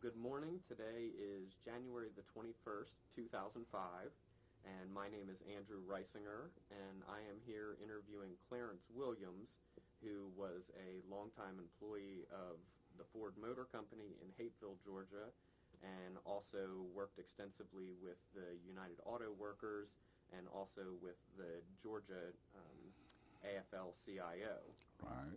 good morning. Today is January the 21st, 2005, and my name is Andrew Reisinger, and I am here interviewing Clarence Williams, who was a longtime employee of the Ford Motor Company in Hapeville, Georgia, and also worked extensively with the United Auto Workers and also with the Georgia AFL-CIO. Right.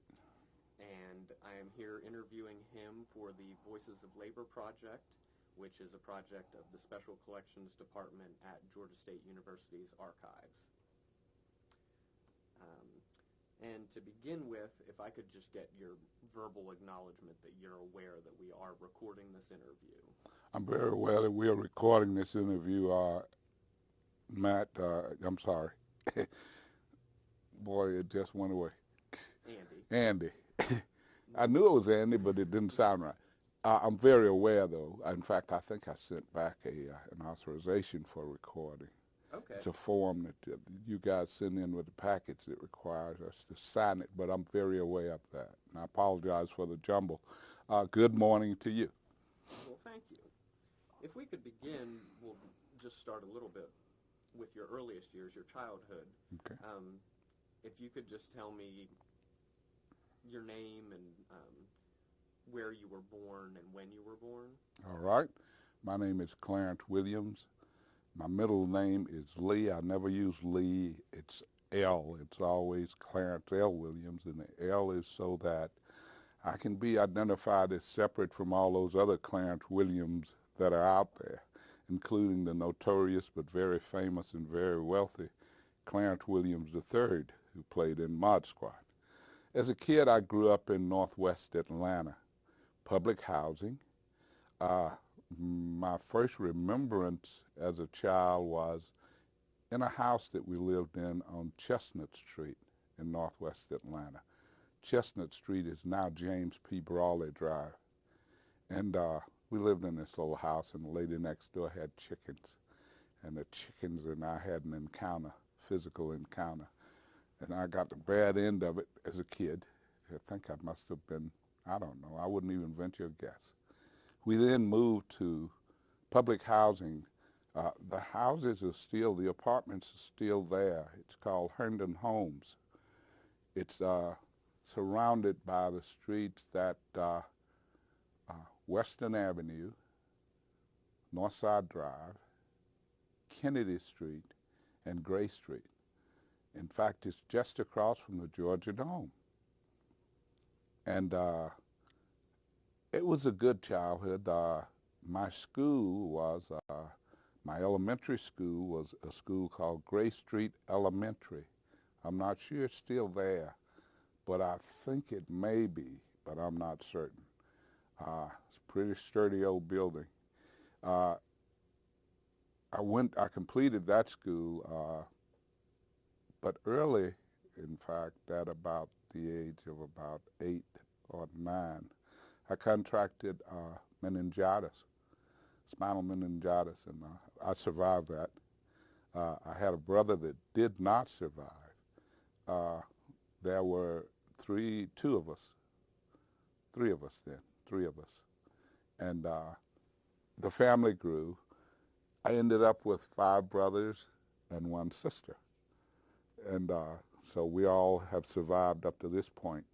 And I am here interviewing him for the Voices of Labor project, which is a project of the Special Collections Department at Georgia State University's archives. And to begin with, if I could just get your verbal acknowledgement that you're aware that we are recording this interview. I'm very aware that we are recording this interview. Matt, I'm sorry. Boy, it just went away. Andy. I knew it was Andy, but it didn't sound right. I'm very aware, though. In fact, I think I sent back an authorization for recording. Okay. It's a form that you guys send in with the packets. It requires us to sign it, but I'm very aware of that. And I apologize for the jumble. Good morning to you. Well, thank you. If we could begin, we'll just start a little bit with your earliest years, your childhood. Okay. If you could just tell me your name and where you were born and when you were born. All right. My name is Clarence Williams. My middle name is Lee. I never use Lee. It's L. It's always Clarence L. Williams, and the L is so that I can be identified as separate from all those other Clarence Williams that are out there, including the notorious but very famous and very wealthy Clarence Williams III, who played in Mod Squad. As a kid, I grew up in northwest Atlanta, public housing. My first remembrance as a child was in a house that we lived in on Chestnut Street in northwest Atlanta. Chestnut Street is now James P. Brawley Drive. And we lived in this little house, and the lady next door had chickens. And the chickens and I had an encounter, physical encounter. And I got the bad end of it as a kid. I think I must have been, I don't know, I wouldn't even venture a guess. We then moved to public housing. The houses are still, the apartments are still there. It's called Herndon Homes. It's surrounded by the streets that Western Avenue, Northside Drive, Kennedy Street, and Gray Street. In fact, it's just across from the Georgia Dome. And it was a good childhood. My school was, my elementary school was a school called Gray Street Elementary. I'm not sure it's still there, but I think it may be, but I'm not certain. It's a pretty sturdy old building. I completed that school, but early, in fact, at about the age of about 8 or 9, I contracted meningitis, spinal meningitis, and I survived that. I had a brother that did not survive. There were three of us then. And the family grew. I ended up with 5 brothers and 1 sister. And so we all have survived up to this point,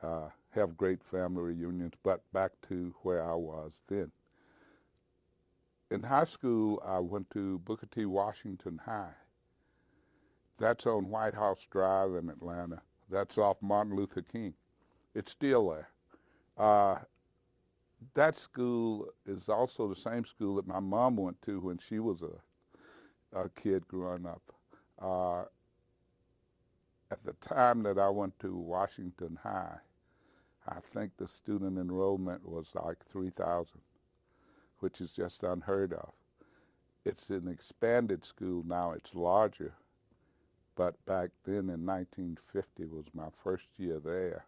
have great family reunions, but back to where I was then. In high school, I went to Booker T. Washington High. That's on White House Drive in Atlanta. That's off Martin Luther King. It's still there. That school is also the same school that my mom went to when she was a kid growing up. At the time that I went to Washington High, I think the student enrollment was like 3,000, which is just unheard of. It's an expanded school now, it's larger, but back then in 1950 was my first year there.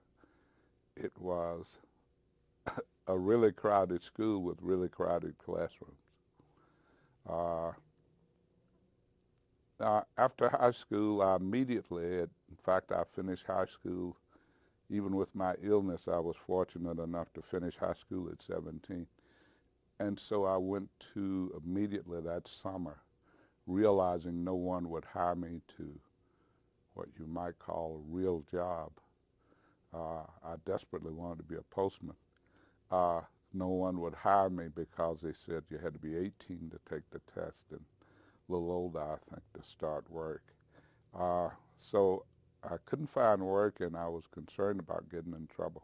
It was a really crowded school with really crowded classrooms. After high school, I immediately, in fact, I finished high school. Even with my illness, I was fortunate enough to finish high school at 17. And so I went to immediately that summer, realizing no one would hire me to what you might call a real job. I desperately wanted to be a postman. No one would hire me because they said you had to be 18 to take the test and a little older, I think, to start work. So I couldn't find work, and I was concerned about getting in trouble.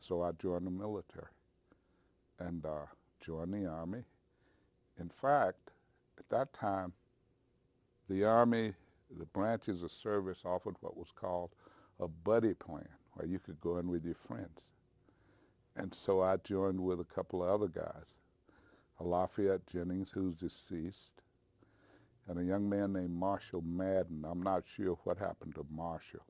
So I joined the military and joined the Army. In fact, at that time, the Army, the branches of service offered what was called a buddy plan, where you could go in with your friends. And so I joined with a couple of other guys, a Lafayette Jennings, who's deceased, and a young man named Marshall Madden. I'm not sure what happened to Marshall.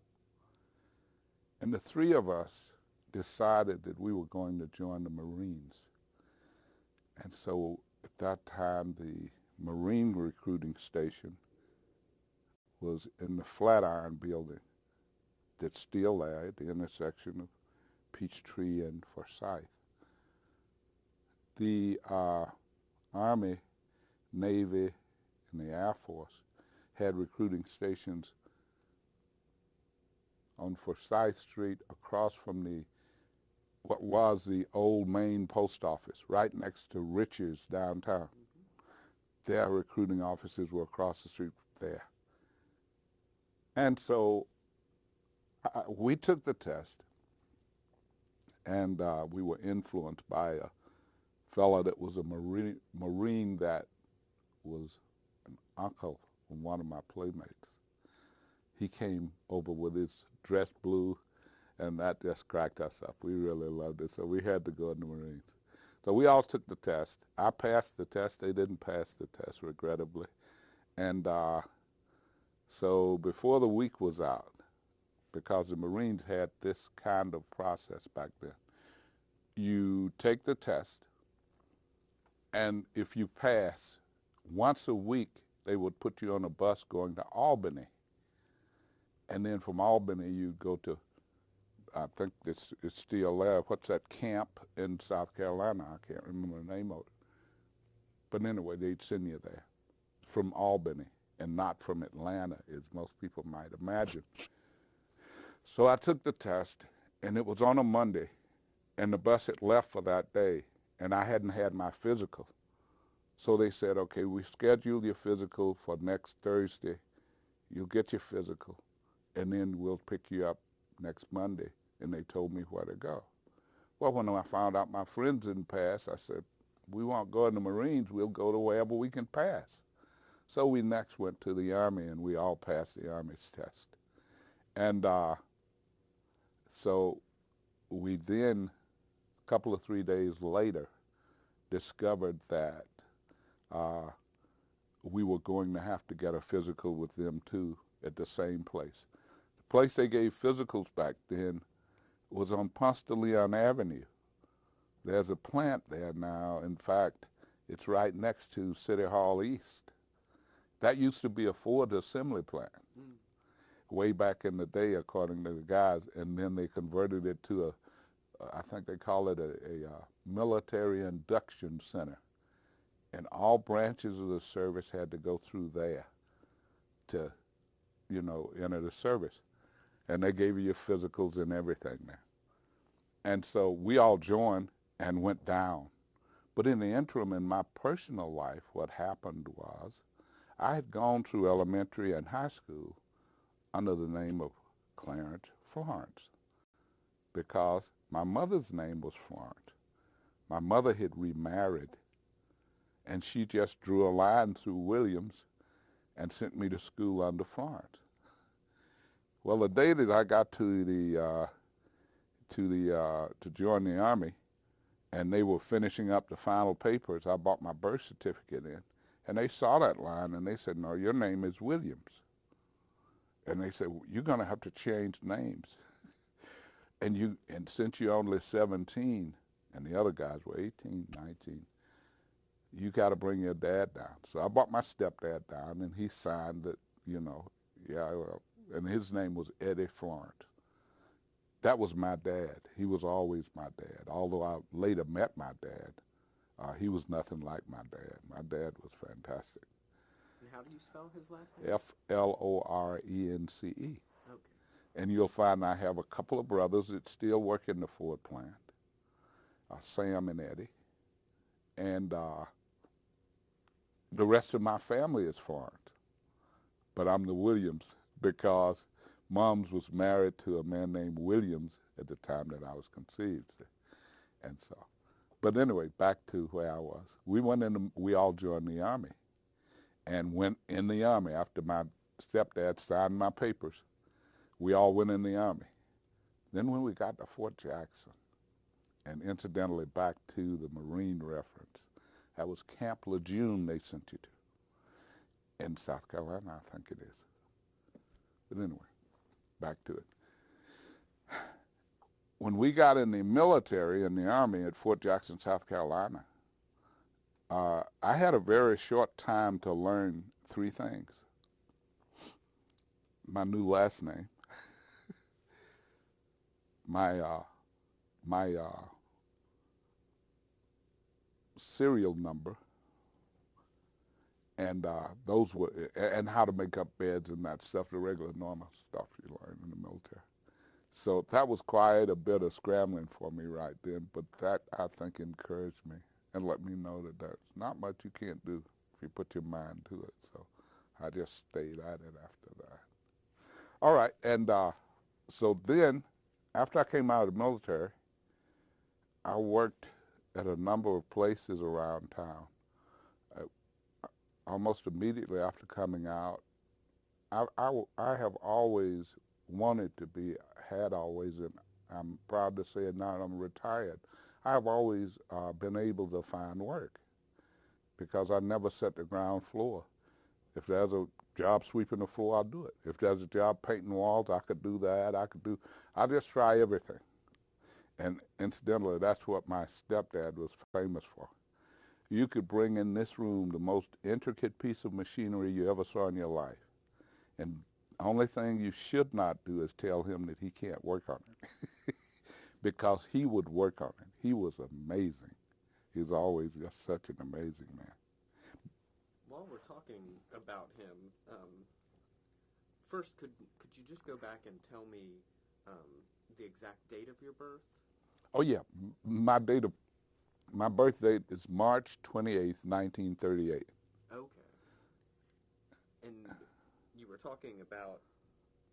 And the three of us decided that we were going to join the Marines. And so at that time, the Marine recruiting station was in the Flatiron building that's still there at the intersection of Peachtree and Forsyth. The Army, Navy, and the Air Force had recruiting stations on Forsyth Street across from what was the old main post office, right next to Rich's downtown. Their recruiting offices were across the street there. And so we took the test, and we were influenced by a fellow that was a Marine that was an uncle of one of my playmates. He came over with his dress blue, and that just cracked us up. We really loved it, so we had to go in the Marines. So we all took the test. I passed the test. They didn't pass the test, regrettably. And so before the week was out, because the Marines had this kind of process back then, you take the test, and if you pass, once a week they would put you on a bus going to Albany. And then from Albany you go to, I think it's still there, what's that camp in South Carolina? I can't remember the name of it. But anyway, they'd send you there from Albany and not from Atlanta, as most people might imagine. So I took the test, and it was on a Monday, and the bus had left for that day, and I hadn't had my physical. So they said, okay, we scheduled your physical for next Thursday. You'll get your physical, and then we'll pick you up next Monday. And they told me where to go. Well, when I found out my friends didn't pass, I said, we won't go in the Marines, we'll go to wherever we can pass. So we next went to the Army, and we all passed the Army's test. And so we then, a couple of 3 days later, discovered that we were going to have to get a physical with them too at the same place. The place they gave physicals back then was on Ponce de Leon Avenue. There's a plant there now. In fact, it's right next to City Hall East. That used to be a Ford assembly plant way back in the day, according to the guys, and then they converted it to I think they call it a military induction center. And all branches of the service had to go through there to, enter the service. And they gave you your physicals and everything there. And so we all joined and went down. But in the interim, in my personal life, what happened was I had gone through elementary and high school under the name of Clarence Florence because my mother's name was Florence. My mother had remarried, and she just drew a line through Williams and sent me to school under Florence. Well, the day that I got to join the Army, and they were finishing up the final papers, I brought my birth certificate in, and they saw that line, and they said, "No, your name is Williams." And they said, "You're going to have to change names, and since you're only 17, and the other guys were 18, 19, you got to bring your dad down." So I brought my stepdad down, and he signed it, and his name was Eddie Florence. That was my dad. He was always my dad, although I later met my dad He was nothing like my dad. My dad was fantastic. And how do you spell his last name? Florence. Okay. And you'll find I have a couple of brothers that still work in the Ford plant, Sam and Eddie. And the rest of my family is foreign. But I'm the Williams because Mom's was married to a man named Williams at the time that I was conceived. And so, but anyway, back to where I was. We all joined the Army and went in the Army after my stepdad signed my papers. We all went in the Army. Then when we got to Fort Jackson, and incidentally back to the Marine reference, that was Camp Lejeune they sent you to in South Carolina, I think it is. But anyway, back to it. When we got in the military, in the Army at Fort Jackson, South Carolina, I had a very short time to learn three things. My new last name, my serial number, and those were, and how to make up beds and that stuff, the regular normal stuff you learn in the military. So that was quite a bit of scrambling for me right then, but that, I think, encouraged me and let me know that there's not much you can't do if you put your mind to it. So I just stayed at it after that. All right, and so then, after I came out of the military, I worked at a number of places around town. Almost immediately after coming out, I have always wanted to be, had always, and I'm proud to say it now that I'm retired, I have always been able to find work because I never set the ground floor. If there's a job sweeping the floor, I'll do it. If there's a job painting walls, I could do that. I just try everything. And incidentally, that's what my stepdad was famous for. You could bring in this room the most intricate piece of machinery you ever saw in your life. And the only thing you should not do is tell him that he can't work on it. Because he would work on it. He was amazing. He was always just such an amazing man. While we're talking about him, first, could you just go back and tell me the exact date of your birth? Oh yeah, my birth date is March 28th, 1938. Okay. And you were talking about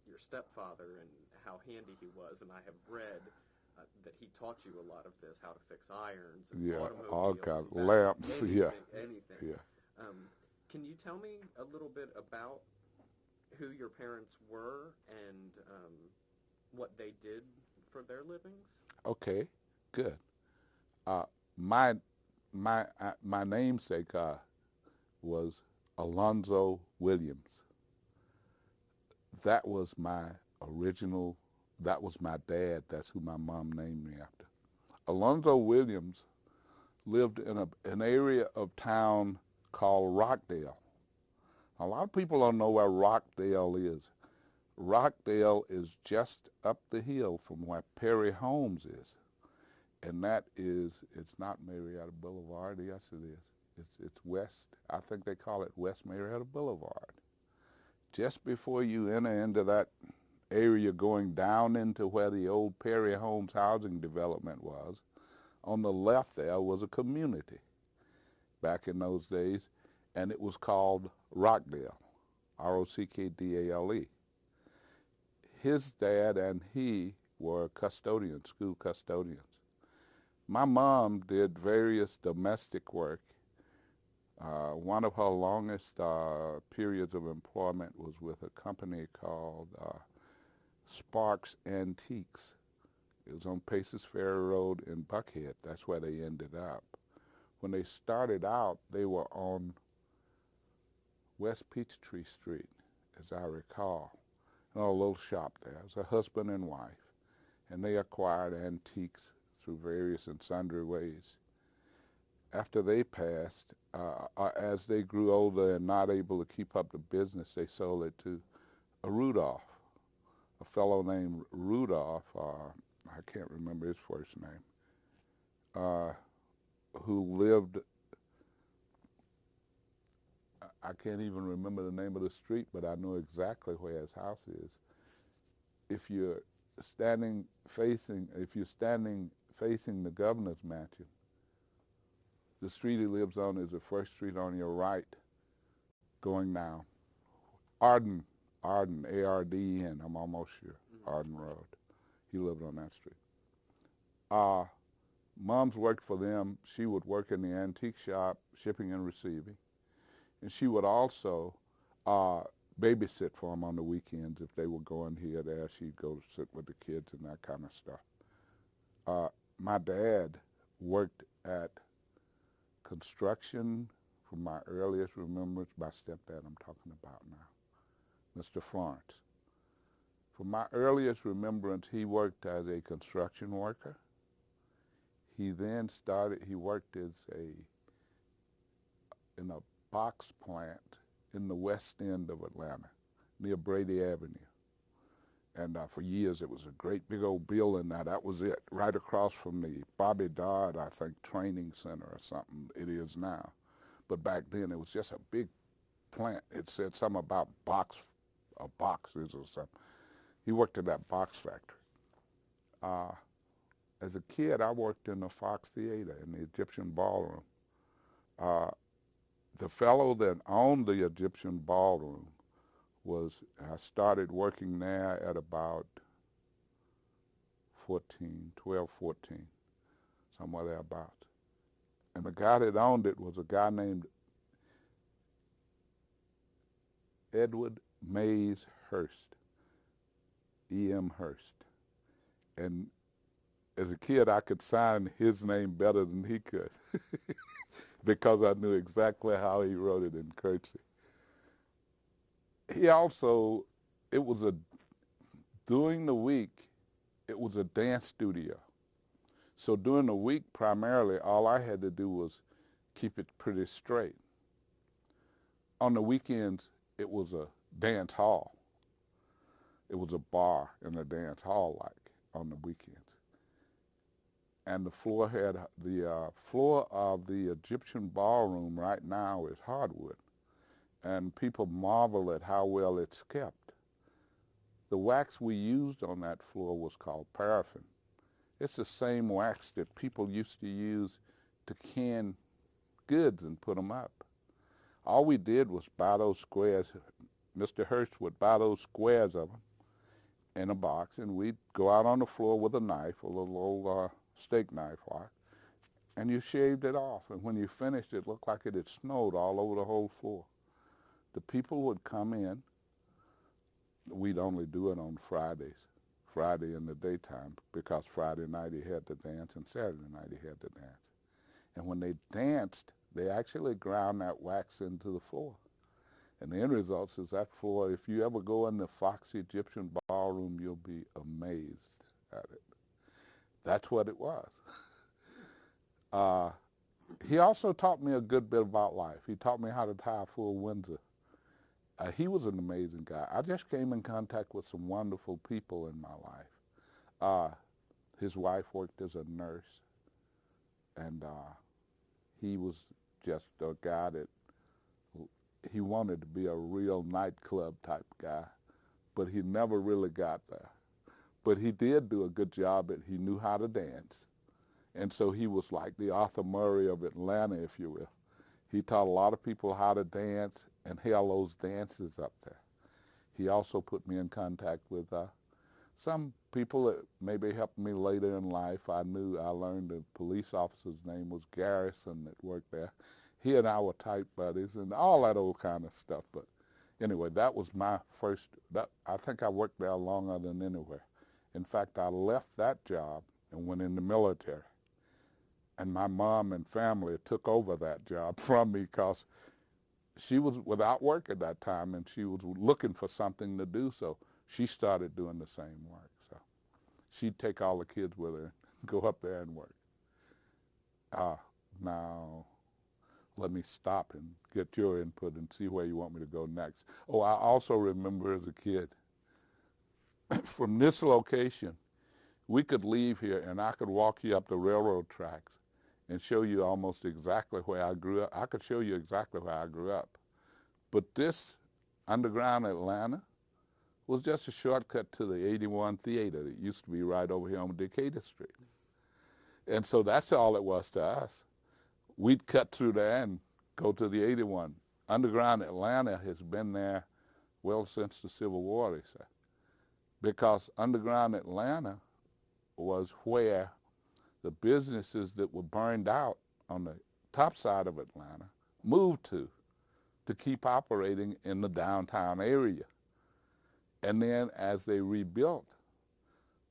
your stepfather and how handy he was, and I have read that he taught you a lot of this, how to fix irons and automobiles, all kinds of lamps, lamps, anything. Yeah. Can you tell me a little bit about who your parents were and what they did for their livings? Okay, good. My namesake was Alonzo Williams. That was my original. That was my dad. That's who my mom named me after. Alonzo Williams lived in an area of town called Rockdale. A lot of people don't know where Rockdale is. Rockdale is just up the hill from where Perry Homes is. And that is, it's not Marietta Boulevard. Yes, it is. It's west. I think they call it West Marietta Boulevard. Just before you enter into that area going down into where the old Perry Homes housing development was, on the left there was a community back in those days, and it was called Rockdale, Rockdale. His dad and he were custodians, school custodians. My mom did various domestic work. One of her longest periods of employment was with a company called Sparks Antiques. It was on Paces Ferry Road in Buckhead. That's where they ended up. When they started out, they were on West Peachtree Street, as I recall. In a little shop there. It was a husband and wife, and they acquired antiques through various and sundry ways. After they passed, as they grew older and not able to keep up the business, they sold it to a Rudolph, a fellow named Rudolph. I can't remember his first name. who lived, I can't even remember the name of the street, but I know exactly where his house is. If you're standing facing the governor's mansion, the street he lives on is the first street on your right going down. Arden, A-R-D-E-N, I'm almost sure, Arden Road. He lived on that street. Mom's worked for them. She would work in the antique shop, shipping and receiving. And she would also babysit for them on the weekends. If they were going here or there, she'd go to sit with the kids and that kind of stuff. My dad worked at construction from my earliest remembrance. My stepdad I'm talking about now, Mr. Florence. From my earliest remembrance, he worked as a construction worker. He then he worked in a box plant in the west end of Atlanta, near Brady Avenue. And for years, it was a great big old building. Now, that was it, right across from the Bobby Dodd, I think, training center or something it is now. But back then, it was just a big plant. It said something about boxes or something. He worked at that box factory. As a kid, I worked in the Fox Theater in the Egyptian Ballroom. The fellow that owned the Egyptian Ballroom I started working there at about 12, 14, somewhere thereabouts. And the guy that owned it was a guy named Edward Mays Hurst, E.M. Hurst. And as a kid, I could sign his name better than he could because I knew exactly how he wrote it in curtsy. He also, during the week, it was a dance studio. So during the week, primarily, all I had to do was keep it pretty straight. On the weekends, it was a dance hall. It was a bar and a dance hall, like, on the weekends. And the floor of the Egyptian ballroom right now is hardwood. And people marvel at how well it's kept. The wax we used on that floor was called paraffin. It's the same wax that people used to use to can goods and put them up. All we did was buy those squares. Mr. Hurst would buy those squares of them in a box, and we'd go out on the floor with a knife, a little old steak knife, and you shaved it off. And when you finished, it looked like it had snowed all over the whole floor. The people would come in. We'd only do it on Fridays, Friday in the daytime, because Friday night he had to dance and Saturday night he had to dance. And when they danced, they actually ground that wax into the floor. And the end result is that floor, if you ever go in the Fox Egyptian Ballroom, you'll be amazed at it. That's what it was. He also taught me a good bit about life. He taught me how to tie a full Windsor. He was an amazing guy. I just came in contact with some wonderful people in my life. His wife worked as a nurse, and he was just a guy that he wanted to be a real nightclub type guy, but he never really got there. But he did do a good job at, he knew how to dance. And so he was like the Arthur Murray of Atlanta, if you will. He taught a lot of people how to dance and held those dances up there. He also put me in contact with some people that maybe helped me later in life. I learned the police officer's name was Garrison that worked there. He and I were tight buddies and all that old kind of stuff. But anyway, that was my first, I think I worked there longer than anywhere. In fact, I left that job and went in the military. And my mom and family took over that job from me because she was without work at that time and she was looking for something to do, so she started doing the same work. So she'd take all the kids with her and go up there and work. Now, let me stop and get your input and see where you want me to go next. Oh, I also remember as a kid, from this location, we could leave here and I could walk you up the railroad tracks and show you almost exactly where I grew up. I could show you exactly where I grew up. But this underground Atlanta was just a shortcut to the 81 Theater that used to be right over here on Decatur Street. And so that's all it was to us. We'd cut through there and go to the 81. Underground Atlanta has been there, well, since the Civil War, they say. Because underground Atlanta was where the businesses that were burned out on the top side of Atlanta moved to keep operating in the downtown area. And then as they rebuilt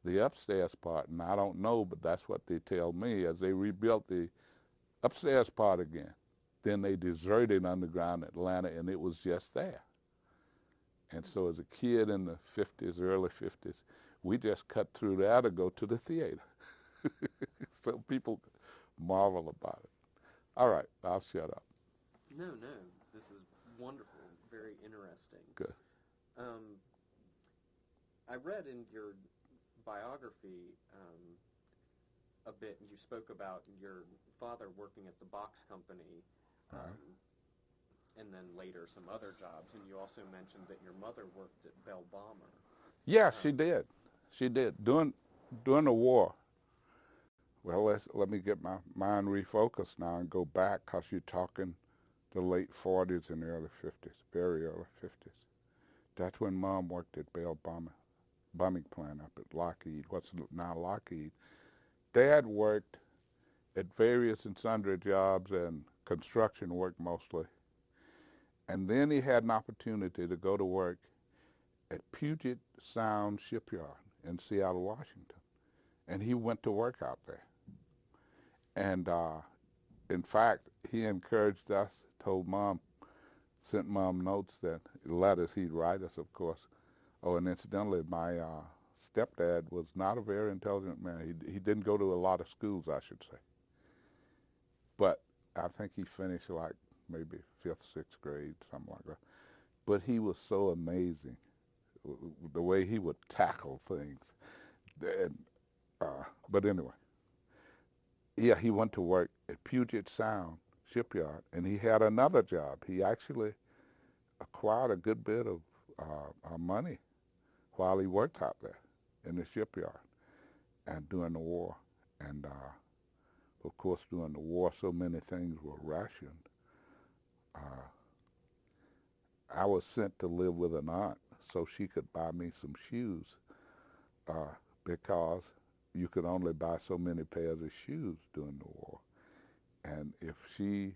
the upstairs part, and I don't know, but that's what they tell me, as they rebuilt the upstairs part again, then they deserted underground Atlanta, and it was just there. And so as a kid in the 50s, early 50s, we just cut through there to go to the theater. So people marvel about it. All right, I'll shut up. No, this is wonderful, very interesting. Good. I read in your biography a bit, you spoke about your father working at the box company, and then later some other jobs, and you also mentioned that your mother worked at Bell Bomber. Yeah, she did. She did. During the war, well, let me get my mind refocused now and go back, because you're talking the late 40s and early 50s, very early 50s. That's when Mom worked at Bell bombing plant up at Lockheed, what's now Lockheed. Dad worked at various and sundry jobs and construction work mostly. And then he had an opportunity to go to work at Puget Sound Shipyard in Seattle, Washington. And he went to work out there. And in fact, he encouraged us, told Mom, sent Mom notes, that letters he'd write us, of course. Oh, and incidentally, my stepdad was not a very intelligent man. He didn't go to a lot of schools, I should say. But I think he finished like maybe 5th, 6th grade, something like that. But he was so amazing, the way he would tackle things. And, but anyway, yeah, he went to work at Puget Sound Shipyard, and he had another job. He actually acquired a good bit of money while he worked out there in the shipyard and during the war. And of course, during the war, so many things were rationed. I was sent to live with an aunt so she could buy me some shoes, because you could only buy so many pairs of shoes during the war. And if she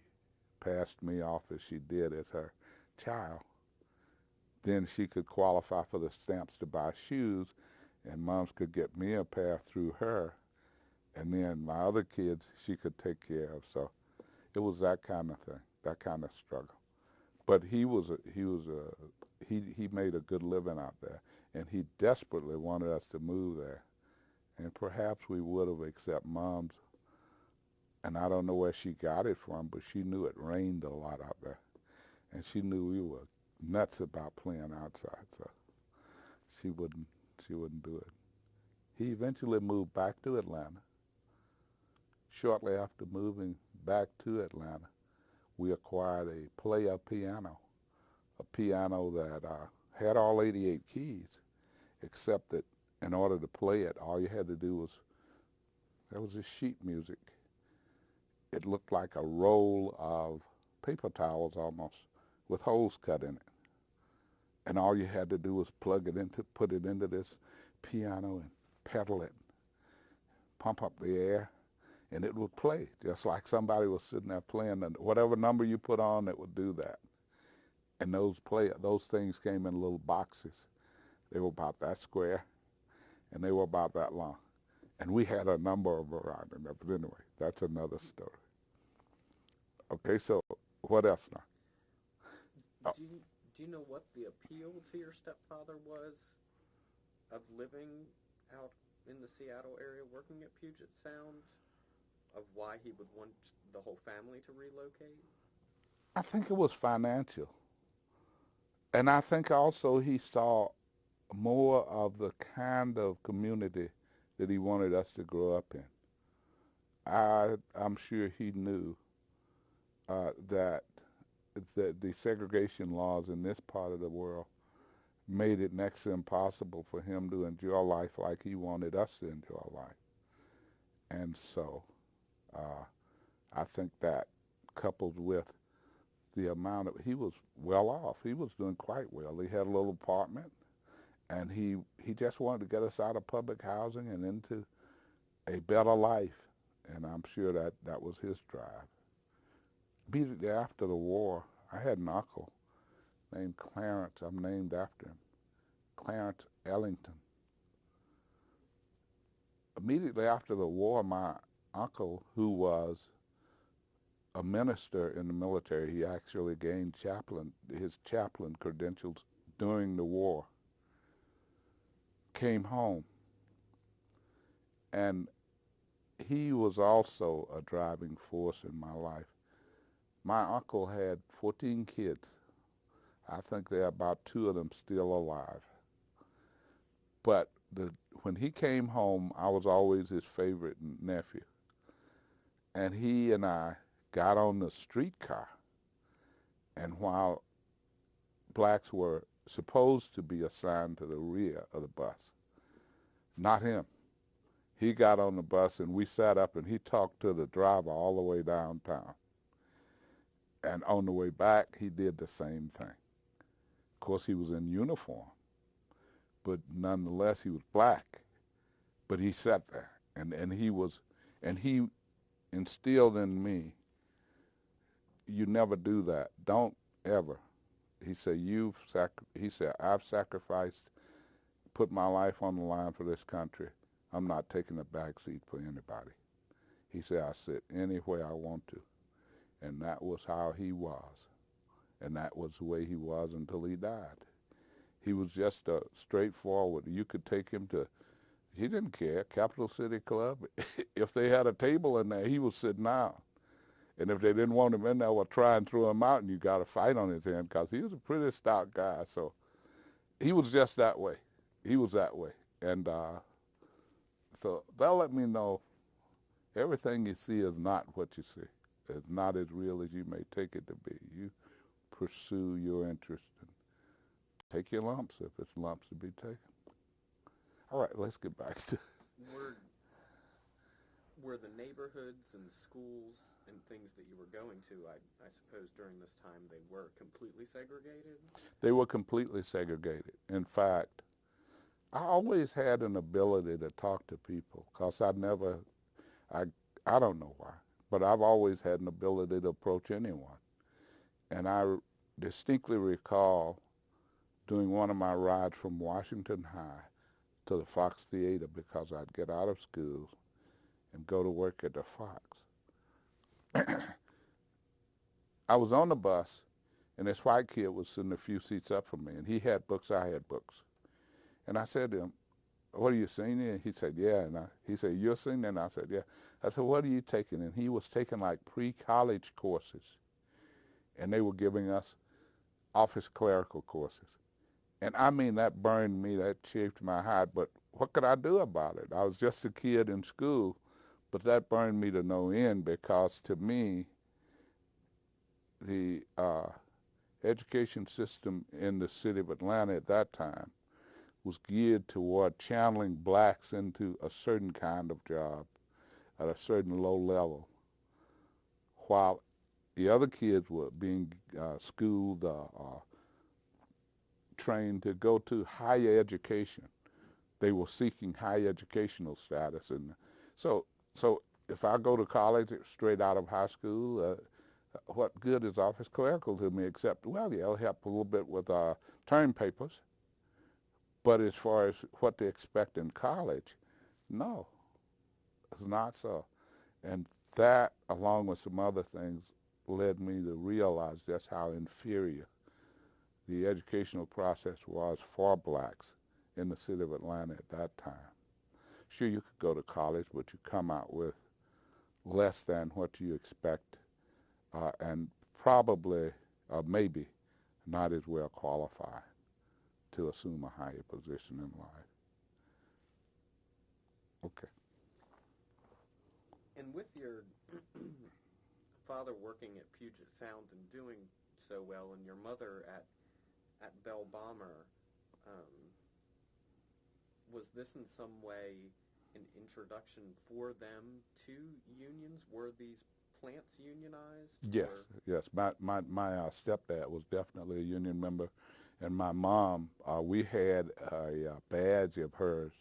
passed me off as she did as her child, then she could qualify for the stamps to buy shoes, and Moms could get me a pair through her, and then my other kids she could take care of. So it was that kind of thing, that kind of struggle. But he made a good living out there, and he desperately wanted us to move there. And perhaps we would have, except Mom's, and I don't know where she got it from, but she knew it rained a lot out there, and she knew we were nuts about playing outside, so she wouldn't do it. He eventually moved back to Atlanta. Shortly after moving back to Atlanta, we acquired a player piano, a piano that had all 88 keys, except that in order to play it, all you had to do was, there was this sheet music. It looked like a roll of paper towels almost, with holes cut in it. And all you had to do was put it into this piano and pedal it, pump up the air, and it would play, just like somebody was sitting there playing. And whatever number you put on, it would do that. And those things came in little boxes. They were about that square, and they were about that long. And we had a number of around in there, but anyway, that's another story. Okay, so what else now? Do you know what the appeal to your stepfather was of living out in the Seattle area, working at Puget Sound, of why he would want the whole family to relocate? I think it was financial. And I think also he saw more of the kind of community that he wanted us to grow up in. I'm sure he knew that the segregation laws in this part of the world made it next to impossible for him to enjoy life like he wanted us to enjoy life. And so I think that coupled with the amount of, he was well off. He was doing quite well. He had a little apartment, and he just wanted to get us out of public housing and into a better life. And I'm sure that was his drive. Immediately after the war, I had an uncle named Clarence. I'm named after him, Clarence Ellington. Immediately after the war, my uncle, who was a minister in the military, he actually gained his chaplain credentials during the war, came home. And he was also a driving force in my life. My uncle had 14 kids. I think there are about 2 of them still alive. But when he came home, I was always his favorite nephew. And he and I got on the streetcar. And while blacks were supposed to be assigned to the rear of the bus, not him. He got on the bus and we sat up and he talked to the driver all the way downtown. And on the way back, he did the same thing. Of course, he was in uniform, but nonetheless, he was black. But he sat there, and he instilled in me, you never do that. Don't ever. He said, I've sacrificed, put my life on the line for this country. I'm not taking a back seat for anybody. He said, I sit anywhere I want to. And that was how he was. And that was the way he was until he died. He was just a straightforward. You could take him to, he didn't care, Capital City Club. If they had a table in there, he was sitting down. And if they didn't want him in there, well, try and throw him out, and you got a fight on his hand because he was a pretty stout guy. So he was just that way. He was that way. And so that let me know everything you see is not what you see. It's not as real as you may take it to be. You pursue your interest and take your lumps if it's lumps to be taken. All right, let's get back to were the neighborhoods and schools and things that you were going to, I suppose during this time they were completely segregated? They were completely segregated. In fact, I always had an ability to talk to people because I don't know why, but I've always had an ability to approach anyone. And I distinctly recall doing one of my rides from Washington High to the Fox Theater because I'd get out of school and go to work at the Fox. I was on the bus, and this white kid was sitting a few seats up from me, and he had books, I had books. And I said to him, what are you senior? And he said, yeah. And he said, you're a senior? And I said, yeah. I said, what are you taking? And he was taking like pre-college courses. And they were giving us office clerical courses. And I mean, that burned me, that chafed my heart, but what could I do about it? I was just a kid in school, but that burned me to no end because to me, the education system in the city of Atlanta at that time was geared toward channeling blacks into a certain kind of job at a certain low level, while the other kids were being schooled trained to go to higher education. They were seeking high educational status. And so if I go to college straight out of high school, what good is office clerical to me except, well, yeah, it'll help a little bit with term papers. But as far as what they expect in college, no, it's not so. And that, along with some other things, led me to realize just how inferior the educational process was for blacks in the city of Atlanta at that time. Sure, you could go to college, but you come out with less than what you expect and probably, maybe, not as well qualified to assume a higher position in life. Okay. And with your father working at Puget Sound and doing so well, and your mother at Bell Bomber, um, was this in some way an introduction for them to unions? Were these plants unionized? Yes, Or? yes. My stepdad was definitely a union member, and my mom, we had a badge of hers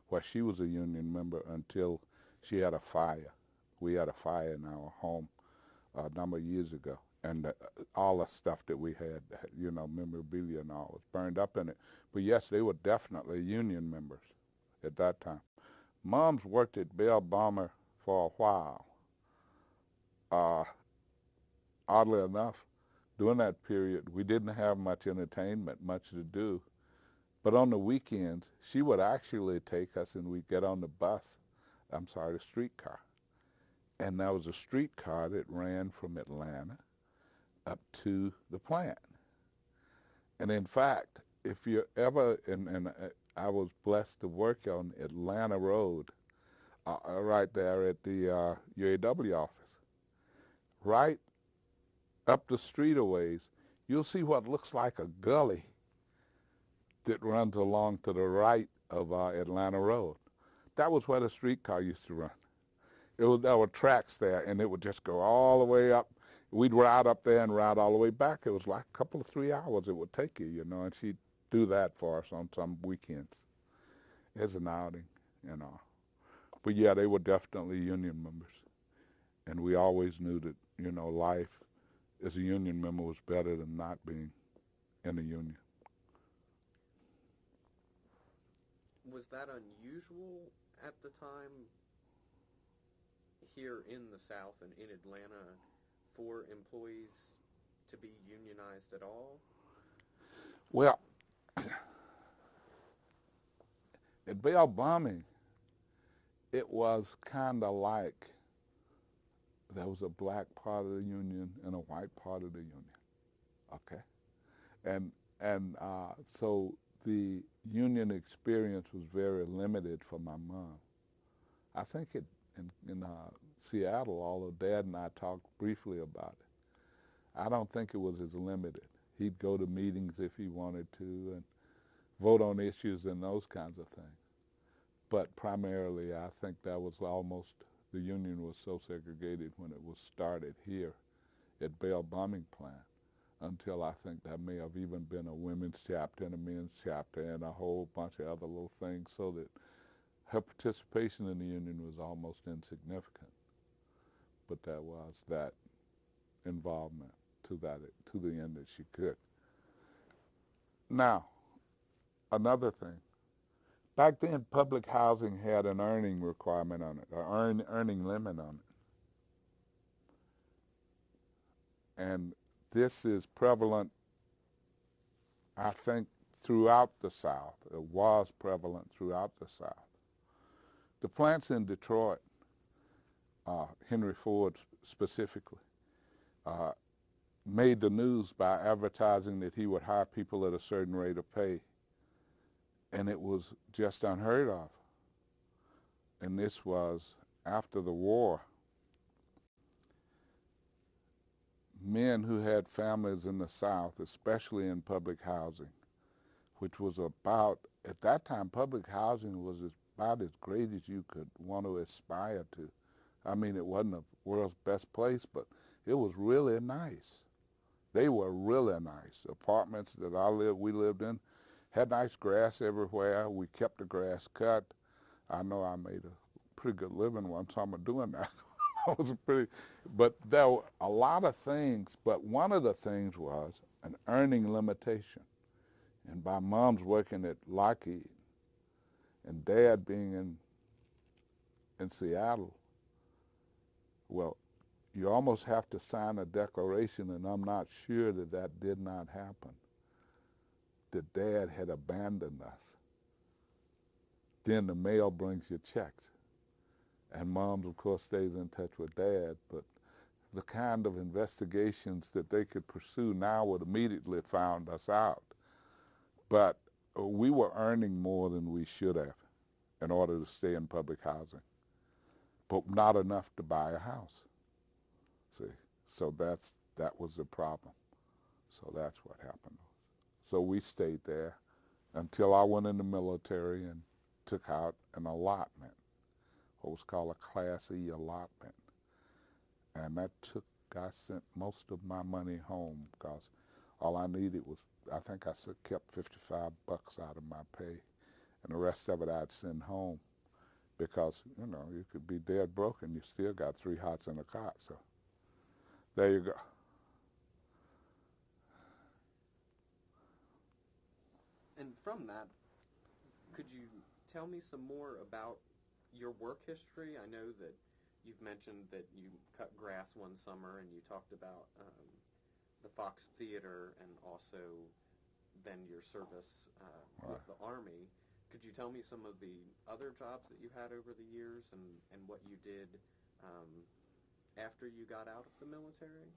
where she was a union member until she had a fire. We had a fire in our home a number of years ago, and all the stuff that we had, memorabilia and all, was burned up in it. But yes, they were definitely union members at that time. Mom's worked at Bell Bomber for a while. Uh, Oddly enough, during that period, we didn't have much entertainment, much to do. But on the weekends, she would actually take us and we'd get on the the streetcar. And there was a streetcar that ran from Atlanta up to the plant. And in fact, if you're ever, I was blessed to work on Atlanta Road, right there at the UAW office. Right up the street a ways, you'll see what looks like a gully that runs along to the right of Atlanta Road. That was where the streetcar used to run. There were tracks there, and it would just go all the way up. We'd ride up there and ride all the way back. It was like a couple of 3 hours it would take you, and she'd do that for us on some weekends as an outing, But yeah, they were definitely union members. And we always knew that, life as a union member was better than not being in a union. Was that unusual at the time here in the South and in Atlanta for employees to be unionized at all? Well, at Bell Bombing, it was kind of like there was a black part of the union and a white part of the union, okay? And so the union experience was very limited for my mom. I think in Seattle, although Dad and I talked briefly about it, I don't think it was as limited. He'd go to meetings if he wanted to and vote on issues and those kinds of things. But primarily, I think that was almost, the union was so segregated when it was started here at Bell Bombing Plant until I think there may have even been a women's chapter and a men's chapter and a whole bunch of other little things, so that her participation in the union was almost insignificant. But there was that involvement to the end that she could. Now, another thing. Back then, public housing had an earning requirement on it, or earning limit on it. And this is prevalent, I think, throughout the South. It was prevalent throughout the South. The plants in Detroit, Henry Ford specifically, made the news by advertising that he would hire people at a certain rate of pay. And it was just unheard of. And this was after the war. Men who had families in the South, especially in public housing, which was about, at that time, public housing was about as great as you could want to aspire to. I mean, it wasn't the world's best place, but it was really nice. They were really nice. Apartments that we lived in had nice grass everywhere. We kept the grass cut. I know I made a pretty good living one summer doing that. But there were a lot of things, but one of the things was an earning limitation. And by Mom's working at Lockheed and Dad being in Seattle, well, you almost have to sign a declaration, and I'm not sure that did not happen, that Dad had abandoned us. Then the mail brings you checks. And Mom, of course, stays in touch with Dad, but the kind of investigations that they could pursue now would immediately found us out. But we were earning more than we should have in order to stay in public housing. but not enough to buy a house. See, so that was the problem. So that's what happened. So we stayed there until I went in the military and took out an allotment, what was called a Class E allotment. And I sent most of my money home because all I needed was, I think I kept $55 out of my pay, and the rest of it I'd send home because, you could be dead broke and you still got 3 hots and a cot. So there you go. And from that, could you tell me some more about your work history? I know that you've mentioned that you cut grass one summer, and you talked about the Fox Theater and also then your service with the Army. Could you tell me some of the other jobs that you had over the years and what you did after you got out of the military?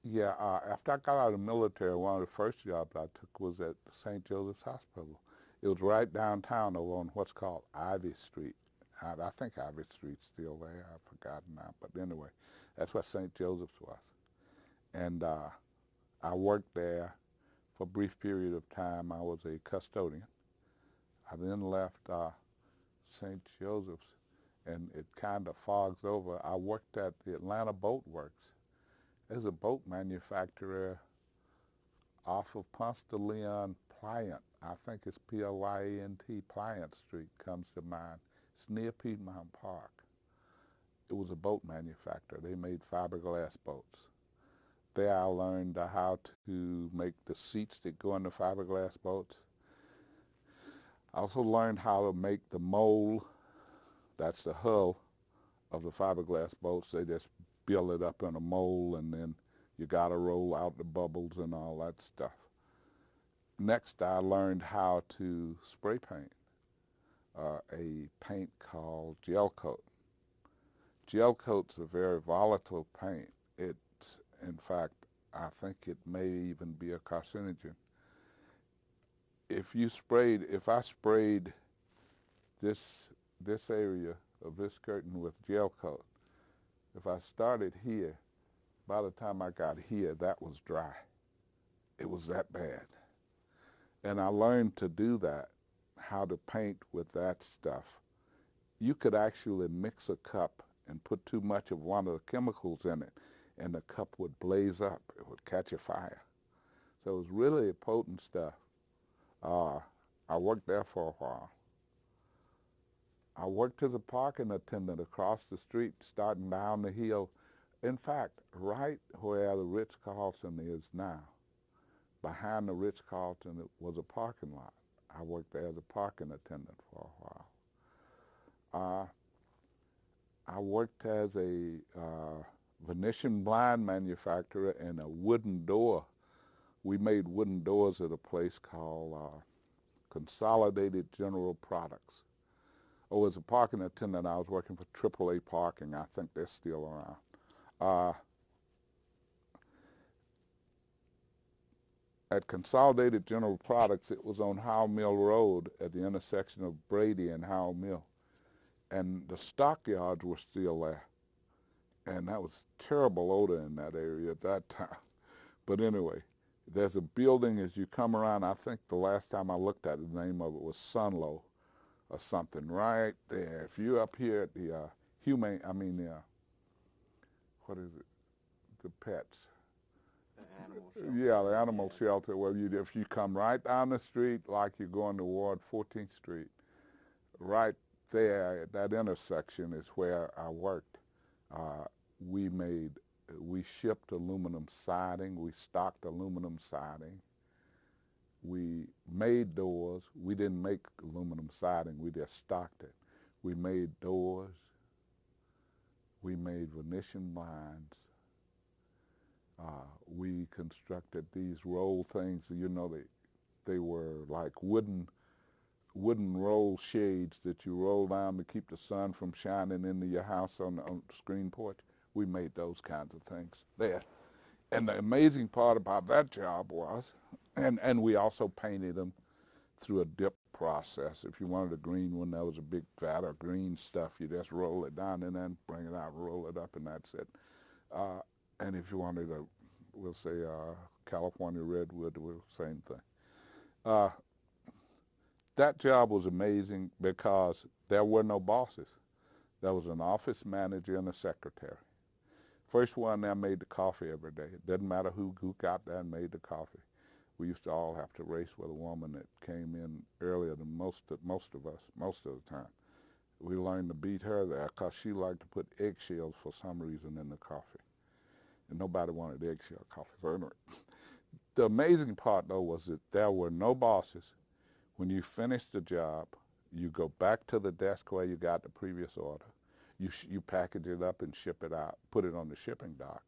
Yeah, after I got out of the military, one of the first jobs I took was at St. Joseph's Hospital. It was right downtown over on what's called Ivy Street. I think Ivy Street's still there. I've forgotten now. But anyway, that's what St. Joseph's was. And I worked there for a brief period of time. I was a custodian. I then left St. Joseph's, and it kind of fogs over. I worked at the Atlanta Boat Works. There's a boat manufacturer off of Ponce de Leon Pliant. I think it's P-L-Y-A-N-T, Pliant Street comes to mind. It's near Piedmont Park. It was a boat manufacturer. They made fiberglass boats. There I learned how to make the seats that go in the fiberglass boats. I also learned how to make the mold, that's the hull of the fiberglass boats. They just build it up in a mold, and then you got to roll out the bubbles and all that stuff. Next, I learned how to spray paint, a paint called gel coat. Gel coat's a very volatile paint. In fact, I think it may even be a carcinogen. If I sprayed this area of this curtain with gel coat, if I started here, by the time I got here, that was dry. It was that bad. And I learned to do that, how to paint with that stuff. You could actually mix a cup and put too much of one of the chemicals in it, and the cup would blaze up. It would catch a fire. So it was really potent stuff. I worked there for a while. I worked as a parking attendant across the street, starting down the hill. In fact, right where the Ritz-Carlton is now, behind the Ritz-Carlton, it was a parking lot. I worked there as a parking attendant for a while. I worked as a Venetian blind manufacturer and a wooden door. We made wooden doors at a place called Consolidated General Products. Oh, as a parking attendant, I was working for AAA Parking. I think they're still around. At Consolidated General Products, it was on Howell Mill Road at the intersection of Brady and Howell Mill. And the stockyards were still there. And that was terrible odor in that area at that time. But anyway, there's a building as you come around. I think the last time I looked at it, the name of it was Sunlow or something right there. If you're up here at the what is it? The pets. The animal shelter. Yeah, the animal shelter. Well, if you come right down the street like you're going toward 14th Street, right there at that intersection is where I worked. We shipped aluminum siding. We stocked aluminum siding. We made doors. We didn't make aluminum siding. We just stocked it. We made doors. We made Venetian blinds. We constructed these roll things. They were like wooden roll shades that you roll down to keep the sun from shining into your house on the screen porch. We made those kinds of things there. And the amazing part about that job was, and we also painted them through a dip process. If you wanted a green one, that was a big vat of green stuff. You just roll it down and then bring it out, roll it up, and that's it. And if you wanted a, we'll say California redwood, same thing. That job was amazing because there were no bosses. There was an office manager and a secretary. First one there made the coffee every day. It didn't matter who got there and made the coffee. We used to all have to race with a woman that came in earlier than most of us, most of the time. We learned to beat her there because she liked to put eggshells for some reason in the coffee. And nobody wanted eggshell coffee. So anyway, the amazing part, though, was that there were no bosses. When you finished the job, you go back to the desk where you got the previous order. You package it up and ship it out, put it on the shipping dock.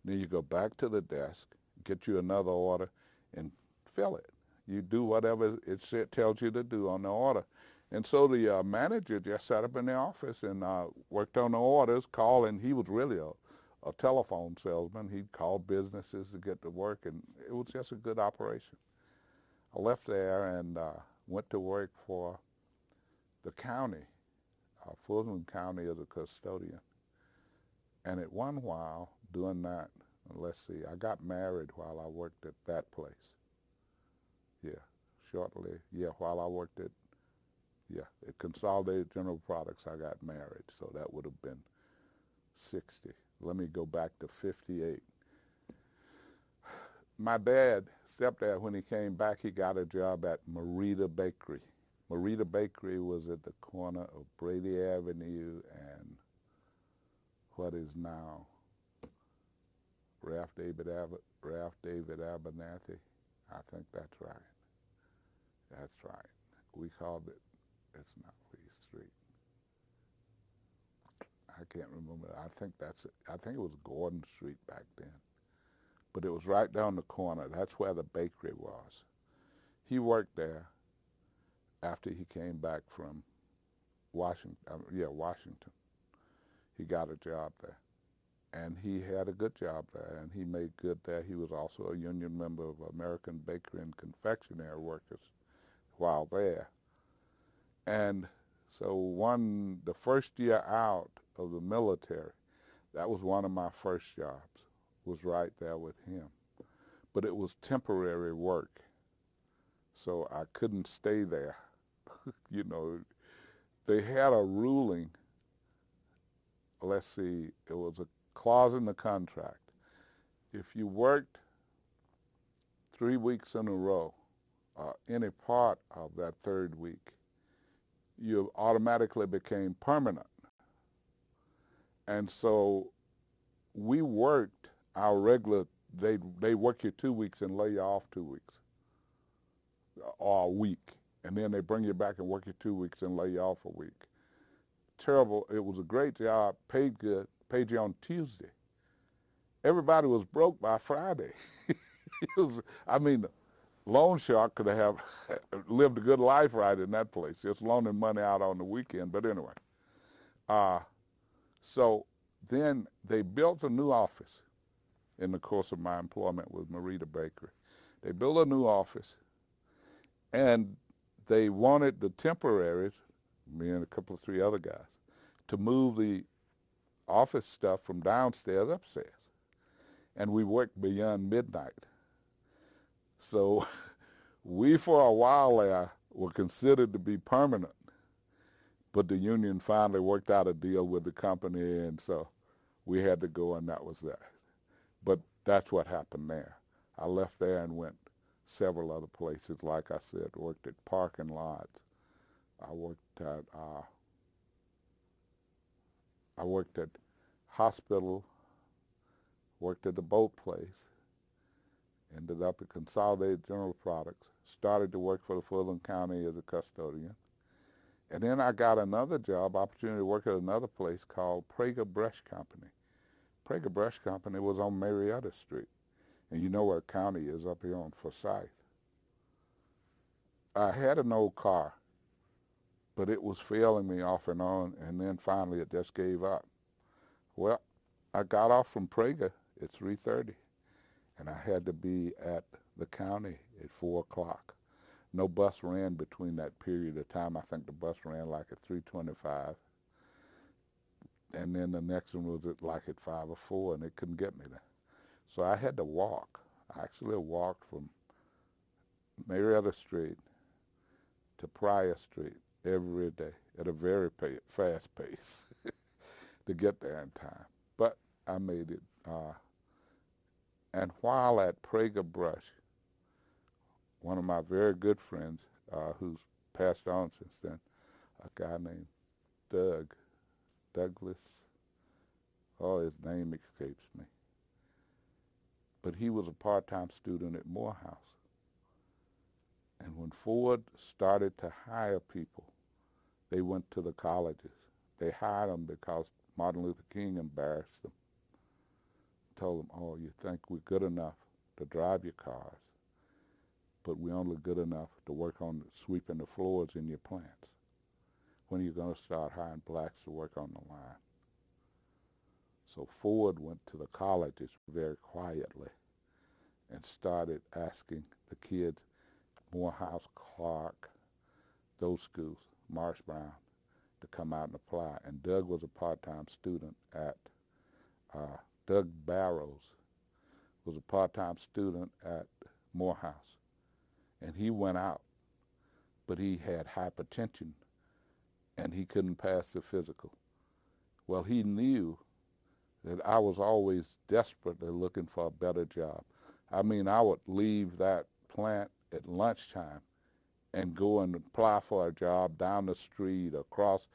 Then you go back to the desk, get you another order, and fill it. You do whatever it tells you to do on the order. And so the manager just sat up in the office and worked on the orders, calling. He was really a telephone salesman. He'd call businesses to get to work, and it was just a good operation. I left there and went to work for the county, Fulton County, as a custodian. And at one while, doing that, let's see, I got married while I worked at that place. Yeah, shortly, while I worked at Consolidated General Products, I got married, so that would have been 60. Let me go back to 58. My stepdad, when he came back, he got a job at Merida Bakery. Merida Bakery was at the corner of Brady Avenue and what is now Ralph David Abernathy. I think that's right. That's right. We called it, it's not Lee Street. I can't remember. I think it was Gordon Street back then. But it was right down the corner. That's where the bakery was. He worked there after he came back from Washington. He got a job there. And he had a good job there, and he made good there. He was also a union member of American Bakery and Confectionery Workers while there. And so the first year out of the military, that was one of my first jobs, was right there with him. But it was temporary work, so I couldn't stay there. You know, they had a ruling, let's see, it was a clause in the contract. If you worked 3 weeks in a row, any part of that third week, you automatically became permanent. And so we worked our regular, they work you 2 weeks and lay you off 2 weeks, or a week. And then they bring you back and work you 2 weeks and lay you off a week. Terrible. It was a great job, paid good, paid you on Tuesday. Everybody was broke by Friday. Loan shark could have lived a good life right in that place, just loaning money out on the weekend. But anyway, so then they built a new office in the course of my employment with Merida Bakery. They built a new office, and they wanted the temporaries, me and a couple of 3 other guys, to move the office stuff from downstairs upstairs. And we worked beyond midnight. So we, for a while there, were considered to be permanent. But the union finally worked out a deal with the company, and so we had to go, and that was that. But that's what happened there. I left there and went several other places. Like I said, worked at parking lots. I worked at hospital, worked at the boat place, ended up at Consolidated General Products, started to work for the Fulton County as a custodian. And then I got another job, opportunity to work at another place called Prager Brush Company. Prager Brush Company was on Marietta Street. And you know where the county is, up here on Forsyth. I had an old car, but it was failing me off and on, and then finally it just gave up. Well, I got off from Prager at 3:30, and I had to be at the county at 4 o'clock. No bus ran between that period of time. I think the bus ran like at 3:25, and then the next one was at like at 5:04, and they couldn't get me there. So I had to walk. I actually walked from Marietta Street to Pryor Street every day at a very fast pace to get there in time. But I made it. And while at Prager Brush, one of my very good friends, who's passed on since then, a guy named Douglas, oh, his name escapes me, but he was a part-time student at Morehouse. And when Ford started to hire people, they went to the colleges. They hired them because Martin Luther King embarrassed them. Told them, oh, you think we're good enough to drive your cars, but we're only good enough to work on sweeping the floors in your plants. When are you going to start hiring blacks to work on the line? So Ford went to the colleges very quietly and started asking the kids, Morehouse, Clark, those schools, Marsh Brown, to come out and apply. And Doug was a part-time student at, Doug Barrows was a part-time student at Morehouse. And he went out, but he had hypertension and he couldn't pass the physical. Well, he knew that I was always desperately looking for a better job. I mean, I would leave that plant at lunchtime and go and apply for a job down the street, across,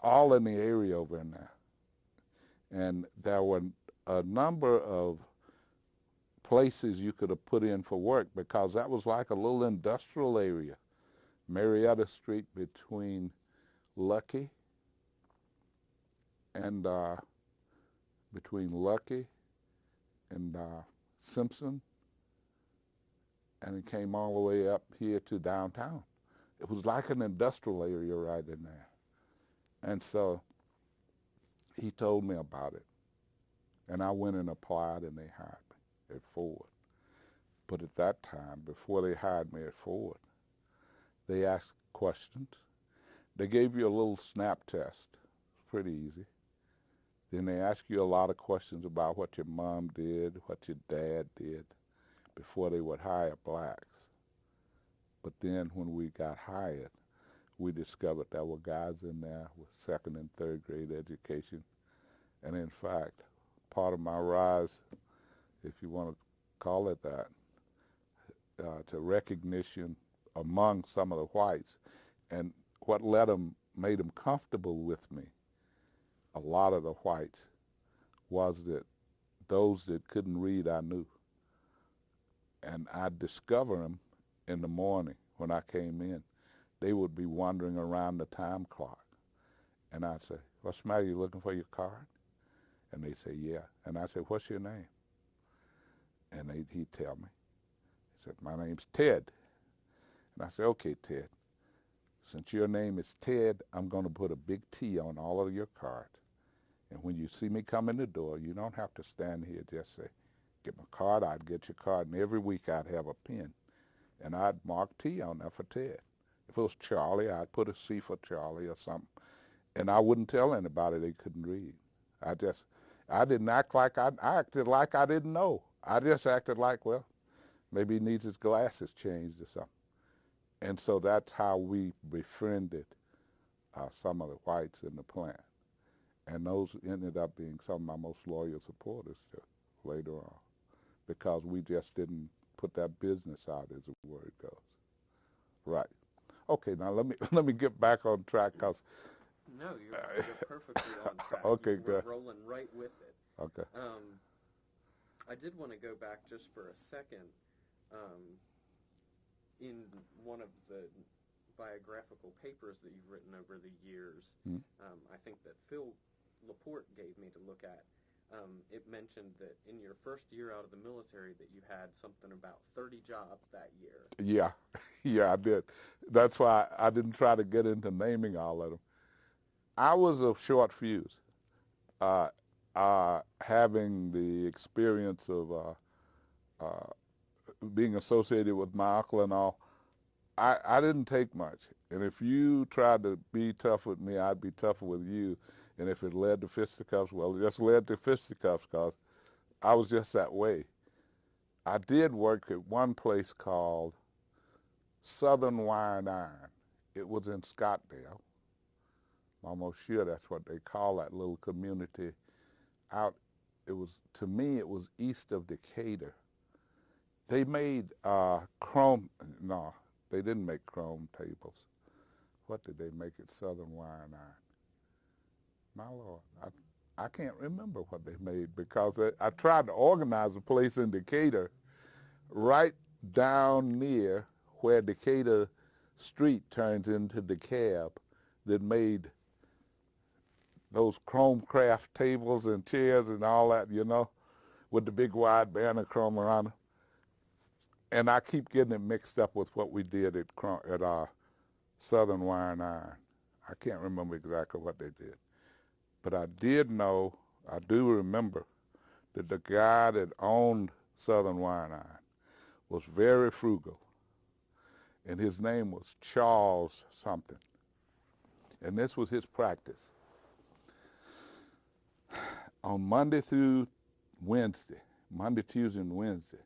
all in the area over in there. And there were a number of places you could have put in for work because that was like a little industrial area. Marietta Street between Lucky and Simpson, and it came all the way up here to downtown. It was like an industrial area right in there. And so he told me about it, and I went and applied, and they hired me at Ford. But at that time, before they hired me at Ford, they asked questions. They gave you a little snap test. It's pretty easy. Then they ask you a lot of questions about what your mom did, what your dad did, before they would hire blacks. But then when we got hired, we discovered there were guys in there with second and third grade education. And in fact, part of my rise, if you want to call it that, to recognition among some of the whites, and what made them comfortable with me, a lot of the whites, was that those that couldn't read I knew. And I'd discover them in the morning when I came in. They would be wandering around the time clock. And I'd say, what's the matter, you looking for your card? And they'd say, yeah. And I'd say, what's your name? And he'd tell me. He said, my name's Ted. And I said, okay, Ted. Since your name is Ted, I'm going to put a big T on all of your cards. And when you see me come in the door, you don't have to stand here, just say, get my card, I'd get your card, and every week I'd have a pen. And I'd mark T on there for Ted. If it was Charlie, I'd put a C for Charlie or something. And I wouldn't tell anybody they couldn't read. I didn't act like I acted like I didn't know. I just acted like, well, maybe he needs his glasses changed or something. And so that's how we befriended some of the whites in the plant. And those ended up being some of my most loyal supporters later on, because we just didn't put that business out, as the word goes. Right. Okay, now let me get back on track, because no, you're perfectly on track. Okay, We're good. rolling right with it. Okay. I did want to go back just for a second. In one of the biographical papers that you've written over the years, I think that Phil Laporte gave me to look at, it mentioned that in your first year out of the military that you had something about 30 jobs that year. Yeah, I did. That's why I didn't try to get into naming all of them. I was a short fuse. Having the experience of being associated with my uncle and all, I didn't take much. And if you tried to be tough with me, I'd be tougher with you. And if it led to fisticuffs, well, it just led to fisticuffs because I was just that way. I did work at one place called Southern Wire and Iron. It was in Scottsdale. I'm almost sure that's what they call that little community out. It was, to me, it was east of Decatur. They made chrome, no, they didn't make chrome tables. What did they make at Southern Wire and Iron? My Lord, I can't remember what they made because I tried to organize a place in Decatur right down near where Decatur Street turns into DeKalb that made those chrome craft tables and chairs and all that, you know, with the big wide banner chrome around them. And I keep getting it mixed up with what we did at Southern Wire and Iron. I can't remember exactly what they did. But I did know, I do remember, that the guy that owned Southern Wire and Iron was very frugal. And his name was Charles something. And this was his practice. On Monday through Wednesday, Monday, Tuesday, and Wednesday,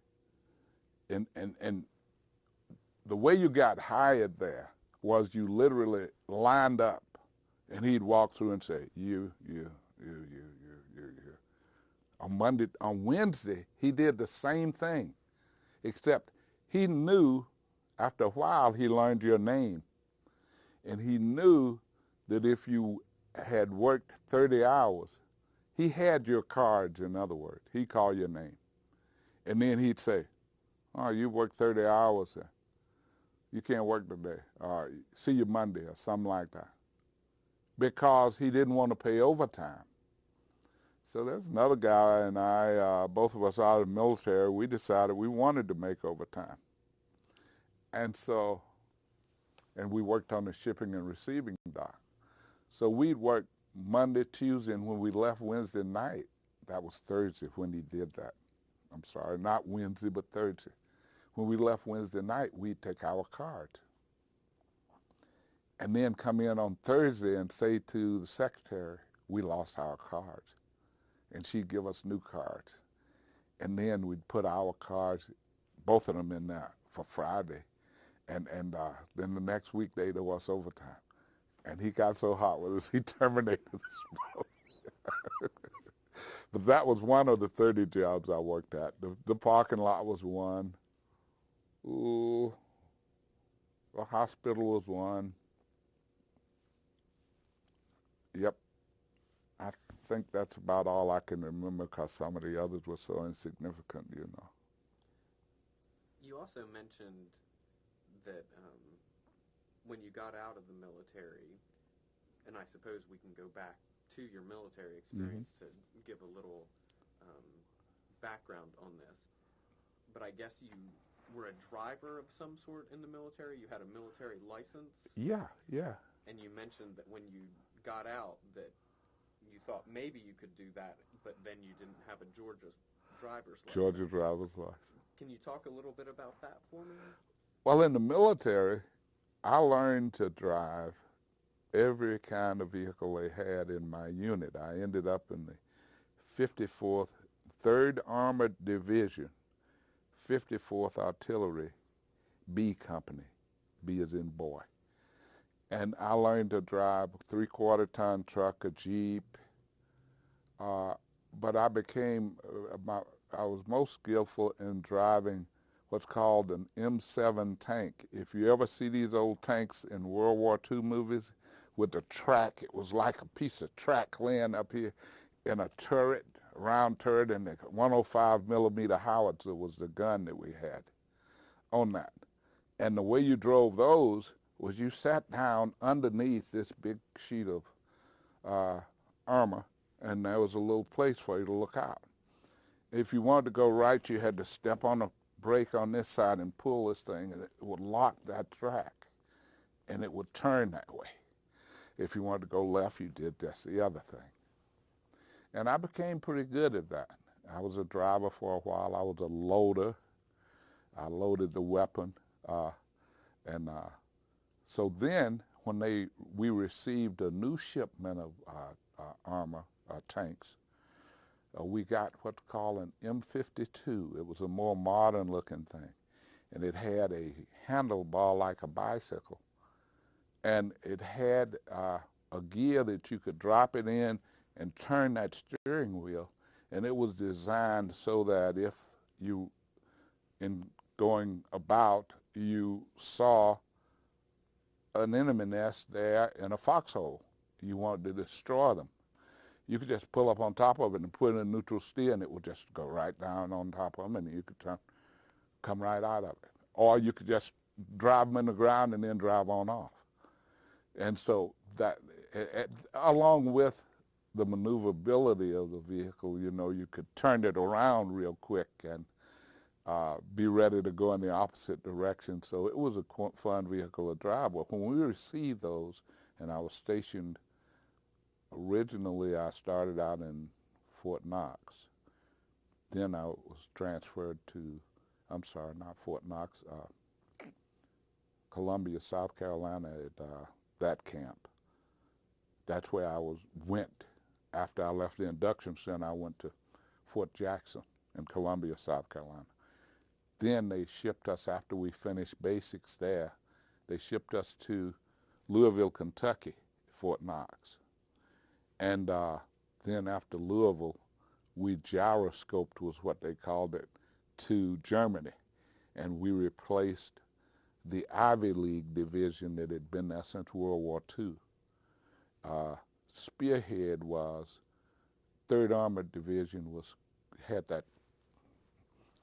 and the way you got hired there was you literally lined up, and he'd walk through and say, you. On Wednesday, he did the same thing, except he knew after a while he learned your name, and he knew that if you had worked 30 hours, he had your cards, in other words. He'd call your name. And then he'd say, oh, you worked 30 hours. You can't work today. See you Monday or something like that. Because he didn't want to pay overtime. So there's another guy and I, both of us out of the military, we decided we wanted to make overtime. And we worked on the shipping and receiving dock. So we'd work Monday, Tuesday, and when we left Wednesday night, that was Thursday when he did that. I'm sorry, not Wednesday, but Thursday. When we left Wednesday night, we'd take our cards and then come in on Thursday and say to the secretary, we lost our cards. And she'd give us new cards. And then we'd put our cards, both of them in there for Friday. And then the next weekday there was overtime. And he got so hot with us, he terminated us. But that was one of the 30 jobs I worked at. The parking lot was one. Ooh, the hospital was one. Yep. I think that's about all I can remember because some of the others were so insignificant, you know. You also mentioned that when you got out of the military, and I suppose we can go back to your military experience to give a little background on this, but I guess you were a driver of some sort in the military? You had a military license? Yeah. And you mentioned that when you got out that you thought maybe you could do that, but then you didn't have a Georgia driver's license. Georgia driver's license. Can you talk a little bit about that for me? Well, in the military, I learned to drive every kind of vehicle they had in my unit. I ended up in the 54th, 3rd Armored Division, 54th Artillery, B Company. B as in boy. And I learned to drive a 3/4-ton truck, a Jeep. But I was most skillful in driving what's called an M7 tank. If you ever see these old tanks in World War II movies with the track, it was like a piece of track laying up here in a turret, round turret, and the 105 millimeter howitzer was the gun that we had on that. And the way you drove those was you sat down underneath this big sheet of armor, and there was a little place for you to look out. If you wanted to go right, you had to step on a brake on this side and pull this thing, and it would lock that track, and it would turn that way. If you wanted to go left, you did just the other thing. And I became pretty good at that. I was a driver for a while. I was a loader. I loaded the weapon. And so then when we received a new shipment of armor, tanks, we got what's called an M52. It was a more modern looking thing. And it had a handlebar like a bicycle. And it had a gear that you could drop it in and turn that steering wheel. And it was designed so that if you, in going about, you saw an enemy nest there in a foxhole, you wanted to destroy them, you could just pull up on top of it and put it in neutral steer, and it would just go right down on top of them, and you could come right out of it. Or you could just drive them in the ground and then drive on off. And so that, along with the maneuverability of the vehicle, you know, you could turn it around real quick and be ready to go in the opposite direction. So it was a fun vehicle to drive. But when we received those, and I was stationed, originally I started out in Fort Knox. Then I was transferred to, I'm sorry, not Fort Knox, Columbia, South Carolina at that camp. That's where I went. After I left the induction center, I went to Fort Jackson in Columbia, South Carolina. Then they shipped us, after we finished basics there, they shipped us to Louisville, Kentucky, Fort Knox. And then after Louisville, we gyroscoped, was what they called it, to Germany. And we replaced the Ivy League division that had been there since World War II. Spearhead was, 3rd Armored Division had that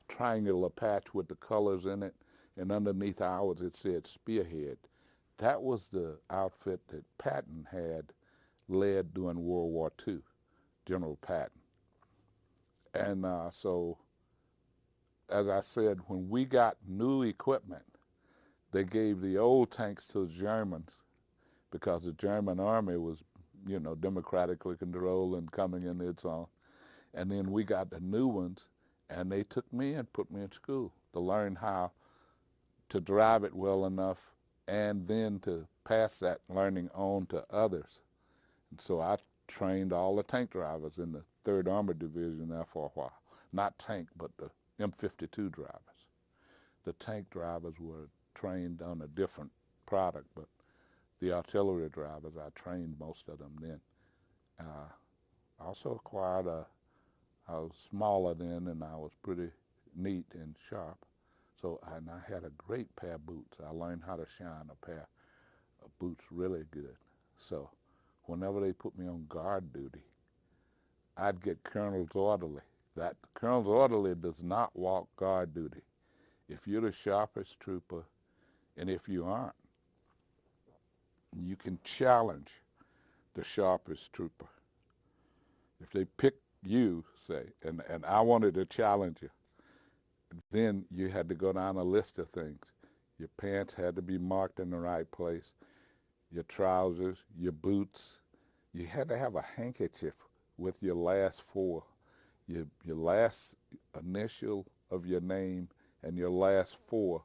triangular patch with the colors in it, and underneath ours it said Spearhead. That was the outfit that Patton had led during World War II, General Patton. And so, as I said, when we got new equipment, they gave the old tanks to the Germans because the German army was, you know, democratically controlled and coming in its own. And then we got the new ones, and they took me and put me in school to learn how to drive it well enough and then to pass that learning on to others. And so I trained all the tank drivers in the 3rd Armored Division there for a while. Not tank, but the M52 drivers. The tank drivers were trained on a different product, but the artillery drivers, I trained most of them then. I also acquired I was smaller then, and I was pretty neat and sharp. So and I had a great pair of boots. I learned how to shine a pair of boots really good. So whenever they put me on guard duty, I'd get Colonel's orderly. That Colonel's orderly does not walk guard duty. If you're the sharpest trooper, and if you aren't, you can challenge the sharpest trooper. If they pick you, say, and I wanted to challenge you, then you had to go down a list of things. Your pants had to be marked in the right place, your trousers, your boots. You had to have a handkerchief with your last four, your last initial of your name and your last four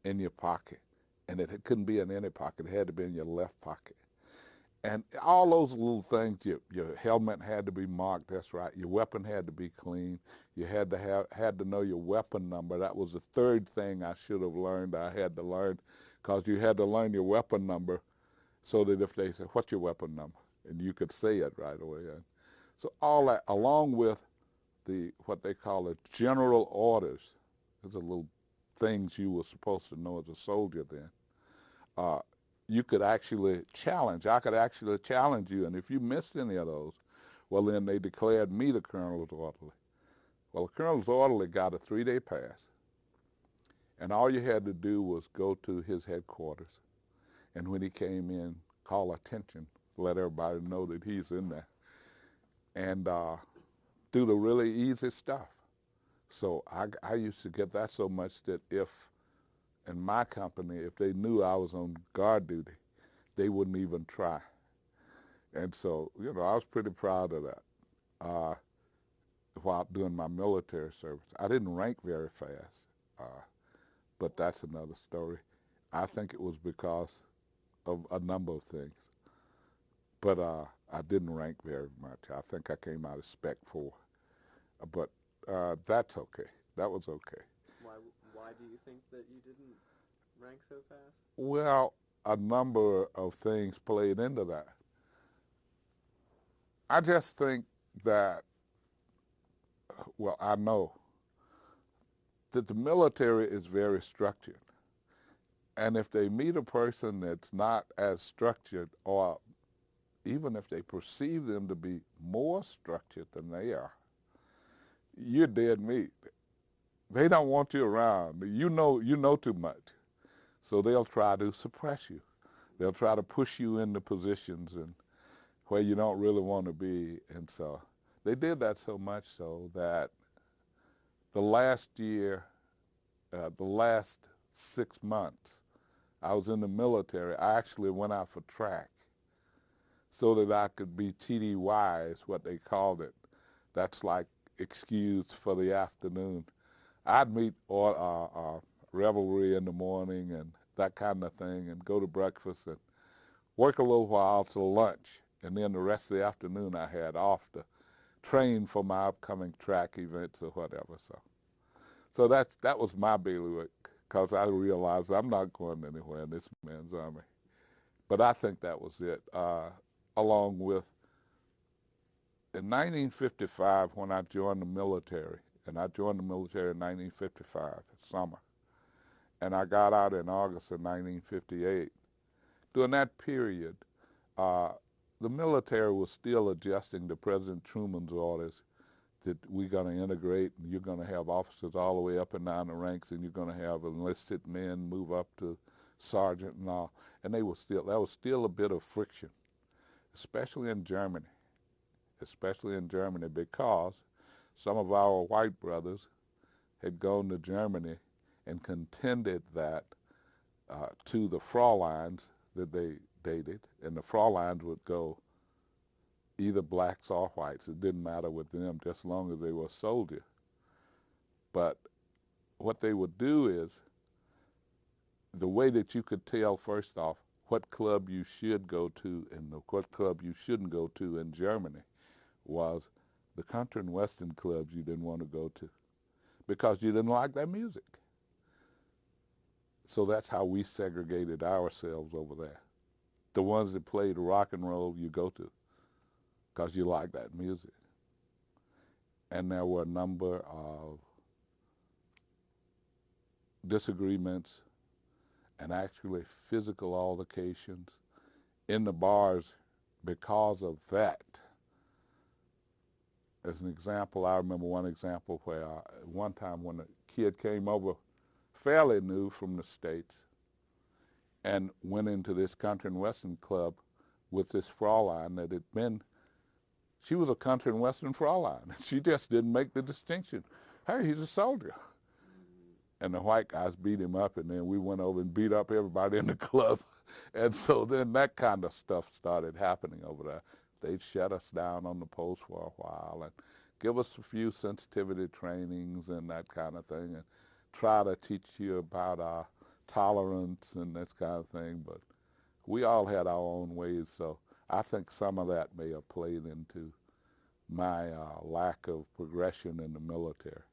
in your pocket. And it couldn't be in any pocket. It had to be in your left pocket. And all those little things, your helmet had to be marked, that's right. Your weapon had to be clean. You had to know your weapon number. That was the third thing I should have learned. I had to learn, because you had to learn your weapon number so that if they said, what's your weapon number? And you could say it right away. And so all that, along with what they call the general orders, those are little things you were supposed to know as a soldier then. You could actually challenge. I could actually challenge you, and if you missed any of those, well, then they declared me the colonel's orderly. Well, the colonel's orderly got a 3-day pass, and all you had to do was go to his headquarters, and when he came in, call attention, let everybody know that he's in there, and do the really easy stuff. So I used to get that so much that if in my company, if they knew I was on guard duty, they wouldn't even try. And so, you know, I was pretty proud of that while doing my military service. I didn't rank very fast, but that's another story. I think it was because of a number of things. But I didn't rank very much. I think I came out of Spec 4. But that's okay. That was okay. Why do you think that you didn't rank so fast? Well, a number of things played into that. I just think that, well, I know that the military is very structured. And if they meet a person that's not as structured, or even if they perceive them to be more structured than they are, you're dead meat. They don't want you around. You know too much. So they'll try to suppress you. They'll try to push you into positions and where you don't really want to be. And so they did that so much so that the last year, the last 6 months, I was in the military. I actually went out for track so that I could be TDY is what they called it. That's like excused for the afternoon. I'd meet revelry in the morning and that kind of thing and go to breakfast and work a little while till lunch. And then the rest of the afternoon I had off to train for my upcoming track events or whatever. So that was my bailiwick, because I realized I'm not going anywhere in this man's army. But I think that was it. Along with, in 1955, when I joined the military, and I joined the military in 1955, summer, and I got out in August of 1958. During that period, the military was still adjusting to President Truman's orders that we're going to integrate, and you're going to have officers all the way up and down the ranks, and you're going to have enlisted men move up to sergeant and all. And there was still a bit of friction, especially in Germany, because some of our white brothers had gone to Germany and contended that to the Fräuleins that they dated, and the Fräuleins would go either blacks or whites. It didn't matter with them, just as long as they were a soldier. But what they would do is, the way that you could tell, first off, what club you should go to and what club you shouldn't go to in Germany was the country and western clubs you didn't want to go to because you didn't like their music. So that's how we segregated ourselves over there. The ones that played rock and roll you go to because you like that music. And there were a number of disagreements and actually physical altercations in the bars because of that. As an example, I remember one example where one time when a kid came over fairly new from the States and went into this country and western club with this Fräulein that had been, she was a country and western Fräulein. She just didn't make the distinction. Hey, he's a soldier. And the white guys beat him up, and then we went over and beat up everybody in the club. And so then that kind of stuff started happening over there. They'd shut us down on the post for a while and give us a few sensitivity trainings and that kind of thing and try to teach you about tolerance and this kind of thing. But we all had our own ways, so I think some of that may have played into my lack of progression in the military.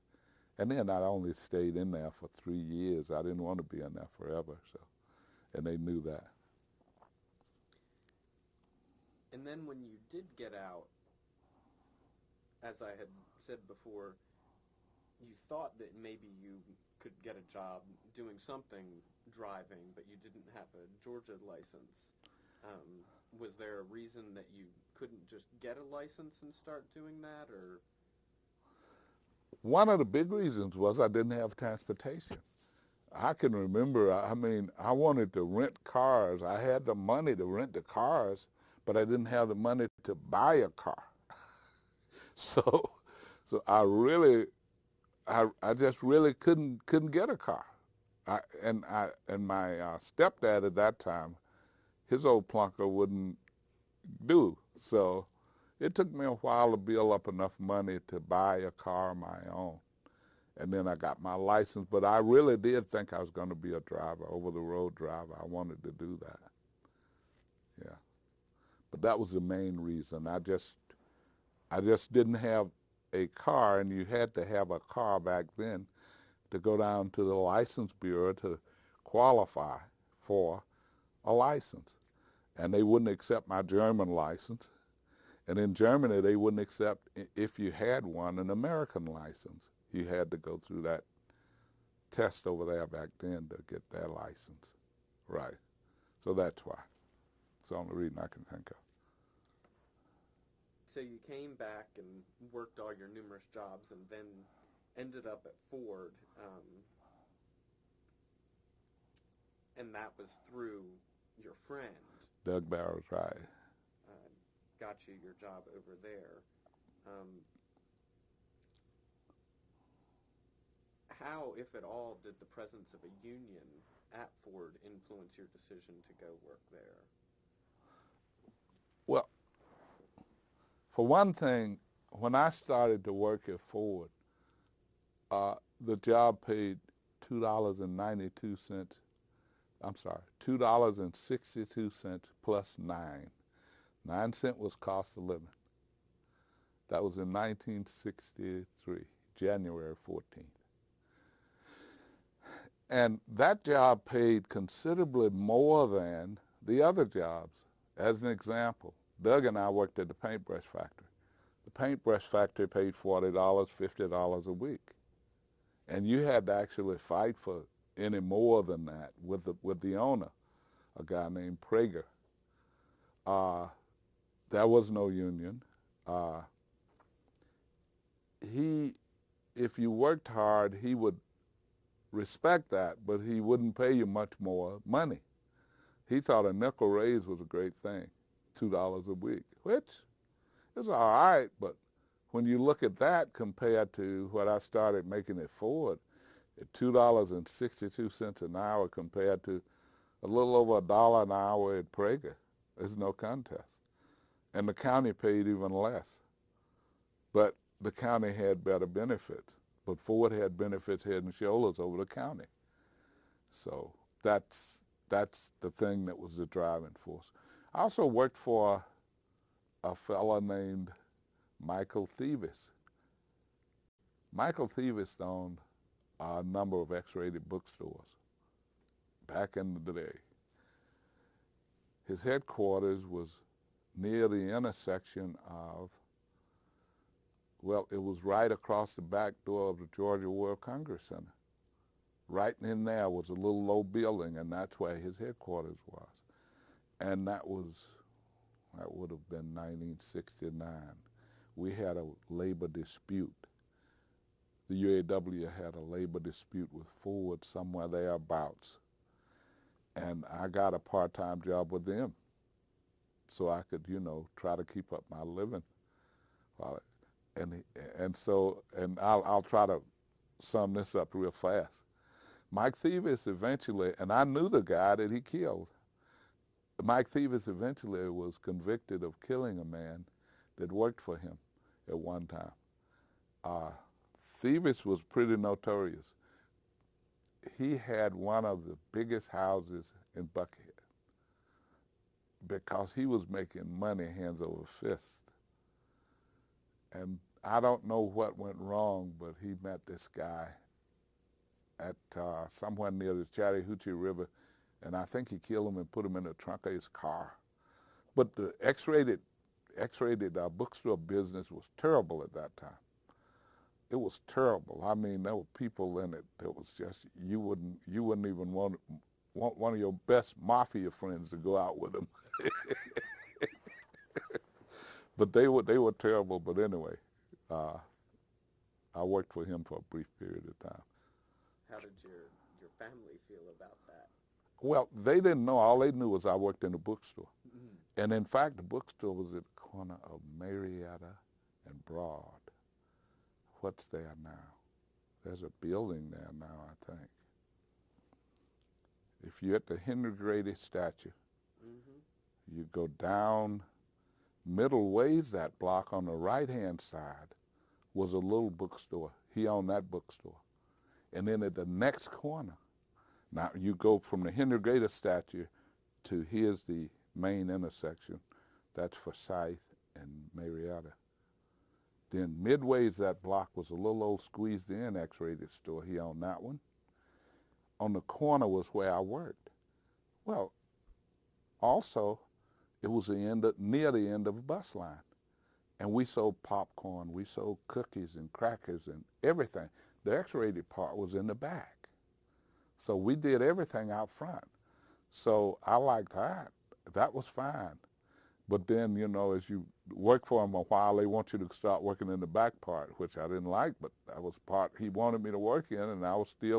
And then I only stayed in there for 3 years. I didn't want to be in there forever, so, and they knew that. And then when you did get out, as I had said before, you thought that maybe you could get a job doing something driving, but you didn't have a Georgia license. Was there a reason that you couldn't just get a license and start doing that, or? One of the big reasons was I didn't have transportation. I can remember, I wanted to rent cars. I had the money to rent the cars, but I didn't have the money to buy a car. So I just really couldn't get a car. And my stepdad at that time, his old plunker wouldn't do. So it took me a while to build up enough money to buy a car of my own. And then I got my license, but I really did think I was going to be a driver, over-the-road driver. I wanted to do that. Yeah. But that was the main reason. I just didn't have a car, and you had to have a car back then to go down to the license bureau to qualify for a license. And they wouldn't accept my German license. And in Germany, they wouldn't accept, if you had one, an American license. You had to go through that test over there back then to get their license. Right. So that's why. It's the only reason I can think of. So you came back and worked all your numerous jobs and then ended up at Ford. And that was through your friend. Doug Barrows, right. Got you your job over there. How, if at all, did the presence of a union at Ford influence your decision to go work there? Well, for one thing, when I started to work at Ford, the job paid $2.92. I'm sorry, $2.62 plus 9 cents was cost of living. That was in 1963, January 14th. And that job paid considerably more than the other jobs. As an example, Doug and I worked at the paintbrush factory. The paintbrush factory paid $40, $50 a week. And you had to actually fight for any more than that with the owner, a guy named Prager. There was no union. If you worked hard, he would respect that, but he wouldn't pay you much more money. He thought a nickel raise was a great thing, $2 a week, which is all right, but when you look at that compared to what I started making at Ford, at $2.62 an hour compared to a little over $1 an hour at Prager, there's no contest. And the county paid even less. But the county had better benefits. But Ford had benefits head and shoulders over the county. So that's the thing that was the driving force. I also worked for a fellow named Michael Thievis. Michael Thievis owned a number of X-rated bookstores back in the day. His headquarters was near the intersection of, well, it was right across the back door of the Georgia World Congress Center. Right in there was a little low building, and that's where his headquarters was. And that would have been 1969. We had a labor dispute. The UAW had a labor dispute with Ford somewhere thereabouts. And I got a part-time job with them so I could, try to keep up my living. And I'll try to sum this up real fast. Mike Thievis eventually, and I knew the guy that he killed. Mike Thievis eventually was convicted of killing a man that worked for him at one time. Thievis was pretty notorious. He had one of the biggest houses in Buckhead because he was making money hands over fist. And I don't know what went wrong, but he met this guy at somewhere near the Chattahoochee River, and I think he killed him and put him in the trunk of his car. But the X-rated bookstore business was terrible at that time. It was terrible. I mean, there were people in it that was just, you wouldn't even want one of your best mafia friends to go out with them. But they were terrible. But anyway, I worked for him for a brief period of time. How did your family feel about that? Well, they didn't know. All they knew was I worked in a bookstore. Mm-hmm. And in fact, the bookstore was at the corner of Marietta and Broad. What's there now? There's a building there now, I think. If you're at the Henry Grady statue, mm-hmm. you go down middle ways that block on the right-hand side was a little bookstore. He owned that bookstore. And then at the next corner, now you go from the Henry Gator statue to here's the main intersection. That's Forsyth and Marietta. Then midways that block was a little old squeezed-in X-rated store. He owned that one. On the corner was where I worked. Well, also, it was near the end of a bus line. And we sold popcorn, we sold cookies and crackers and everything. The X-rated part was in the back. So we did everything out front. So I liked that. That was fine. But then, you know, as you work for them a while, they want you to start working in the back part, which I didn't like, but that was part he wanted me to work in, and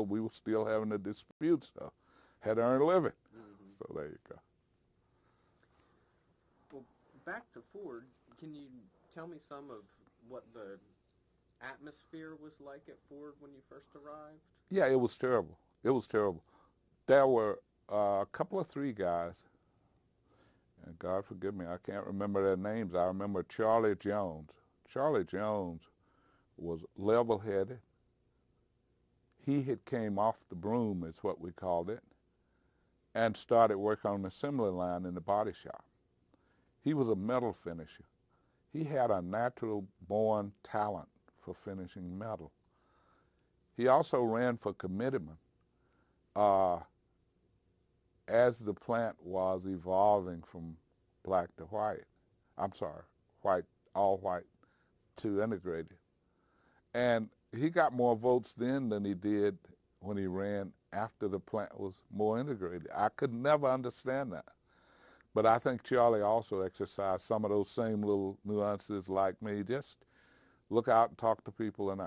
we were still having a dispute, so had to earn a living. Mm-hmm. So there you go. Well, back to Ford, can you tell me some of what the atmosphere was like at Ford when you first arrived? Yeah, it was terrible. It was terrible. There were a couple of three guys, and God forgive me, I can't remember their names. I remember Charlie Jones. Charlie Jones was level-headed. He had came off the broom, is what we called it, and started work on the assembly line in the body shop. He was a metal finisher. He had a natural-born talent for finishing metal. He also ran for committeeman as the plant was evolving from black to white. I'm sorry, all white to integrated. And he got more votes then than he did when he ran after the plant was more integrated. I could never understand that. But I think Charlie also exercised some of those same little nuances like me. Just look out and talk to people. And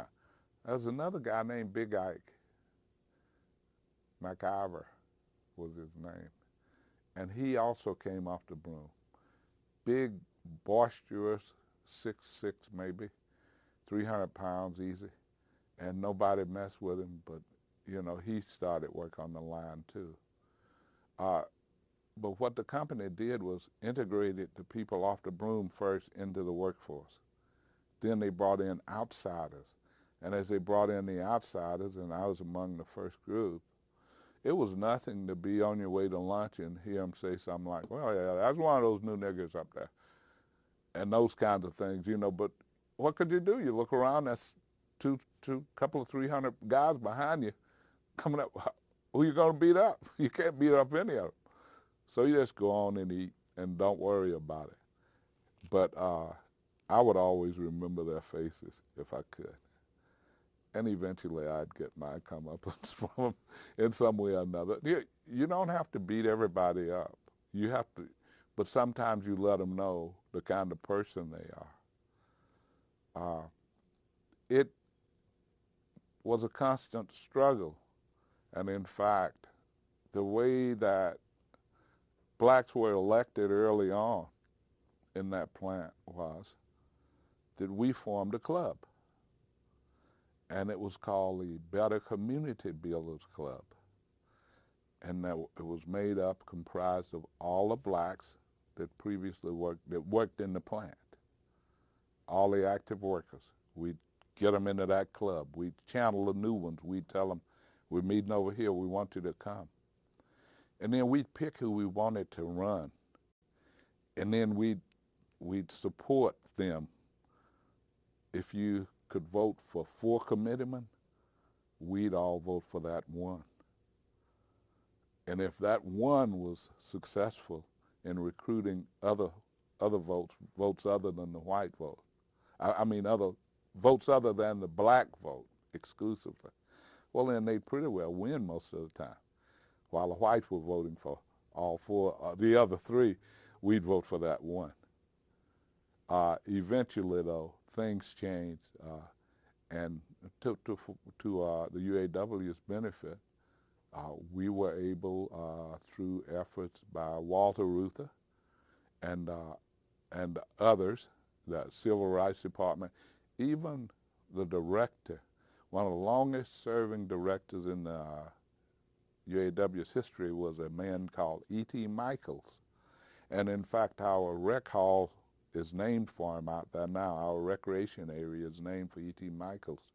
there's another guy named Big Ike. MacIver was his name. And he also came off the broom. Big, boisterous, 6'6" maybe, 300 pounds easy. And nobody messed with him, but, you know, he started work on the line too. But what the company did was integrated the people off the broom first into the workforce. Then they brought in outsiders. And as they brought in the outsiders, and I was among the first group, it was nothing to be on your way to lunch and hear them say something like, well, yeah, that's one of those new niggers up there. And those kinds of things, you know. But what could you do? You look around, that's couple of 300 guys behind you coming up. Who you going to beat up? You can't beat up any of them. So you just go on and eat and don't worry about it. But I would always remember their faces if I could. And eventually I'd get my comeuppance from them in some way or another. You don't have to beat everybody up. You have to, but sometimes you let them know the kind of person they are. It was a constant struggle. And in fact, the way that blacks were elected early on in that plant was that we formed a club. And it was called the Better Community Builders Club. And that it was made up, comprised of all the blacks that previously worked in the plant. All the active workers. We'd get them into that club. We'd channel the new ones. We'd tell them, we're meeting over here, we want you to come. And then we'd pick who we wanted to run. And then we'd support them. If you could vote for 4 committeemen, we'd all vote for that one. And if that one was successful in recruiting other votes other than the white vote, other votes other than the black vote exclusively, well, then they'd pretty well win most of the time. While the whites were voting for all 4, the other 3, we'd vote for that one. Eventually, though, things changed, and to the UAW's benefit, we were able, through efforts by Walter Reuther and others, the Civil Rights Department, even the director, one of the longest-serving directors in the UAW's history was a man called E.T. Michaels. And in fact, our rec hall is named for him out there now. Our recreation area is named for E.T. Michaels.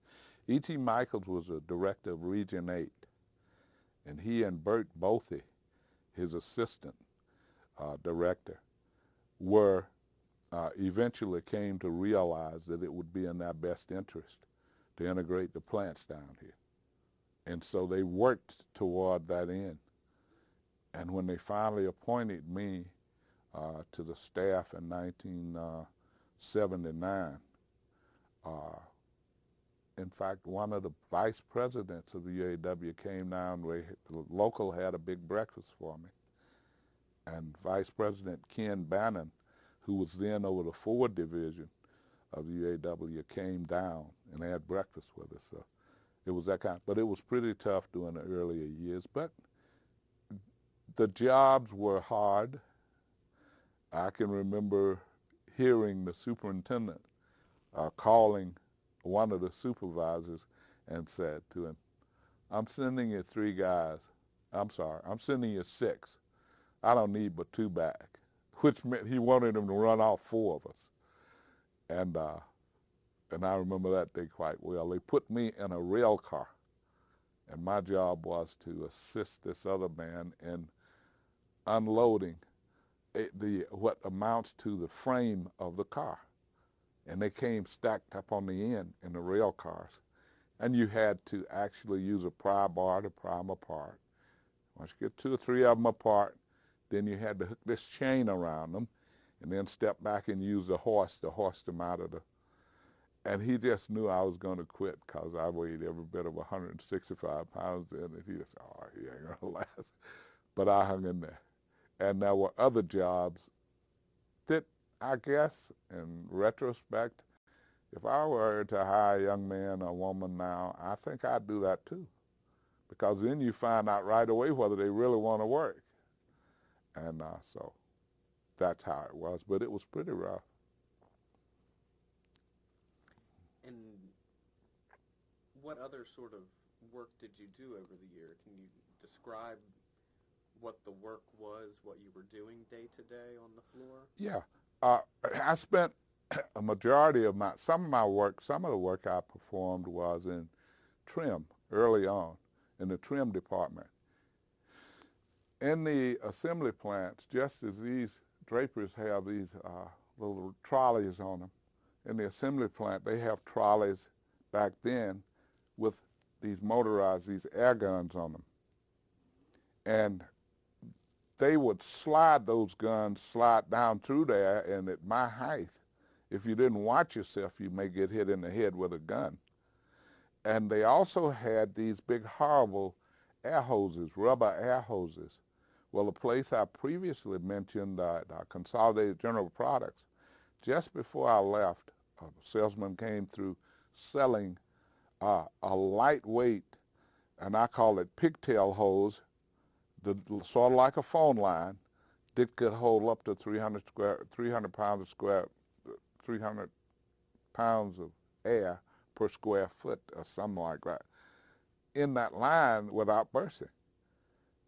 E.T. Michaels was a director of Region 8, and he and Bert Bothy, his assistant director, were eventually came to realize that it would be in their best interest to integrate the plants down here. And so they worked toward that end. And when they finally appointed me to the staff in 1979, in fact, one of the vice presidents of the UAW came down. The local had a big breakfast for me. And Vice President Ken Bannon, who was then over the Ford division of the UAW, came down and had breakfast with us. So it was that kind. But it was pretty tough during the earlier years. But the jobs were hard. I can remember hearing the superintendent calling one of the supervisors and said to him, "I'm sending you 3 guys. I'm sending you 6. I don't need but 2 back," which meant he wanted him to run off 4 of us. And I remember that day quite well. They put me in a rail car, and my job was to assist this other man in unloading what amounts to the frame of the car. And they came stacked up on the end in the rail cars. And you had to actually use a pry bar to pry them apart. Once you get 2 or 3 of them apart, then you had to hook this chain around them and then step back and use the horse to hoist them out of the... And he just knew I was going to quit because I weighed every bit of 165 pounds then, and he just said, "Oh, he ain't going to last." But I hung in there. And there were other jobs that, I guess, in retrospect, if I were to hire a young man or woman now, I think I'd do that too. Because then you find out right away whether they really want to work. And so that's how it was. But it was pretty rough. And what other sort of work did you do over the year? Can you describe what the work was, what you were doing day to day on the floor? Yeah. I spent a majority of some of the work I performed was in trim early on, in the trim department. In the assembly plants, just as these drapers have these little trolleys on them, in the assembly plant they have trolleys back then with these air guns on them. And they would slide those guns, slide down through there, and at my height, if you didn't watch yourself, you may get hit in the head with a gun. And they also had these big, horrible air hoses, rubber air hoses. Well, the place I previously mentioned, Consolidated General Products, just before I left, a salesman came through selling a lightweight, and I call it pigtail hose, sort of like a phone line, that could hold up to 300 pounds of air per square foot or something like that, in that line without bursting.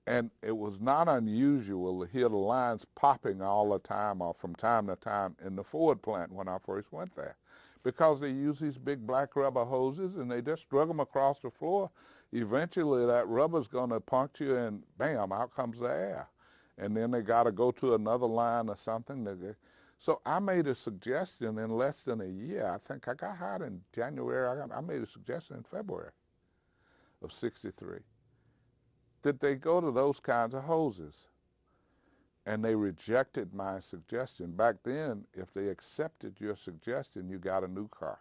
And it was not unusual to hear the lines popping all the time or from time to time in the Ford plant when I first went there, because they use these big black rubber hoses and they just drug them across the floor. Eventually that rubber's going to puncture and bam, out comes the air. And then they got to go to another line or something. So I made a suggestion in less than a year. I think I got hired in January. I made a suggestion in February of '63 that they go to those kinds of hoses. And they rejected my suggestion. Back then, if they accepted your suggestion, you got a new car.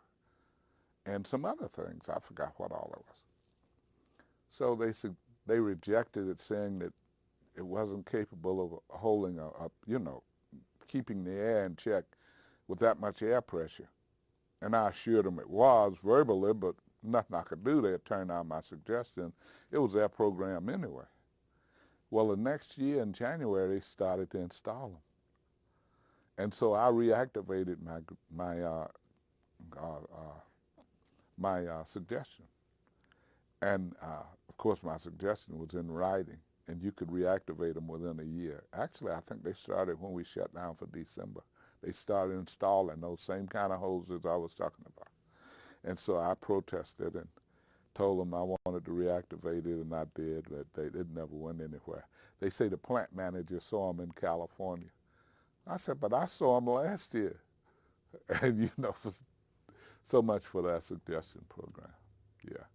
And some other things. I forgot what all it was. So they rejected it, saying that it wasn't capable of holding keeping the air in check with that much air pressure. And I assured them it was verbally, but nothing I could do. They had turned down my suggestion. It was their program anyway. Well, the next year in January, they started to install them. And so I reactivated my suggestion. And, of course, my suggestion was in writing, and you could reactivate them within a year. Actually, I think they started when we shut down for December. They started installing those same kind of hoses I was talking about. And so I protested, and told them I wanted to reactivate it, and I did, but it never went anywhere. They say the plant manager saw them in California. I said, but I saw them last year. And, so much for that suggestion program. Yeah.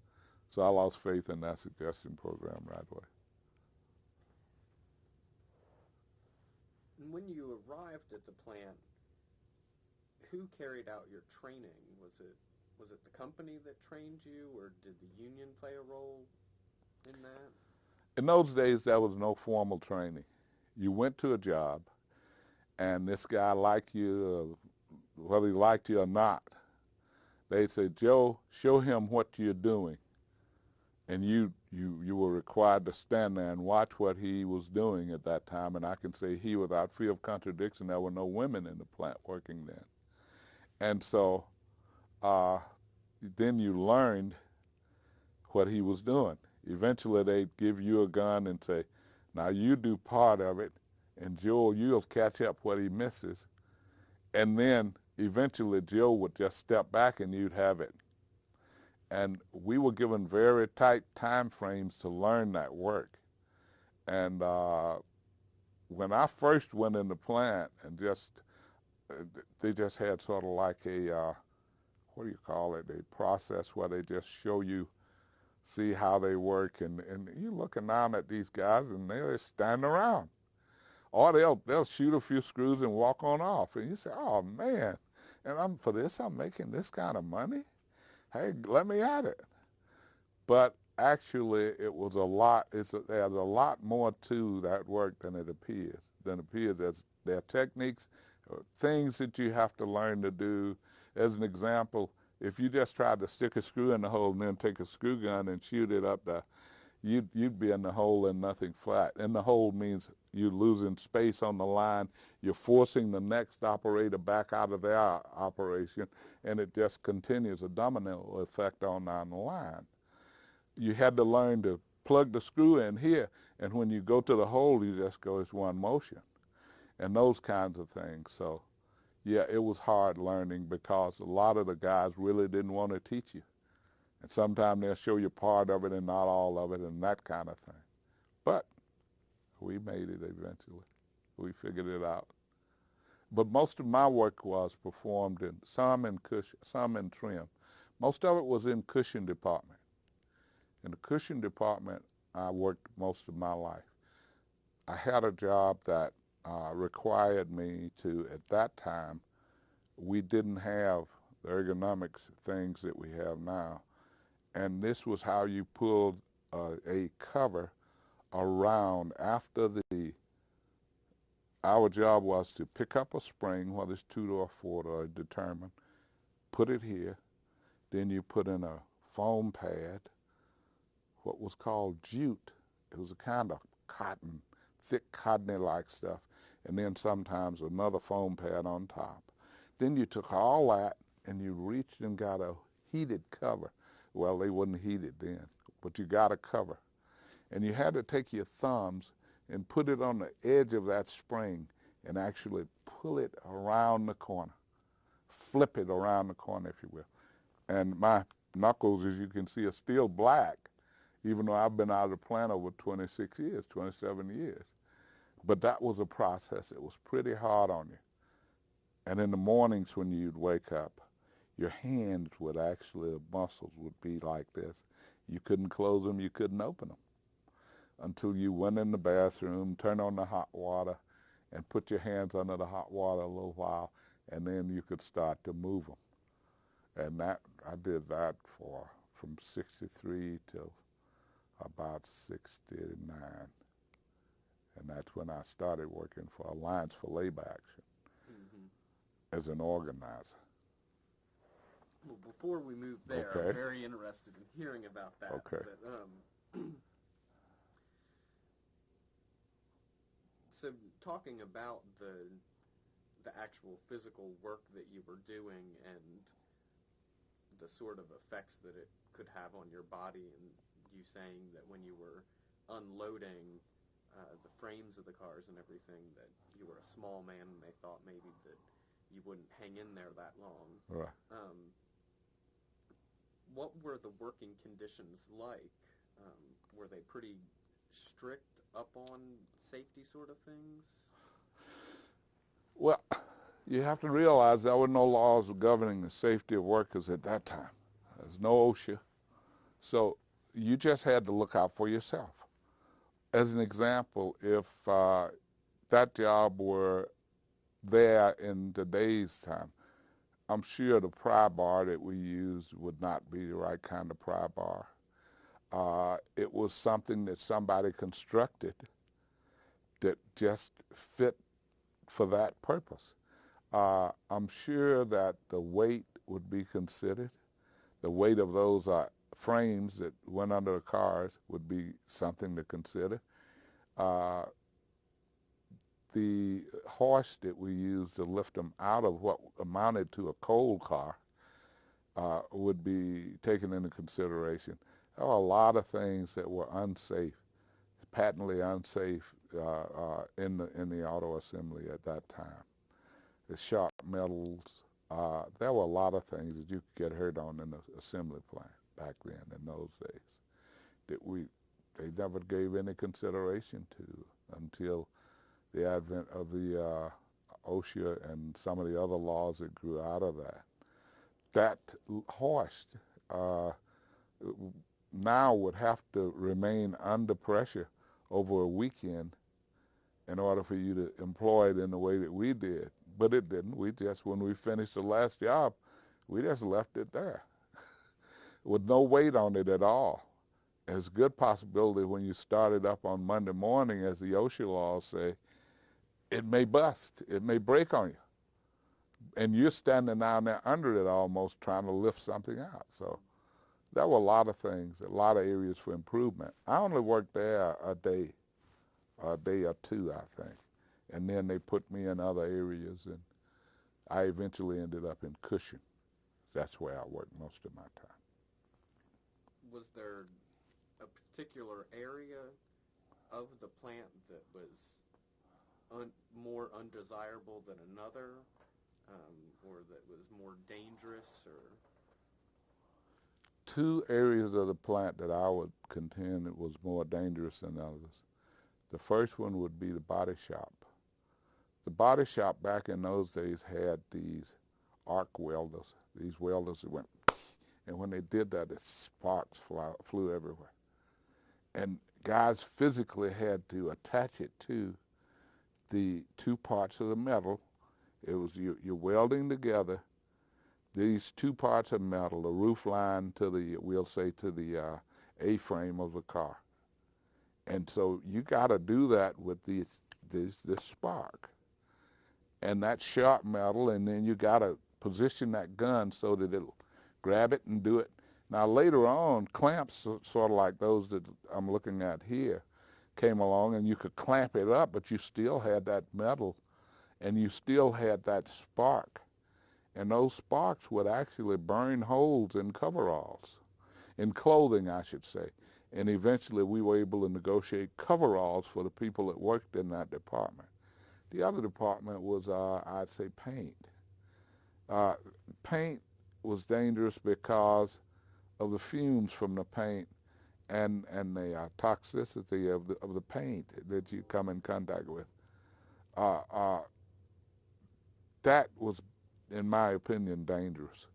So I lost faith in that suggestion program right away. And when you arrived at the plant, who carried out your training? Was it the company that trained you, or did the union play a role in that? In those days, there was no formal training. You went to a job, and this guy liked you, whether he liked you or not, they'd say, Joe, show him what you're doing. And you were required to stand there and watch what he was doing at that time. And I can say he, without fear of contradiction, there were no women in the plant working then. And so then you learned what he was doing. Eventually they'd give you a gun and say, now you do part of it, and Joe, you'll catch up what he misses. And then eventually Joe would just step back and you'd have it. And we were given very tight time frames to learn that work. And when I first went in the plant, and they just had sort of like a, what do you call it, a process where they just show you, see how they work, and you're looking down at these guys and they're standing around. Or they'll shoot a few screws and walk on off. And you say, oh man, and I'm making this kind of money? Hey, let me at it. But actually, it was a lot. There's a lot more to that work than it appears. There are techniques, things that you have to learn to do. As an example, if you just tried to stick a screw in the hole and then take a screw gun and shoot it up there, you'd be in the hole and nothing flat. In the hole means you're losing space on the line. You're forcing the next operator back out of their operation, and it just continues a domino effect on down the line. You had to learn to plug the screw in here, and when you go to the hole, you just go as one motion, and those kinds of things. So, yeah, it was hard learning because a lot of the guys really didn't want to teach you. And sometimes they'll show you part of it and not all of it and that kind of thing. But we made it eventually. We figured it out. But most of my work was performed in some in trim. Most of it was in cushion department. In the cushion department, I worked most of my life. I had a job that required me to, at that time, we didn't have the ergonomics things that we have now. And this was how you pulled a cover around after our job was to pick up a spring, whether it's 2 or 4 or determined, put it here, then you put in a foam pad, what was called jute. It was a kind of cotton, thick cottony-like stuff, and then sometimes another foam pad on top. Then you took all that and you reached and got a heated cover. Well, they wouldn't heat it then, but you got a cover. And you had to take your thumbs and put it on the edge of that spring and actually pull it around the corner, flip it around the corner, if you will. And my knuckles, as you can see, are still black, even though I've been out of the plant over 26 years, 27 years. But that was a process. It was pretty hard on you. And in the mornings when you'd wake up, your hands would actually, the muscles would be like this. You couldn't close them, you couldn't open them until you went in the bathroom, turned on the hot water, and put your hands under the hot water a little while, and then you could start to move them. And I did that from 63 till about 69. And that's when I started working for Alliance for Labor Action as an organizer. Well, before we move there, Okay. I'm very interested in hearing about that. Okay. But, so talking about the actual physical work that you were doing and the sort of effects that it could have on your body, and you saying that when you were unloading the frames of the cars and everything, that you were a small man and they thought maybe that you wouldn't hang in there that long. Right. what were the working conditions like? Were they pretty strict up on safety sort of things? Well, you have to realize there were no laws governing the safety of workers at that time. There's no OSHA. So you just had to look out for yourself. As an example, if that job were there in today's time, I'm sure the pry bar that we used would not be the right kind of pry bar. It was something that somebody constructed that just fit for that purpose. I'm sure that the weight would be considered. The weight of those frames that went under the cars would be something to consider. The horse that we used to lift them out of what amounted to a coal car would be taken into consideration. There were a lot of things that were unsafe, patently unsafe in the auto assembly at that time. The sharp metals, there were a lot of things that you could get hurt on in the assembly plant back then in those days that they never gave any consideration to until the advent of the OSHA and some of the other laws that grew out of that. That horse now would have to remain under pressure over a weekend in order for you to employ it in the way that we did. But it didn't. When we finished the last job, we just left it there with no weight on it at all. There's a good possibility when you start it up on Monday morning, as the OSHA laws say, it may bust, it may break on you. And you're standing down there under it almost trying to lift something out. So there were a lot of things, a lot of areas for improvement. I only worked there a day or two, I think. And then they put me in other areas, and I eventually ended up in Cushing. That's where I worked most of my time. Was there a particular area of the plant that was more undesirable than another, or that was more dangerous? Or two areas of the plant that I would contend it was more dangerous than others. The first one would be the body shop. The body shop back in those days had these arc welders, these welders that went, and when they did that, the sparks flew everywhere. And guys physically had to attach it to the two parts of the metal. It was you're welding together these two parts of metal, the roof line to the A-frame of the car. And so you got to do that with this spark. And that sharp metal, and then you got to position that gun so that it'll grab it and do it. Now later on, clamps, sort of like those that I'm looking at here, came along, and you could clamp it up, but you still had that metal, and you still had that spark. And those sparks would actually burn holes in coveralls, in clothing, I should say. And eventually we were able to negotiate coveralls for the people that worked in that department. The other department was, I'd say, paint. Paint was dangerous because of the fumes from the paint and the toxicity of the paint that you come in contact with. That was, in my opinion, dangerous.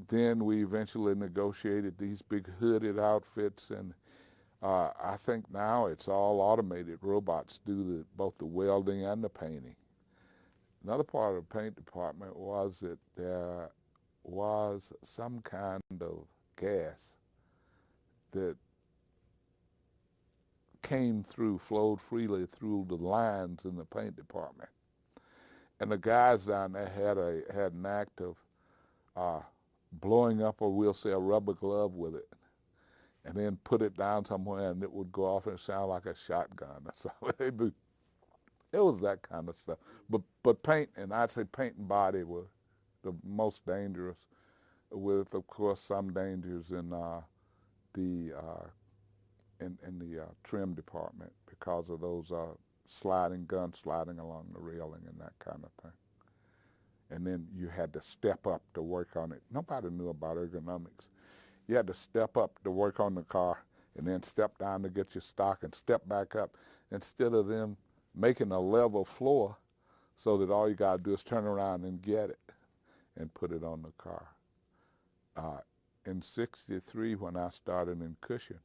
Then we eventually negotiated these big hooded outfits, and I think now it's all automated. Robots do both the welding and the painting. Another part of the paint department was that there was some kind of gas that flowed freely through the lines in the paint department. And the guys down there had an act of blowing up, or we'll say a rubber glove with it, and then put it down somewhere, and it would go off and sound like a shotgun. That's all they do. It was that kind of stuff. But paint, and I'd say paint and body were the most dangerous, with, of course, some dangers in the trim department because of those guns sliding along the railing and that kind of thing. And then you had to step up to work on it. Nobody knew about ergonomics. You had to step up to work on the car and then step down to get your stock and step back up instead of them making a level floor so that all you got to do is turn around and get it and put it on the car. In '63, when I started in Cushing,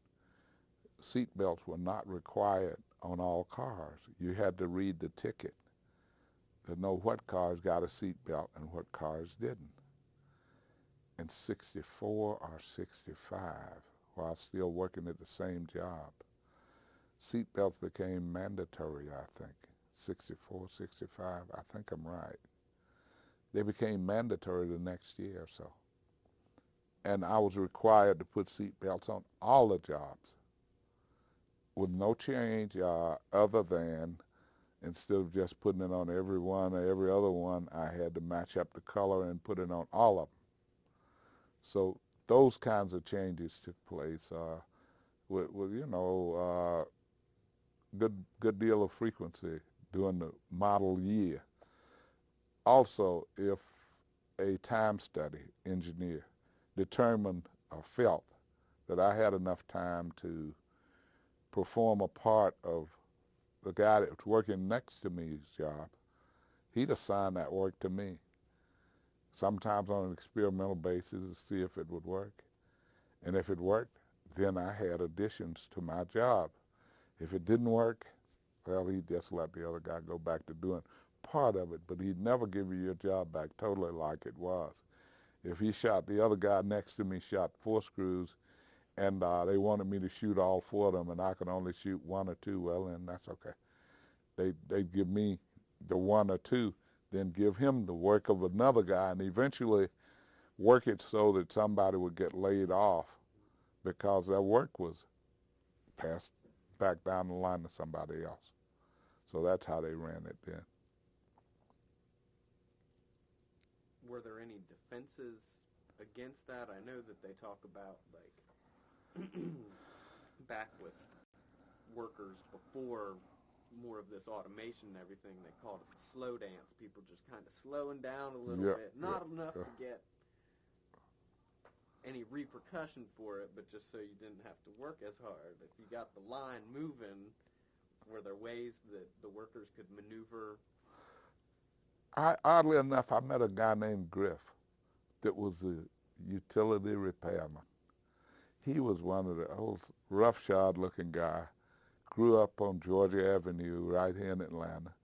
seat belts were not required on all cars. You had to read the ticket to know what cars got a seat belt and what cars didn't. In '64 or '65, while still working at the same job, seat belts became mandatory, I think. '64, '65, I think I'm right. They became mandatory the next year or so. And I was required to put seat belts on all the jobs with no change other than instead of just putting it on every one or every other one, I had to match up the color and put it on all of them. So those kinds of changes took place with good deal of frequency during the model year. Also, if a time study engineer determined or felt that I had enough time to perform a part of the guy that was working next to me's job, he'd assign that work to me, sometimes on an experimental basis to see if it would work. And if it worked, then I had additions to my job. If it didn't work, well, he'd just let the other guy go back to doing part of it, but he'd never give you your job back totally like it was. If he shot, the other guy next to me shot 4 screws, and they wanted me to shoot all 4 of them, and I could only shoot 1 or 2, well, then that's okay. They'd give me the 1 or 2, then give him the work of another guy, and eventually work it so that somebody would get laid off because their work was passed back down the line to somebody else. So that's how they ran it then. Were there any defenses against that? I know that they talk about, like, back with workers before more of this automation and everything, they called it the slow dance. People just kind of slowing down a little bit. Not enough to get any repercussion for it, but just so you didn't have to work as hard. If you got the line moving, were there ways that the workers could maneuver? Oddly enough, I met a guy named Griff that was a utility repairman. He was one of the old roughshod-looking guy, grew up on Georgia Avenue right here in Atlanta.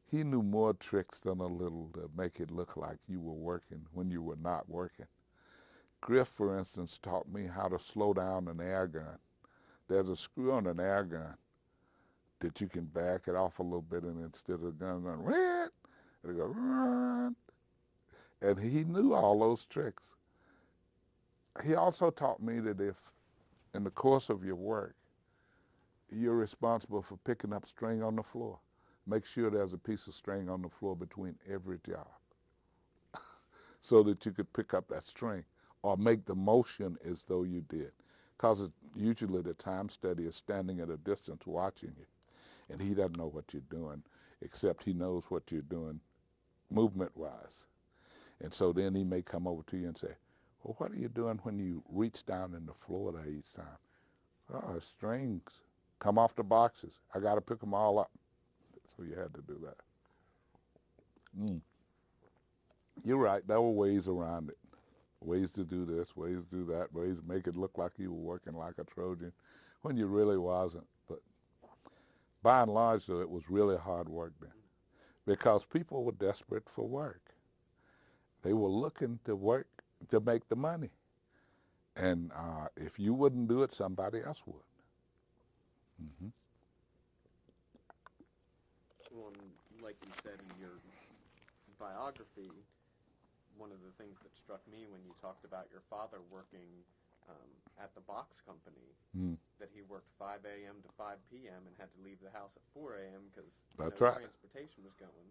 He knew more tricks than a little to make it look like you were working when you were not working. Griff, for instance, taught me how to slow down an air gun. There's a screw on an air gun that you can back it off a little bit, and instead of the gun going, red, it'll go, run. And he knew all those tricks. He also taught me that if, in the course of your work, you're responsible for picking up string on the floor, make sure there's a piece of string on the floor between every job so that you could pick up that string or make the motion as though you did. Because usually the time study is standing at a distance watching you, and he doesn't know what you're doing, except he knows what you're doing movement-wise. And so then he may come over to you and say, well, what are you doing when you reach down in the floor there each time? Oh, strings come off the boxes. I got to pick them all up. So you had to do that. You're right. There were ways around it. Ways to do this, ways to do that, ways to make it look like you were working like a Trojan when you really wasn't. But by and large, though, it was really hard work then because people were desperate for work. They were looking to work to make the money. And if you wouldn't do it, somebody else would. Mm-hmm. Well, like you said in your biography, one of the things that struck me when you talked about your father working at the box company, that he worked 5 a.m. to 5 p.m. and had to leave the house at 4 a.m. because transportation was going.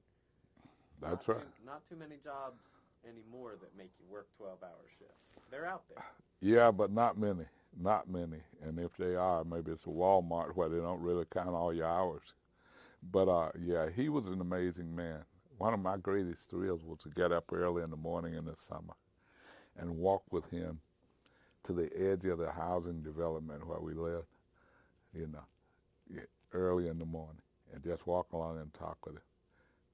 That's right. Not too many jobs anymore that make you work 12-hour shifts. They're out there. Yeah, but not many. Not many. And if they are, maybe it's a Walmart where they don't really count all your hours. But, yeah, he was an amazing man. One of my greatest thrills was to get up early in the morning in the summer and walk with him to the edge of the housing development where we lived, you know, early in the morning, and just walk along and talk with him.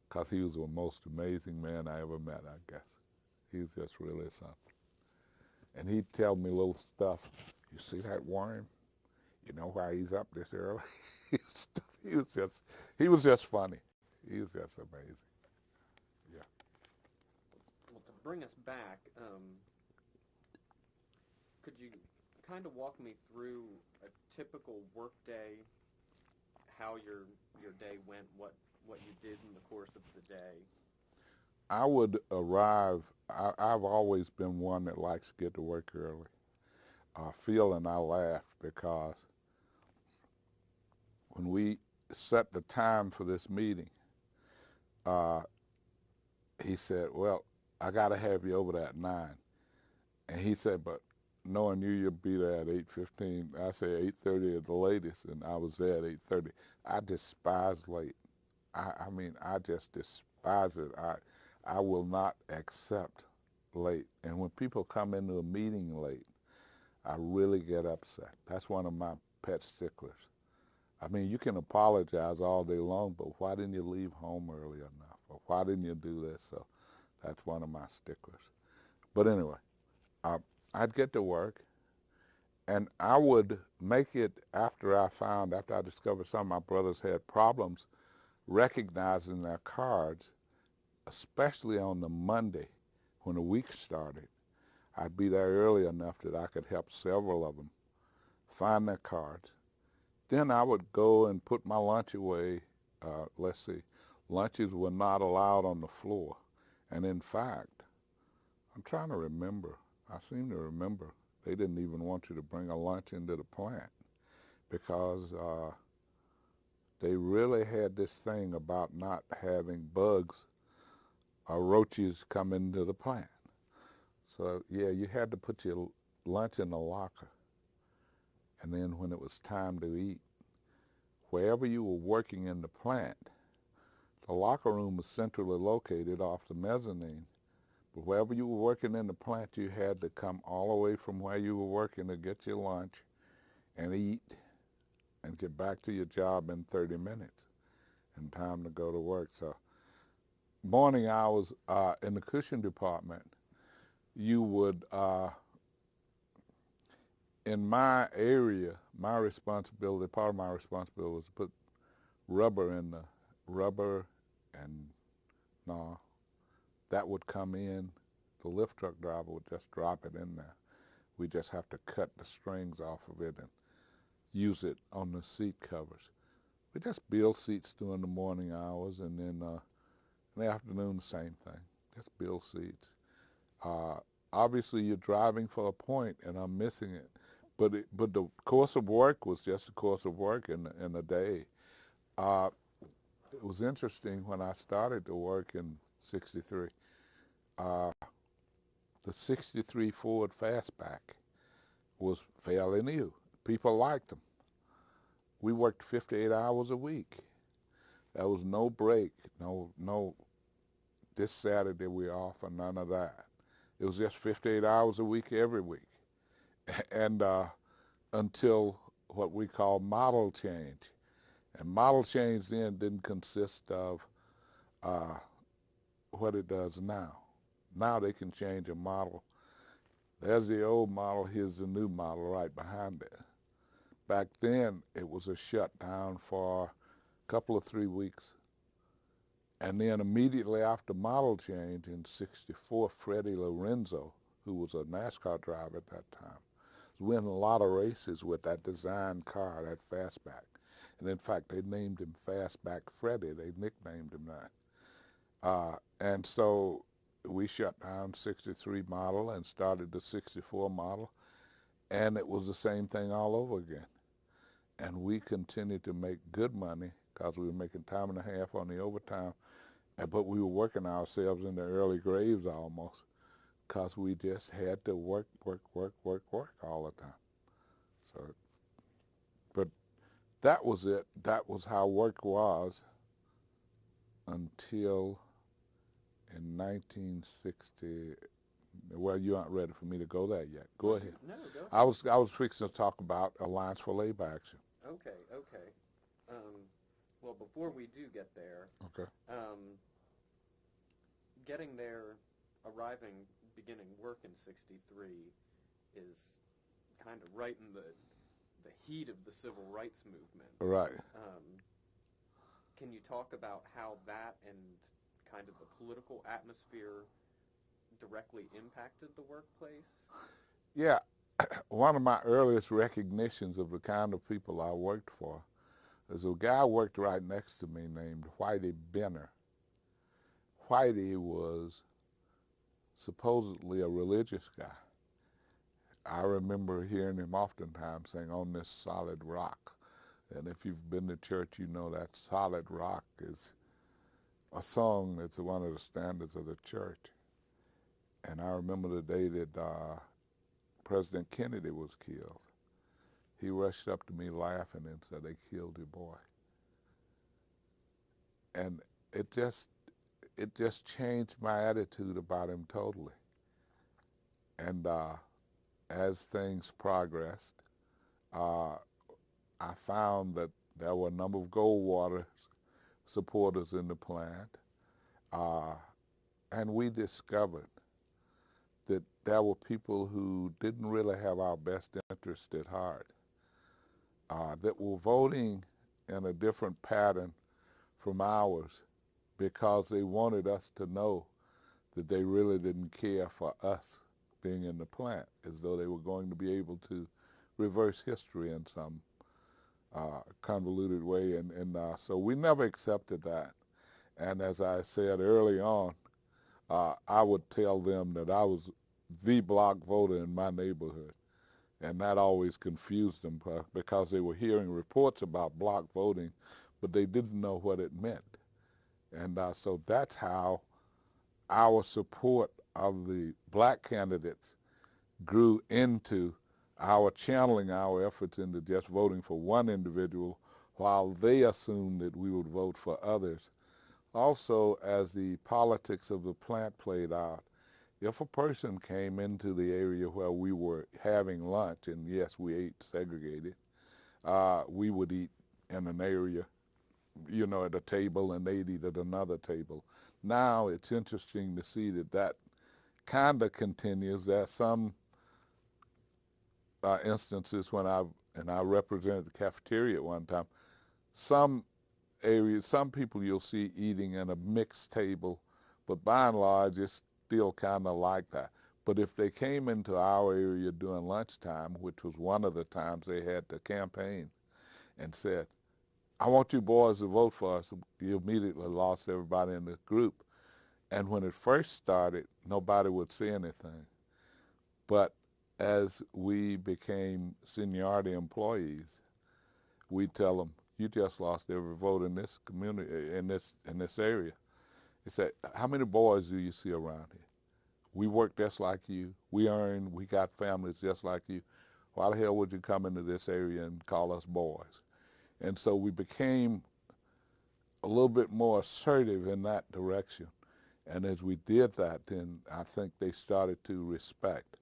Because he was the most amazing man I ever met, I guess. He was just really something. And he'd tell me little stuff. You see that worm? You know why he's up this early? he was just funny. He was just amazing. Yeah. Well, to bring us back, could you kind of walk me through a typical work day, how your day went, what you did in the course of the day? I would arrive, I've always been one that likes to get to work early. Phil and I laughed because when we set the time for this meeting, he said, well, I got to have you over there at 9. And he said, but knowing you'll be there at 8:15, I said 8:30 at the latest, and I was there at 8:30. I despise late. I mean, I just despise it. I will not accept late. And when people come into a meeting late, I really get upset. That's one of my pet sticklers. I mean, you can apologize all day long, but why didn't you leave home early enough? Or why didn't you do this? So that's one of my sticklers. But anyway, I'd get to work, and I would make it after I discovered some of my brothers had problems recognizing their cards, especially on the Monday when the week started. I'd be there early enough that I could help several of them find their cards. Then I would go and put my lunch away. Let's see, lunches were not allowed on the floor. And in fact, I'm trying to remember, I seem to remember they didn't even want you to bring a lunch into the plant because they really had this thing about not having bugs or roaches come into the plant. So yeah, you had to put your lunch in the locker. And then when it was time to eat, wherever you were working in the plant, the locker room was centrally located off the mezzanine. But wherever you were working in the plant, you had to come all the way from where you were working to get your lunch and eat and get back to your job in 30 minutes and time to go to work. So morning hours in the cushion department, you would, in my area, my responsibility, part of my responsibility was to put rubber in the rubber, and no, that would come in. The lift truck driver would just drop it in there. We just have to cut the strings off of it and use it on the seat covers. We just build seats during the morning hours, and then in the afternoon, the same thing. Just build seats. Obviously, you're driving for a point, and I'm missing it. But the course of work was just the course of work in the day. It was interesting when I started to work in '63. The '63 Ford Fastback was fairly new. People liked them. We worked 58 hours a week. There was no break, no. This Saturday we're off, or none of that. It was just 58 hours a week every week, and until what we call model change. And model change then didn't consist of what it does now. Now they can change a model. There's the old model, here's the new model right behind it. Back then, it was a shutdown for a couple of 3 weeks. And then immediately after model change in '64, Freddie Lorenzo, who was a NASCAR driver at that time, was winning a lot of races with that design car, that Fastback. And in fact, they named him Fastback Freddie. They nicknamed him that. And so we shut down '63 model and started the '64 model. And it was the same thing all over again. And we continued to make good money because we were making time and a half on the overtime. But we were working ourselves in the early graves almost because we just had to work all the time. So, but that was it. That was how work was until in 1960, Well, you aren't ready for me to go there yet. Go ahead. No, go ahead. I was fixing to talk about Alliance for Labor Action. Okay. Well, before we do get there, Okay. getting there, beginning work in '63 is kind of right in the heat of the civil rights movement. Right. Can you talk about how that and kind of the political atmosphere directly impacted the workplace? Yeah. One of my earliest recognitions of the kind of people I worked for is a guy worked right next to me named Whitey Benner. Whitey was supposedly a religious guy. I remember hearing him oftentimes saying, "On this solid rock." And if you've been to church, you know that solid rock is a song that's one of the standards of the church. And I remember the day that President Kennedy was killed. He rushed up to me laughing and said, "They killed your boy." And it just changed my attitude about him totally. And as things progressed, I found that there were a number of Goldwater supporters in the plant, and we discovered that there were people who didn't really have our best interest at heart, that were voting in a different pattern from ours because they wanted us to know that they really didn't care for us being in the plant, as though they were going to be able to reverse history in some convoluted way. And so we never accepted that. And as I said early on, I would tell them that I was the block voter in my neighborhood. And that always confused them because they were hearing reports about block voting, but they didn't know what it meant. And so that's how our support of the black candidates grew into our channeling our efforts into just voting for one individual while they assumed that we would vote for others. Also, as the politics of the plant played out, if a person came into the area where we were having lunch, and yes, we ate segregated, we would eat in an area, at a table, and they'd eat at another table. Now it's interesting to see that kind of continues. There are some instances when I represented the cafeteria at one time. Some areas, some people you'll see eating in a mixed table, but by and large it's still kind of like that. But if they came into our area during lunchtime, which was one of the times they had to campaign, and said, "I want you boys to vote for us," you immediately lost everybody in the group. And when it first started, nobody would say anything. But as we became seniority employees, we'd tell them, "You just lost every vote in this community, in this area." They said, "How many boys do you see around here? We work just like you. We got families just like you. Why the hell would you come into this area and call us boys?" And so we became a little bit more assertive in that direction. And as we did that, then I think they started to respect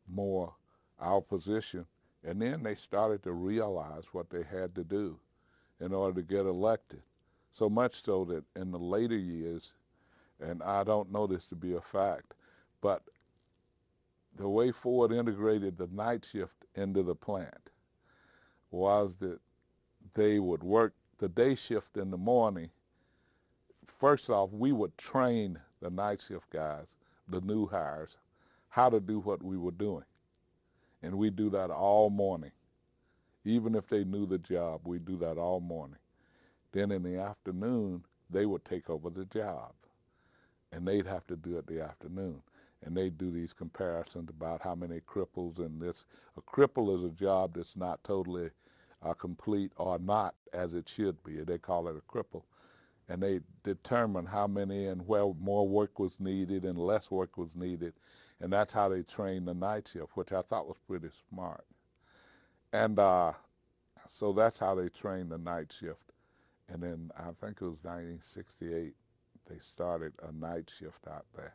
more our position. And then they started to realize what they had to do in order to get elected. So much so that in the later years, and I don't know this to be a fact, but the way Ford integrated the night shift into the plant was that they would work the day shift in the morning. First off, we would train the night shift guys, the new hires, how to do what we were doing. And we do that all morning. Even if they knew the job, we do that all morning. Then in the afternoon, they would take over the job. And they'd have to do it the afternoon. And they'd do these comparisons about how many cripples in this. A cripple is a job that's not totally complete or not as it should be. They call it a cripple. And they determine how many and where more work was needed and less work was needed. And that's how they trained the night shift, which I thought was pretty smart. And so that's how they trained the night shift. And then I think it was 1968, they started a night shift out there.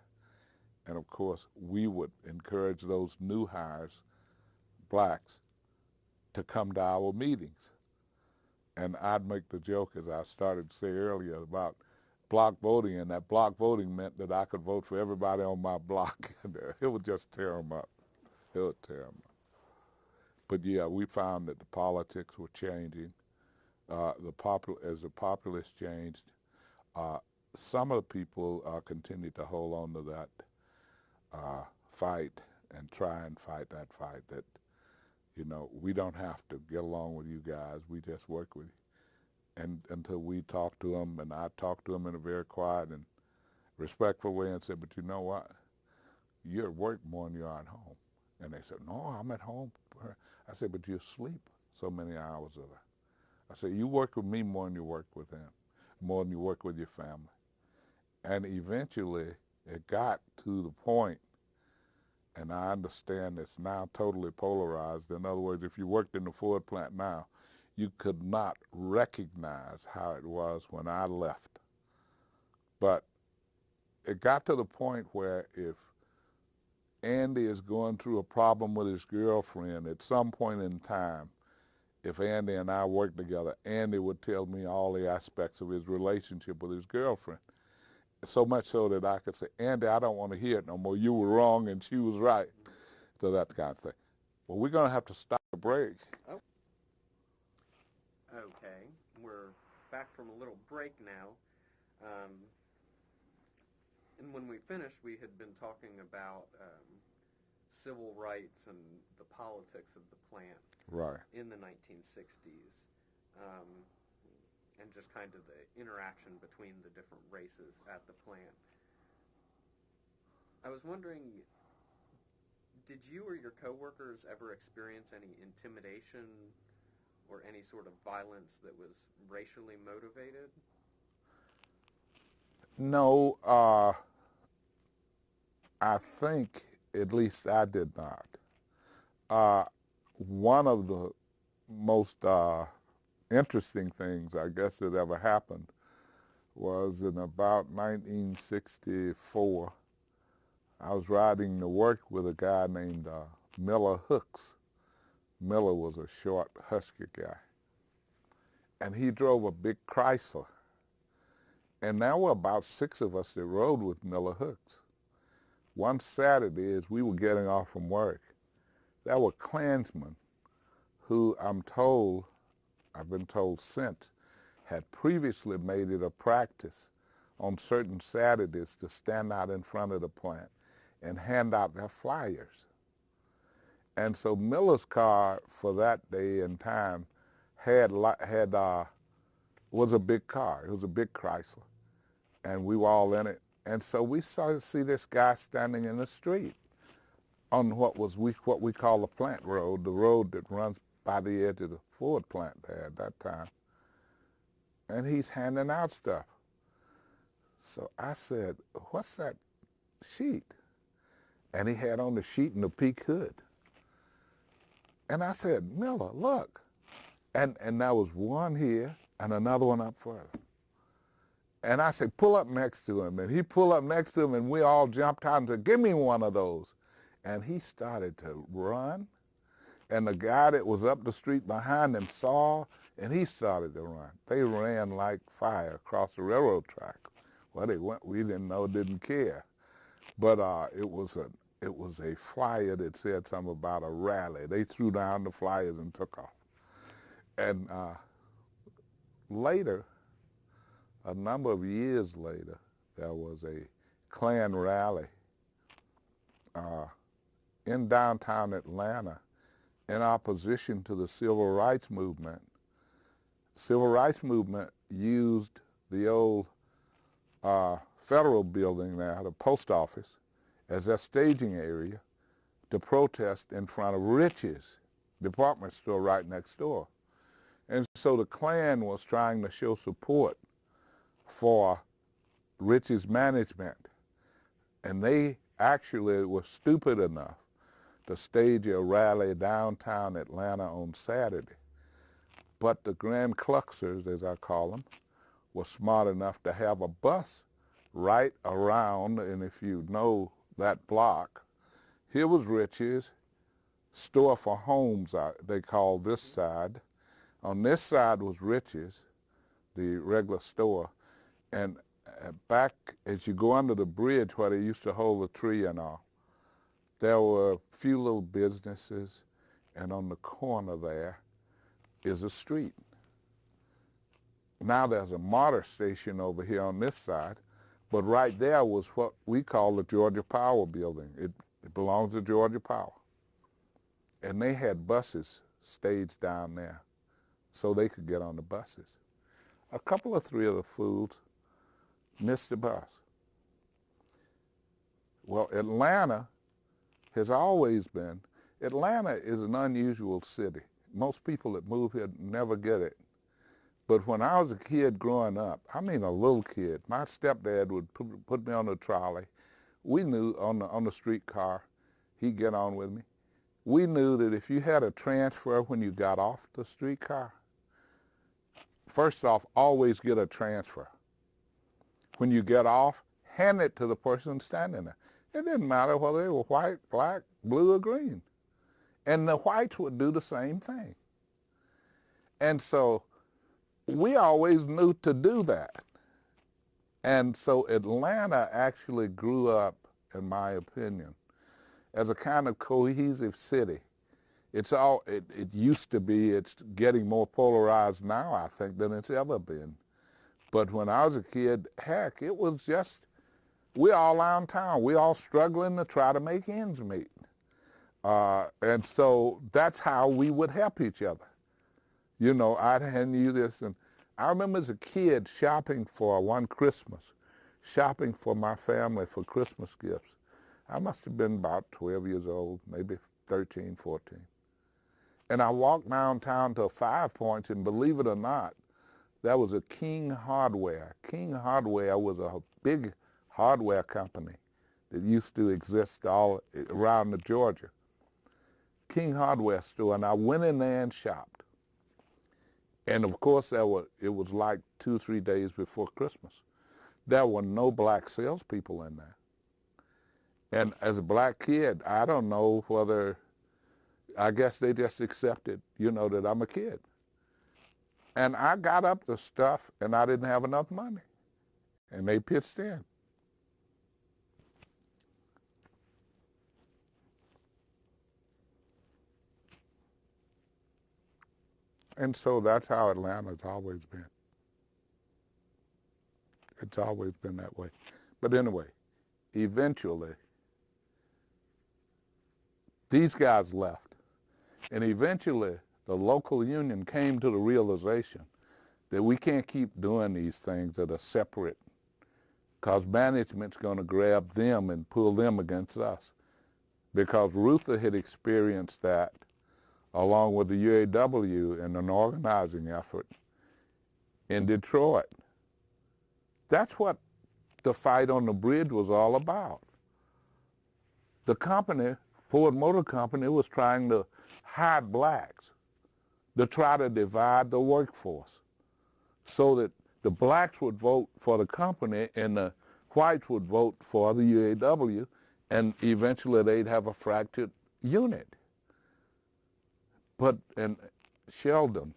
And of course, we would encourage those new hires, blacks, to come to our meetings. And I'd make the joke, as I started to say earlier, about block voting, and that block voting meant that I could vote for everybody on my block. It would just tear them up. It would tear them up. But yeah, we found that the politics were changing. As the populace changed, some of the people continued to hold on to that fight and try and fight that fight that, you know, we don't have to get along with you guys. We just work with you. And until we talked to them, and I talked to them in a very quiet and respectful way and said, but you know what? You're at work more than you are at home. And they said, no, I'm at home. I said, but you sleep so many hours of it. I said, you work with me more than you work with them, more than you work with your family. And eventually it got to the point, and I understand it's now totally polarized. In other words, if you worked in the Ford plant now, you could not recognize how it was when I left. But it got to the point where if Andy is going through a problem with his girlfriend, at some point in time, if Andy and I worked together, Andy would tell me all the aspects of his relationship with his girlfriend. So much so that I could say, Andy, I don't want to hear it no more. You were wrong and she was right. So that kind of thing. Well, we're going to have to stop the break. Oh. Okay, we're back from a little break now. And when we finished, we had been talking about civil rights and the politics of the plant in the 1960s, and just kind of the interaction between the different races at the plant. I was wondering, did you or your coworkers ever experience any intimidation or any sort of violence that was racially motivated? No, I think at least I did not. One of the most interesting things, I guess, that ever happened was in about 1964. I was riding to work with a guy named Miller Hooks. Miller was a short, husky guy. And he drove a big Chrysler. And there were about 6 of us that rode with Miller Hooks. One Saturday, as we were getting off from work, there were Klansmen who I've been told since, had previously made it a practice on certain Saturdays to stand out in front of the plant and hand out their flyers. And so Miller's car for that day and time was a big car. It was a big Chrysler. And we were all in it. And so we started to see this guy standing in the street on what we call the plant road, the road that runs by the edge of the Ford plant there at that time. And he's handing out stuff. So I said, what's that sheet? And he had on the sheet and the peak hood. And I said, Miller, look. And there was one here and another one up further. And I said, pull up next to him. And he pulled up next to him, and we all jumped out and said, give me one of those. And he started to run. And the guy that was up the street behind him saw, and he started to run. They ran like fire across the railroad track. Well, they went, we didn't know, didn't care. But it was a flyer that said something about a rally. They threw down the flyers and took off. And later, a number of years later, there was a Klan rally in downtown Atlanta in opposition to the Civil Rights Movement. Civil Rights Movement used the old federal building there, the post office, as their staging area to protest in front of Rich's department store right next door. And so the Klan was trying to show support for Rich's management. And they actually were stupid enough to stage a rally downtown Atlanta on Saturday. But the Grand Kluxers, as I call them, were smart enough to have a bus right around, and if you know that block. Here was Rich's, store for homes, they called this side. On this side was Rich's, the regular store. And back as you go under the bridge where they used to hold the tree and all, there were a few little businesses, and on the corner there is a street. Now there's a MARTA station over here on this side, but right there was what we call the Georgia Power building. It belongs to Georgia Power. And they had buses staged down there so they could get on the buses. A couple of three of the fools missed the bus. Well, Atlanta has always been, Atlanta is an unusual city. Most people that move here never get it. But when I was a kid growing up, I mean a little kid, my stepdad would put me on the trolley. We knew on the streetcar, he'd get on with me. We knew that if you had a transfer when you got off the streetcar, first off, always get a transfer. When you get off, hand it to the person standing there. It didn't matter whether they were white, black, blue, or green. And the whites would do the same thing. And so we always knew to do that. And so Atlanta actually grew up, in my opinion, as a kind of cohesive city. It used to be, it's getting more polarized now, I think, than it's ever been. But when I was a kid, heck, it was just, we're all around town. We're all struggling to try to make ends meet. And so that's how we would help each other. You know, I'd hand you this, and I remember as a kid shopping for one Christmas, shopping for my family for Christmas gifts. I must have been about 12 years old, maybe 13, 14. And I walked downtown to 5 Points, and believe it or not, there was a King Hardware. King Hardware was a big hardware company that used to exist all around the Georgia. King Hardware store, and I went in there and shopped. And of course, it was like 2 or 3 days before Christmas. There were no black salespeople in there. And as a black kid, I don't know whether, I guess they just accepted, you know, that I'm a kid. And I got up the stuff, and I didn't have enough money. And they pitched in. And so that's how Atlanta's always been. It's always been that way. But anyway, eventually, these guys left. And eventually, the local union came to the realization that we can't keep doing these things that are separate, because management's going to grab them and pull them against us. Because Ruther had experienced that along with the UAW in an organizing effort in Detroit. That's what the fight on the bridge was all about. The company, Ford Motor Company, was trying to hide blacks, to try to divide the workforce so that the blacks would vote for the company and the whites would vote for the UAW, and eventually they'd have a fractured unit. But, and Sheldon,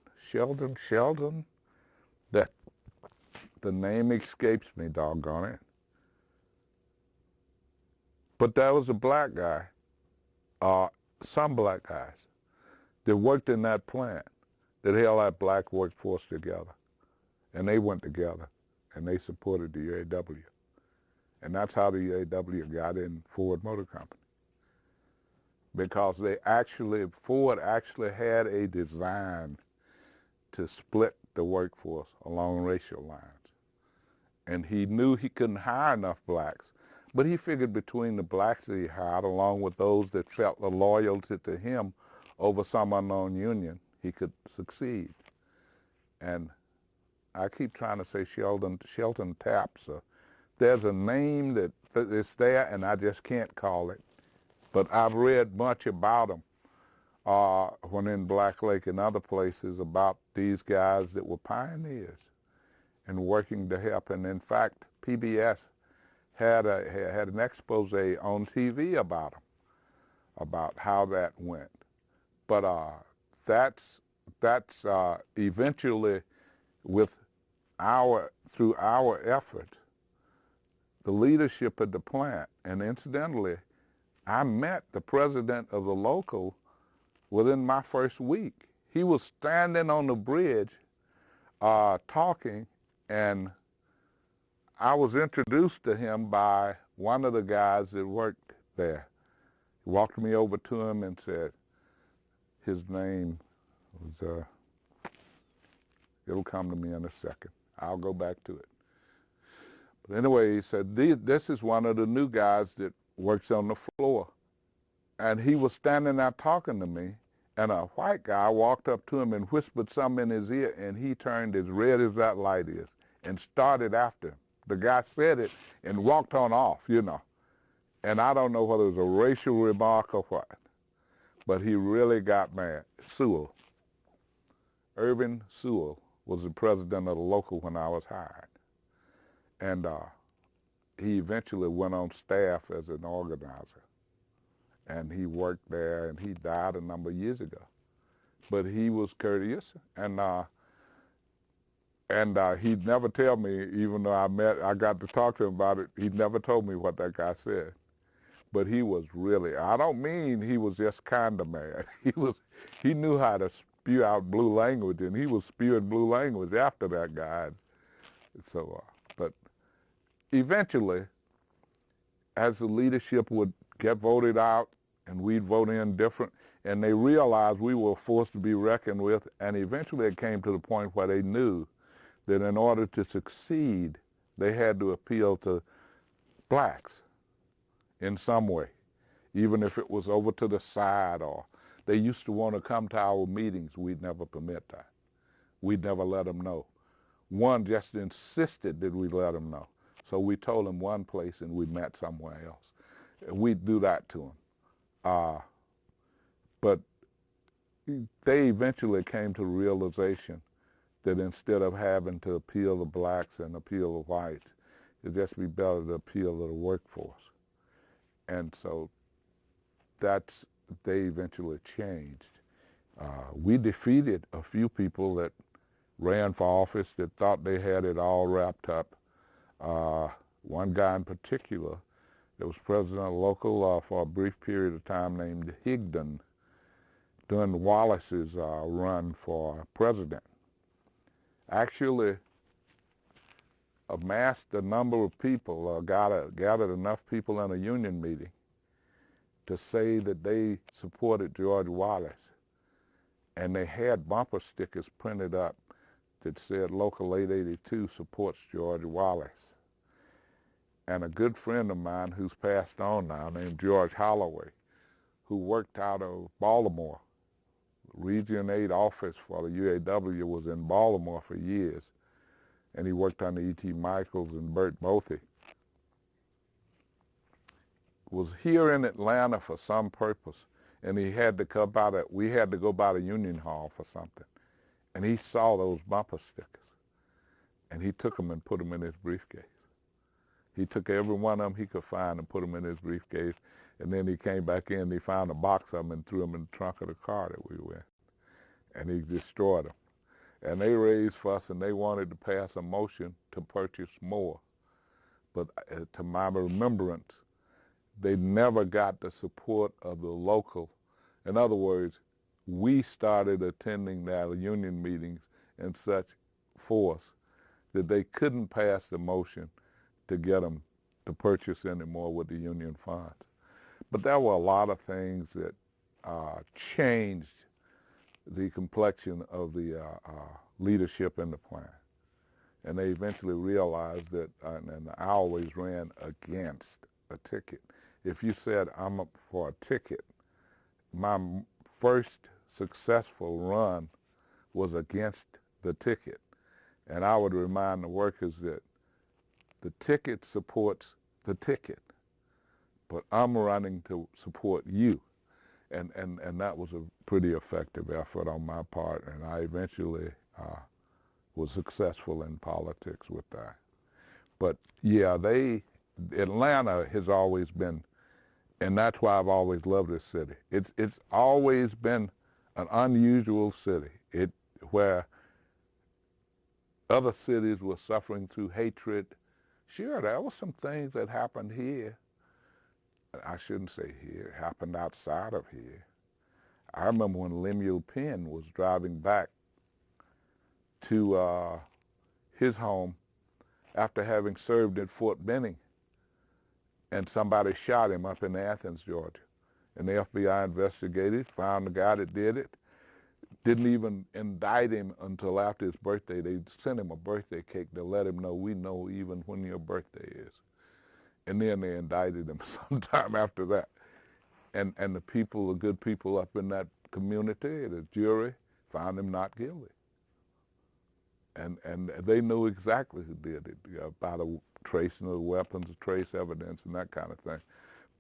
that the name escapes me, doggone it. But there was a black guy, some black guys, that worked in that plant that held that black workforce together. And they went together, and they supported the UAW. And that's how the UAW got in Ford Motor Company. Because Ford actually had a design to split the workforce along racial lines. And he knew he couldn't hire enough blacks. But he figured between the blacks that he hired, along with those that felt the loyalty to him over some unknown union, he could succeed. And I keep trying to say Shelton Taps. There's a name that is there, and I just can't call it. But I've read much about him when in Black Lake and other places about these guys that were pioneers and working to help. And in fact, PBS had an expose on TV about them, about how that went. But that's eventually, through our effort, the leadership at the plant, and incidentally, I met the president of the local within my first week. He was standing on the bridge talking, and I was introduced to him by one of the guys that worked there. He walked me over to him and said, his name was, it'll come to me in a second. I'll go back to it. But anyway, he said, this is one of the new guys that works on the floor. And he was standing there talking to me, and a white guy walked up to him and whispered something in his ear, and he turned as red as that light is and started after him. The guy said it and walked on off, you know. And I don't know whether it was a racial remark or what, but he really got mad. Sewell, Irvin Sewell, was the president of the local when I was hired. And he eventually went on staff as an organizer. And he worked there, and he died a number of years ago. But he was courteous, and he'd never tell me, even though I got to talk to him about it, he never told me what that guy said. But he was really, I don't mean he was just kind of mad. He knew how to spew out blue language, and he was spewing blue language after that guy. So, but eventually, as the leadership would get voted out, and we'd vote in different, and they realized we were forced to be reckoned with, and eventually it came to the point where they knew that in order to succeed, they had to appeal to blacks in some way, even if it was over to the side, or they used to want to come to our meetings. We'd never permit that. We'd never let them know. One just insisted that we let them know. So we told them one place and we met somewhere else. We'd do that to them. But they eventually came to the realization that instead of having to appeal to blacks and appeal to whites, it'd just be better to appeal to the workforce. And so they eventually changed. We defeated a few people that ran for office that thought they had it all wrapped up. One guy in particular that was president of local for a brief period of time named Higdon during Wallace's run for president. Actually amassed a number of people, gathered enough people in a union meeting to say that they supported George Wallace. And they had bumper stickers printed up that said Local 882 supports George Wallace. And a good friend of mine who's passed on now, named George Holloway, who worked out of Baltimore. Region 8 office for the UAW was in Baltimore for years, and he worked under E.T. Michaels and Bert Bothy. Was here in Atlanta for some purpose, and he had to come by we had to go by the Union Hall for something. And he saw those bumper stickers, and he took them and put them in his briefcase. He took every one of them he could find and put them in his briefcase, and then he came back in and he found a box of them and threw them in the trunk of the car that we were in, and he destroyed them. And they raised fuss, and they wanted to pass a motion to purchase more. But to my remembrance, they never got the support of the local. In other words, we started attending their union meetings in such force that they couldn't pass the motion to get them to purchase anymore with the union funds. But there were a lot of things that changed the complexion of the leadership in the plant. And they eventually realized that, and I always ran against a ticket. If you said, I'm up for a ticket, my first successful run was against the ticket. And I would remind the workers that the ticket supports the ticket, but I'm running to support you. And that was a pretty effective effort on my part, and I eventually was successful in politics with that. But yeah, they Atlanta has always been, and that's why I've always loved this city. It's always been an unusual city. Where other cities were suffering through hatred. Sure, there were some things that happened here. I shouldn't say here, it happened outside of here. I remember when Lemuel Penn was driving back to his home after having served at Fort Benning, and somebody shot him up in Athens, Georgia. And the FBI investigated, found the guy that did it, didn't even indict him until after his birthday. They sent him a birthday cake to let him know, we know even when your birthday is. And then they indicted him sometime after that. And the people, the good people up in that community, the jury, found him not guilty. And they knew exactly who did it, by the tracing of the weapons, trace evidence, and that kind of thing.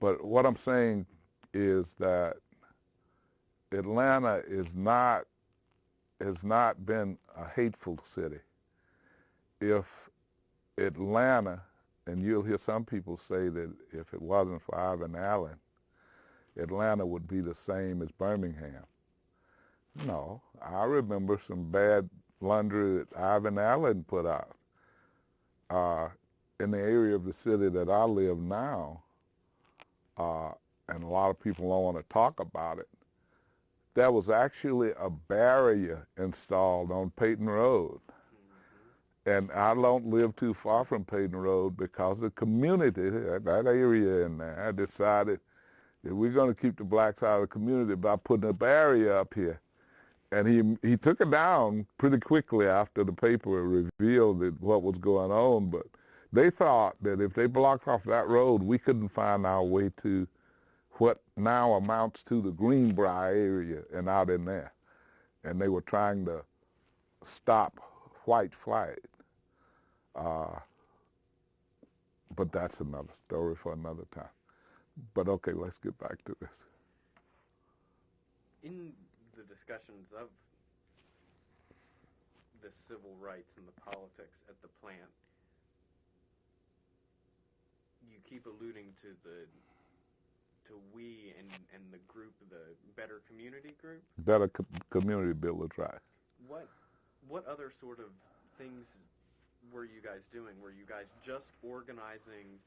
But what I'm saying is that Atlanta has not been a hateful city. If Atlanta, and you'll hear some people say that if it wasn't for Ivan Allen, Atlanta would be the same as Birmingham. No, I remember some bad laundry that Ivan Allen put out. In the area of the city that I live now, and a lot of people don't want to talk about it, there was actually a barrier installed on Peyton Road. And I don't live too far from Peyton Road because the community, that area in there, decided that we're going to keep the blacks out of the community by putting a barrier up here. And he took it down pretty quickly after the paper revealed what was going on. But they thought that if they blocked off that road, we couldn't find our way to what now amounts to the Greenbrier area and out in there. And they were trying to stop white flight. But that's another story for another time. But okay, let's get back to this. In the discussions of the civil rights and the politics at the plant, you keep alluding to we and the group, the Better Community Group? Better Community Builders, right. What other sort of things were you guys doing? Were you guys just organizing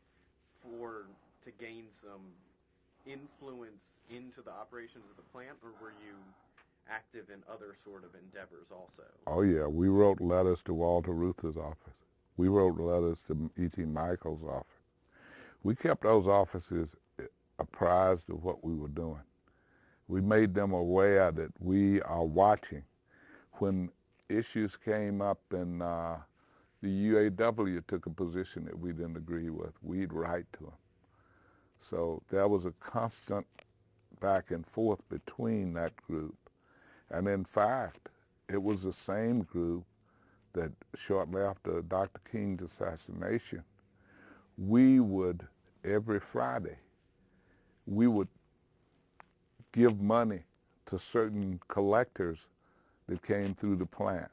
to gain some influence into the operations of the plant, or were you active in other sort of endeavors also? Oh yeah, we wrote letters to Walter Reuther's office. We wrote letters to E.T. Michael's office. We kept those offices apprised of what we were doing. We made them aware that we are watching. When issues came up and the UAW took a position that we didn't agree with, we'd write to them. So there was a constant back and forth between that group. And in fact, it was the same group that shortly after Dr. King's assassination, we would, every Friday, we would give money to certain collectors that came through the plant.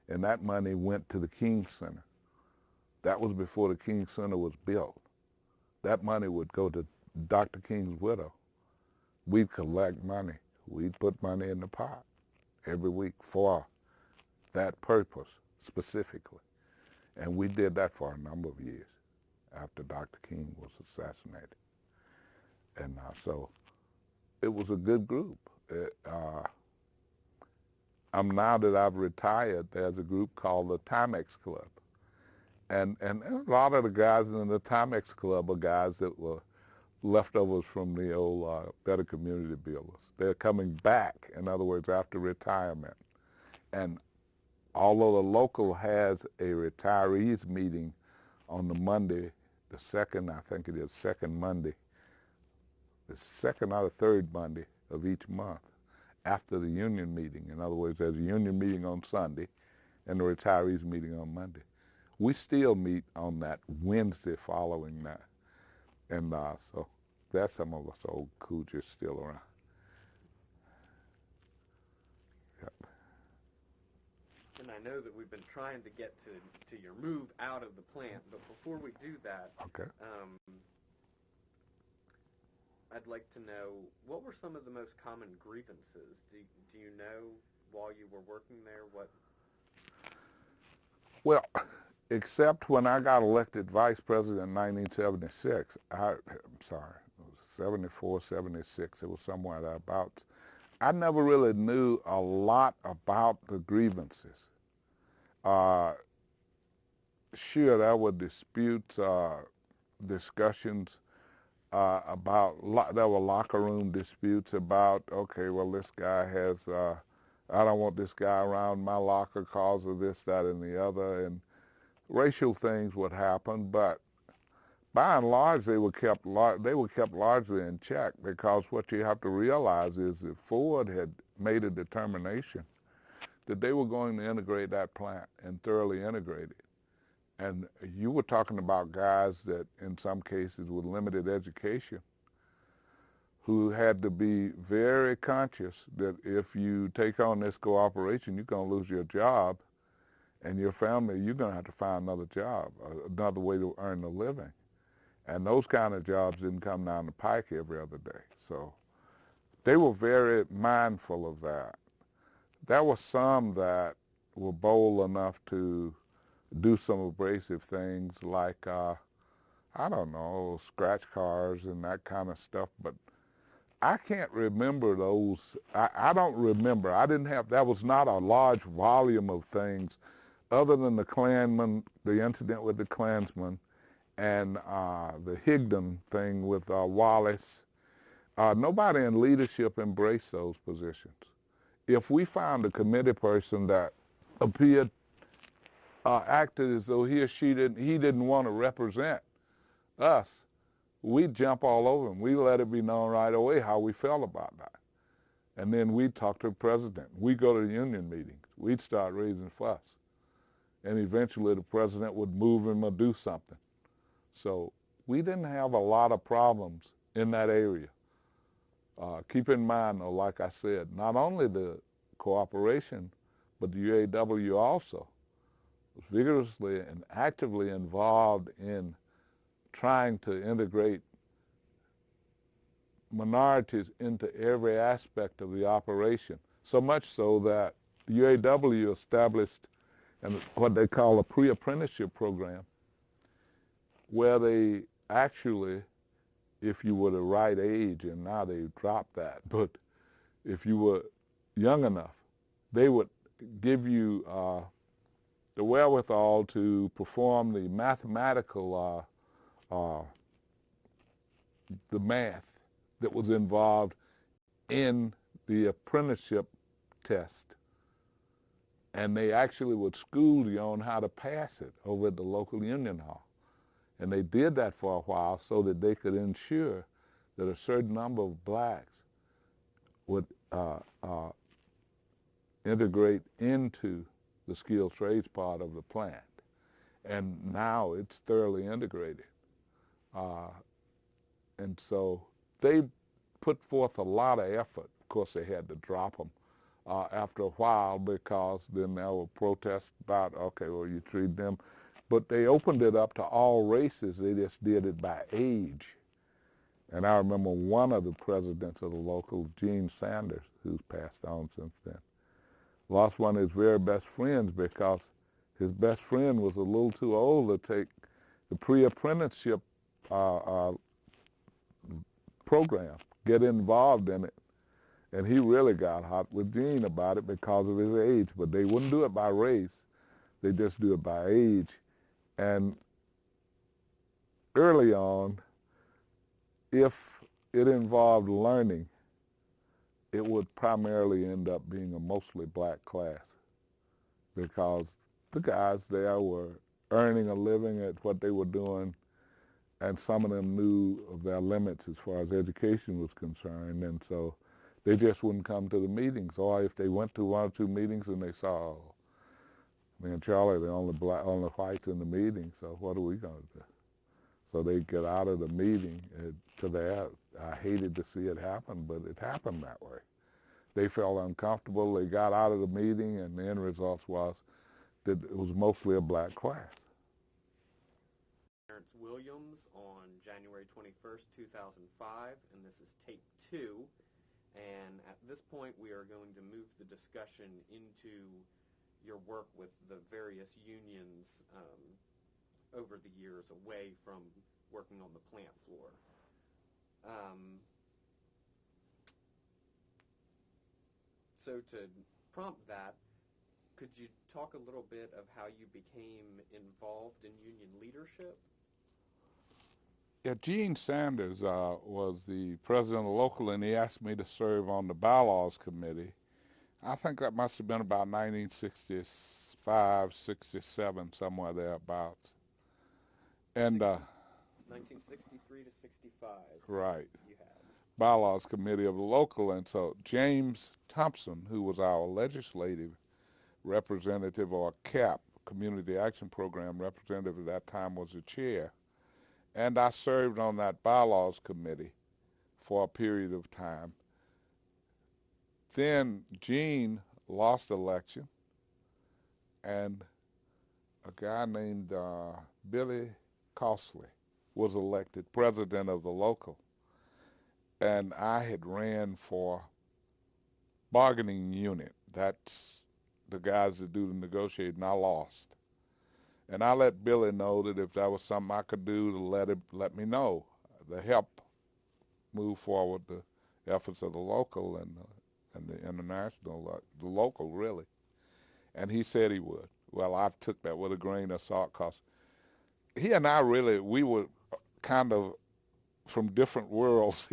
And that money went to the King Center. That was before the King Center was built. That money would go to Dr. King's widow. We'd collect money. We'd put money in the pot every week for that purpose specifically. And we did that for a number of years after Dr. King was assassinated. And so it was a good group. Now that I've retired, there's a group called the Timex Club. And a lot of the guys in the Timex Club are guys that were leftovers from the old Better Community Builders. They're coming back, in other words, after retirement. And although the local has a retirees meeting on the Monday, the second, I think it is, second Monday, the second or the third Monday of each month after the union meeting. In other words, there's a union meeting on Sunday and the retirees meeting on Monday. We still meet on that Wednesday following that. And so there's some of us old Cougars still around. Yep. And I know that we've been trying to get to your move out of the plant, but before we do that, Okay. I'd like to know, what were some of the most common grievances? Do you know, while you were working there, what? Well, except when I got elected vice president in 1976, I'm sorry, it was 74, 76, it was somewhere thereabouts. I never really knew a lot about the grievances. Sure, there were disputes, discussions there were locker room disputes about, okay, well, this guy has, I don't want this guy around my locker because of this, that, and the other, and racial things would happen, but by and large, they were kept largely in check, because what you have to realize is that Ford had made a determination that they were going to integrate that plant and thoroughly integrate it. And you were talking about guys that, in some cases, with limited education, who had to be very conscious that if you take on this cooperation, you're going to lose your job, and your family, you're going to have to find another job, another way to earn a living. And those kind of jobs didn't come down the pike every other day. So they were very mindful of that. There were some that were bold enough to do some abrasive things like, I don't know, scratch cars and that kind of stuff, but I can't remember those. I don't remember. I didn't have, that was not a large volume of things other than the Klansman, the incident with the Klansman, and the Higdon thing with Wallace. Nobody in leadership embraced those positions. If we found a committee person that appeared acted as though he didn't want to represent us, we'd jump all over him. We let it be known right away how we felt about that. And then we'd talk to the president. We'd go to the union meetings. We'd start raising fuss. And eventually the president would move him or do something. So we didn't have a lot of problems in that area. Keep in mind, though, like I said, not only the cooperation, but the UAW also was vigorously and actively involved in trying to integrate minorities into every aspect of the operation, so much so that the UAW established what they call a pre-apprenticeship program, where they actually, if you were the right age, and now they've dropped that, but if you were young enough, they would give you the wherewithal to perform the mathematical, the math that was involved in the apprenticeship test. And they actually would school you on how to pass it over at the local union hall. And they did that for a while so that they could ensure that a certain number of blacks would integrate into the skilled trades part of the plant. And now it's thoroughly integrated. And so they put forth a lot of effort. Of course, they had to drop them after a while, because then there were protests about, okay, well, you treat them. But they opened it up to all races. They just did it by age. And I remember one of the presidents of the local, Gene Sanders, who's passed on since then, lost one of his very best friends because his best friend was a little too old to take the pre-apprenticeship program, get involved in it. And he really got hot with Gene about it because of his age. But they wouldn't do it by race. They just do it by age. And early on, if it involved learning, it would primarily end up being a mostly black class, because the guys there were earning a living at what they were doing, and some of them knew of their limits as far as education was concerned, and so they just wouldn't come to the meetings. Or if they went to one or two meetings and they saw, oh, me and Charlie, the only whites in the meeting, so what are we going to do? So they get out of the meeting. To that, I hated to see it happen, but it happened that way. They felt uncomfortable. They got out of the meeting, and the end result was that it was mostly a black class. Clarence Williams on January 21st, 2005, and this is tape 2. And at this point, we are going to move the discussion into your work with the various unions over the years, away from working on the plant floor. So to prompt that, could you talk a little bit of how you became involved in union leadership? Yeah, Gene Sanders was the president of the local, and he asked me to serve on the bylaws committee. I think that must have been about 1965, 67, somewhere thereabouts. And 1963 to 65. Right. You had. Bylaws committee of the local, and so James Thompson, who was our legislative representative, or CAP, Community Action Program representative at that time, was the chair. And I served on that bylaws committee for a period of time. Then Gene lost the election, and a guy named Billy Costley was elected president of the local. And I had ran for bargaining unit. That's the guys that do the negotiating. I lost. And I let Billy know that if that was something I could do to let me know, to help move forward the efforts of the local and the international, the local really. And he said he would. Well, I took that with a grain of salt, because he and I really, we were kind of from different worlds.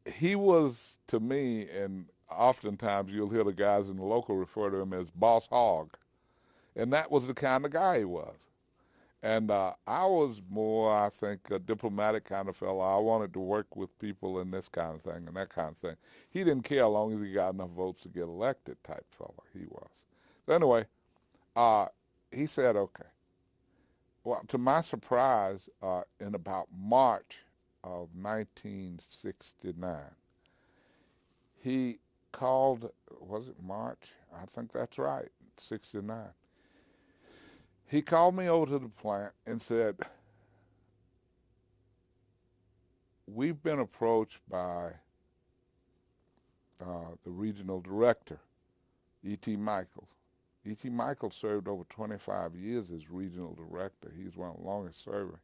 He was, to me, and oftentimes you'll hear the guys in the local refer to him as Boss Hogg. And that was the kind of guy he was. And I was more, I think, a diplomatic kind of fellow. I wanted to work with people and this kind of thing and that kind of thing. He didn't care as long as he got enough votes to get elected type fellow he was. So anyway, he said, okay. Well, to my surprise, in about March of 1969, he called, was it March? I think that's right, 69. He called me over to the plant and said, we've been approached by the regional director, E.T. Michaels. E.T. Michaels served over 25 years as regional director. He's one of the longest serving.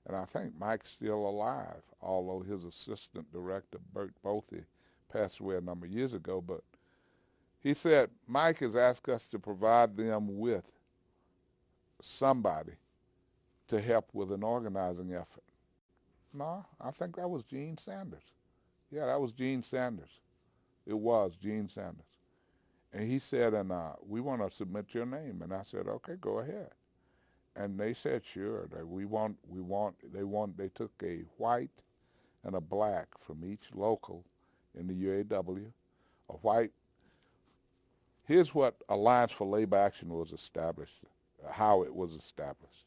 And I think Mike's still alive, although his assistant director, Bert Bothy, passed away a number of years ago. But he said, Mike has asked us to provide them with somebody to help with an organizing effort. No, I think that was Gene Sanders. Yeah, that was Gene Sanders. It was Gene Sanders. And he said, and we want to submit your name. And I said, okay, go ahead. And they said, sure. They took a white and a black from each local in the UAW. A white. Here's what Alliance for Labor Action was established, how it was established.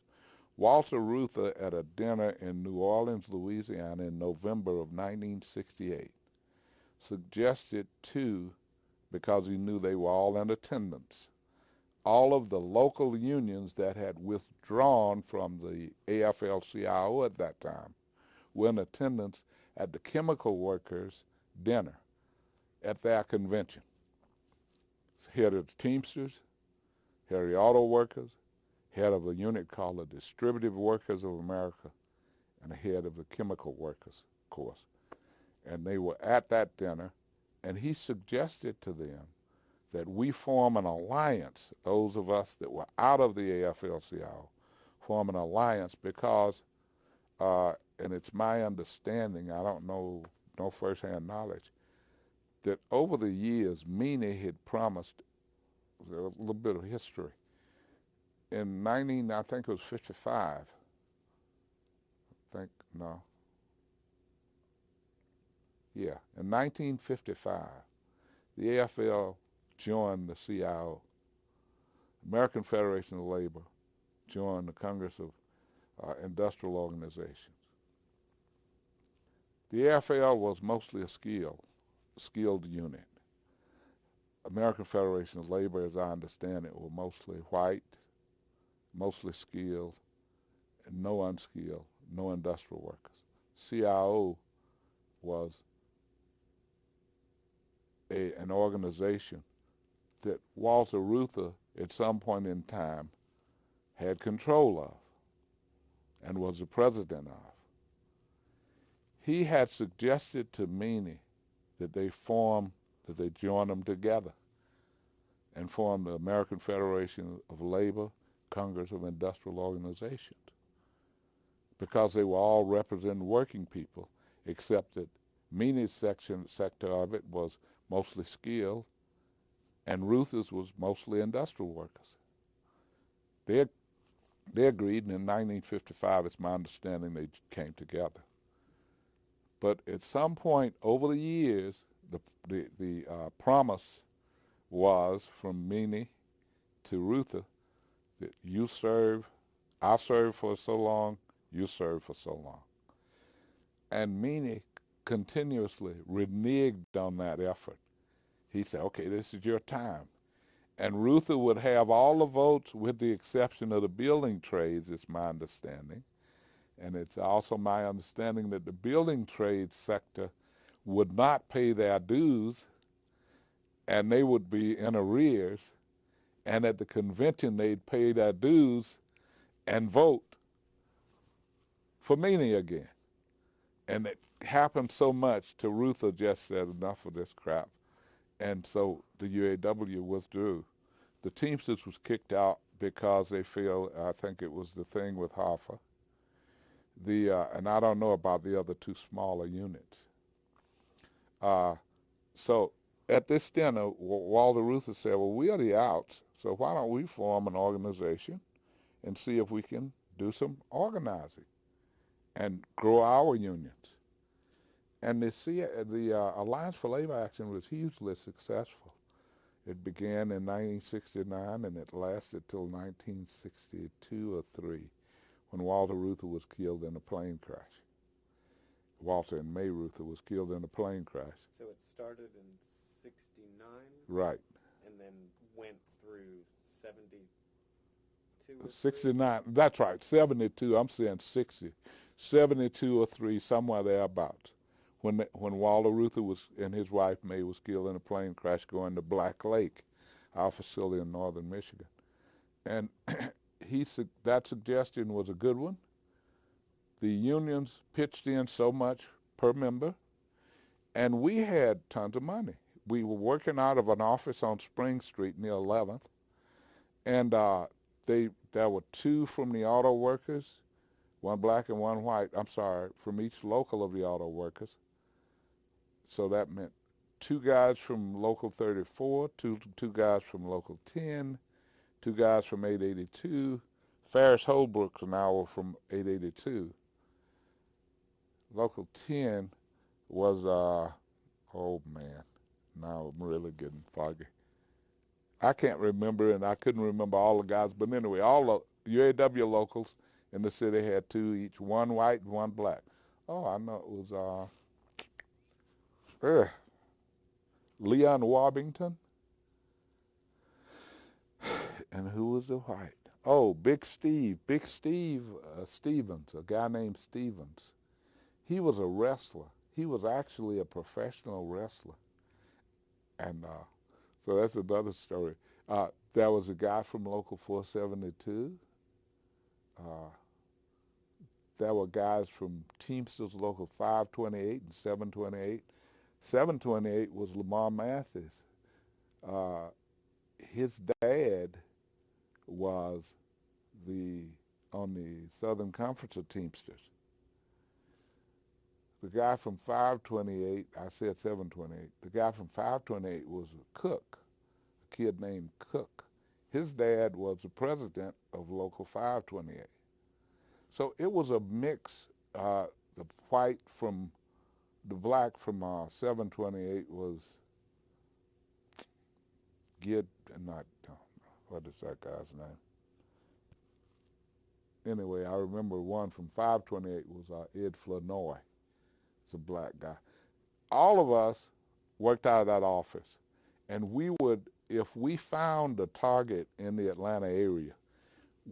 Walter Reuther, at a dinner in New Orleans, Louisiana in November of 1968, suggested to, because he knew they were all in attendance, all of the local unions that had withdrawn from the AFL-CIO at that time were in attendance at the chemical workers' dinner at their convention. Head of the Teamsters, head of the auto workers, head of a unit called the Distributive Workers of America, and the head of the chemical workers, of course. And they were at that dinner, and he suggested to them that we form an alliance, those of us that were out of the AFL-CIO, form an alliance because, and it's my understanding, I don't know, no first-hand knowledge, that over the years, Meany had promised, a little bit of history, in I think it was 55, in 1955, the AFL joined the CIO. American Federation of Labor joined the Congress of Industrial Organizations. The AFL was mostly a skill skilled unit. American Federation of Labor, as I understand it, were mostly white, mostly skilled, and no unskilled, no industrial workers. CIO was an organization that Walter Reuther, at some point in time, had control of and was the president of. He had suggested to Meany that they join them together and form the American Federation of Labor, Congress of Industrial Organizations, because they were all representing working people, except that Meany's sector of it was mostly skilled, and Reuther's was mostly industrial workers. They agreed, and in 1955, it's my understanding, they came together. But at some point over the years, the promise was from Meany to Reuther that I serve for so long, you serve for so long. And Meany continuously reneged on that effort. He said, okay, this is your time. And Reuther would have all the votes with the exception of the building trades, it's my understanding. And it's also my understanding that the building trade sector would not pay their dues, and they would be in arrears, and at the convention they'd pay their dues and vote for Meany again. And it happened so much till Reuther just said enough of this crap, and so the UAW withdrew. The Teamsters was kicked out because they feel, I think it was the thing with Hoffa, and I don't know about the other two smaller units. So at this dinner, Walter Reuther said, well, we are the outs, so why don't we form an organization and see if we can do some organizing and grow our unions. And the Alliance for Labor Action was hugely successful. It began in 1969, and it lasted till 1962 or 3, when Walter Reuther was killed in a plane crash. Walter and May Reuther was killed in a plane crash. So it started in 69? Right. And then went through 72 or 69, that's right, 72, I'm saying 60. 72 or 3, somewhere thereabouts. When Walter Reuther and his wife May was killed in a plane crash going to Black Lake, our facility in northern Michigan. And that suggestion was a good one. The unions pitched in so much per member, and we had tons of money. We were working out of an office on Spring Street near 11th, and there were 2 from the auto workers, 1 black and 1 white, from each local of the auto workers. So that meant 2 guys from Local 34, two guys from Local 10, 2 guys from 882. Ferris Holbrook's an hour from 882. Local 10 was, oh man, now I'm really getting foggy. I can't remember, and I couldn't remember all the guys, but anyway, all the UAW locals in the city had 2 each, 1 white and 1 black. Oh, I know it was Leon Warbington. And who was the white? Oh, Big Steve Stevens, a guy named Stevens. He was a wrestler. He was actually a professional wrestler. And so that's another story. There was a guy from Local 472. There were guys from Teamsters Local 528 and 728. 728 was Lamar Mathis. His dad was on the Southern Conference of Teamsters. The guy from 528, I said 728, the guy from 528 was a cook, a kid named Cook. His dad was the president of Local 528. So it was a mix. The black from 728 was what is that guy's name? Anyway, I remember one from 528 was Ed Flanoy. It's a black guy. All of us worked out of that office. And we would, if we found a target in the Atlanta area,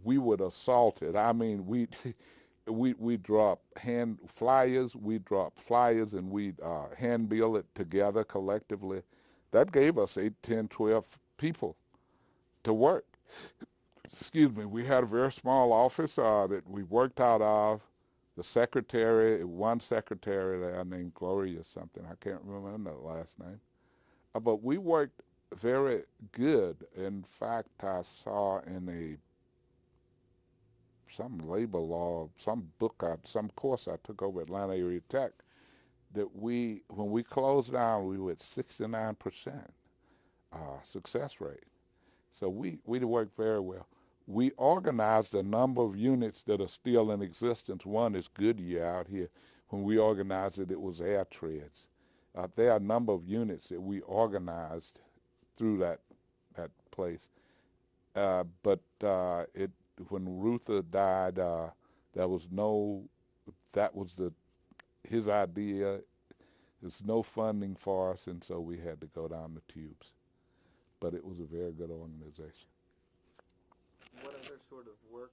we would assault it. I mean, we drop hand flyers, we drop flyers, and we hand bill it together collectively. That gave us 8, 10, 12 people to work. Excuse me. We had a very small office that we worked out of. The secretary, one secretary there named Gloria something. I can't remember that last name. But we worked very good. In fact, I saw in some labor law, some book, some course I took over at Atlanta Area Tech, that when we closed down, we were at 69% success rate. So we worked very well. We organized a number of units that are still in existence. One is Goodyear out here. When we organized it, it was Air Treads. There are a number of units that we organized through that place. But when Ruther died, that was his idea. There's no funding for us, and so we had to go down the tubes. But it was a very good organization. What other sort of work,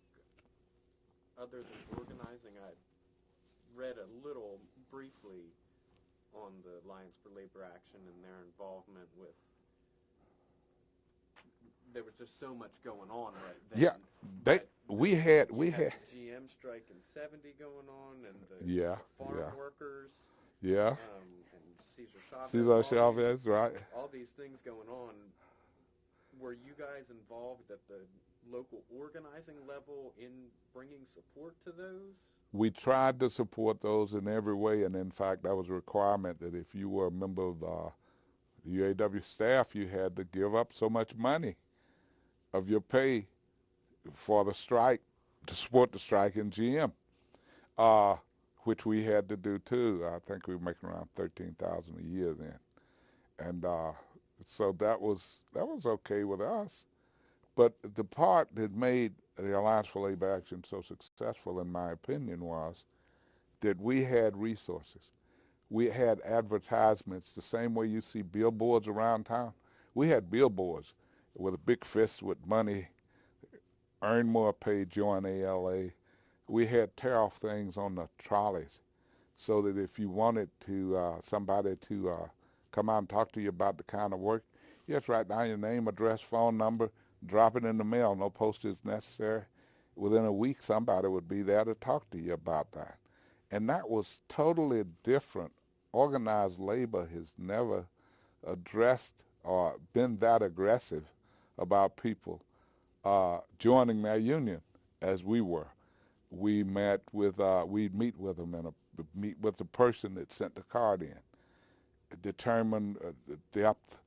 other than organizing, I read a little briefly on the Lions for Labor Action and their involvement with, there was just so much going on right then. Yeah, we had the GM strike in '70 going on, and the farm workers. Yeah. And Cesar Chavez, right. All these things going on. Were you guys involved at the local organizing level in bringing support to those? We tried to support those in every way, and in fact, that was a requirement that if you were a member of the UAW staff, you had to give up so much money of your pay for the strike, to support the strike in GM, which we had to do too. I think we were making around $13,000 a year then, and so that was okay with us. But the part that made the Alliance for Labor Action so successful, in my opinion, was that we had resources. We had advertisements the same way you see billboards around town. We had billboards with a big fist with money, earn more pay, join ALA. We had tear-off things on the trolleys so that if you wanted to somebody to come out and talk to you about the kind of work, you just write down your name, address, phone number, drop it in the mail, no postage necessary. Within a week, somebody would be there to talk to you about that. And that was totally different. Organized labor has never addressed or been that aggressive about people joining their union as we were. We met with, we'd meet with them and meet with the person that sent the card in, determine the depth,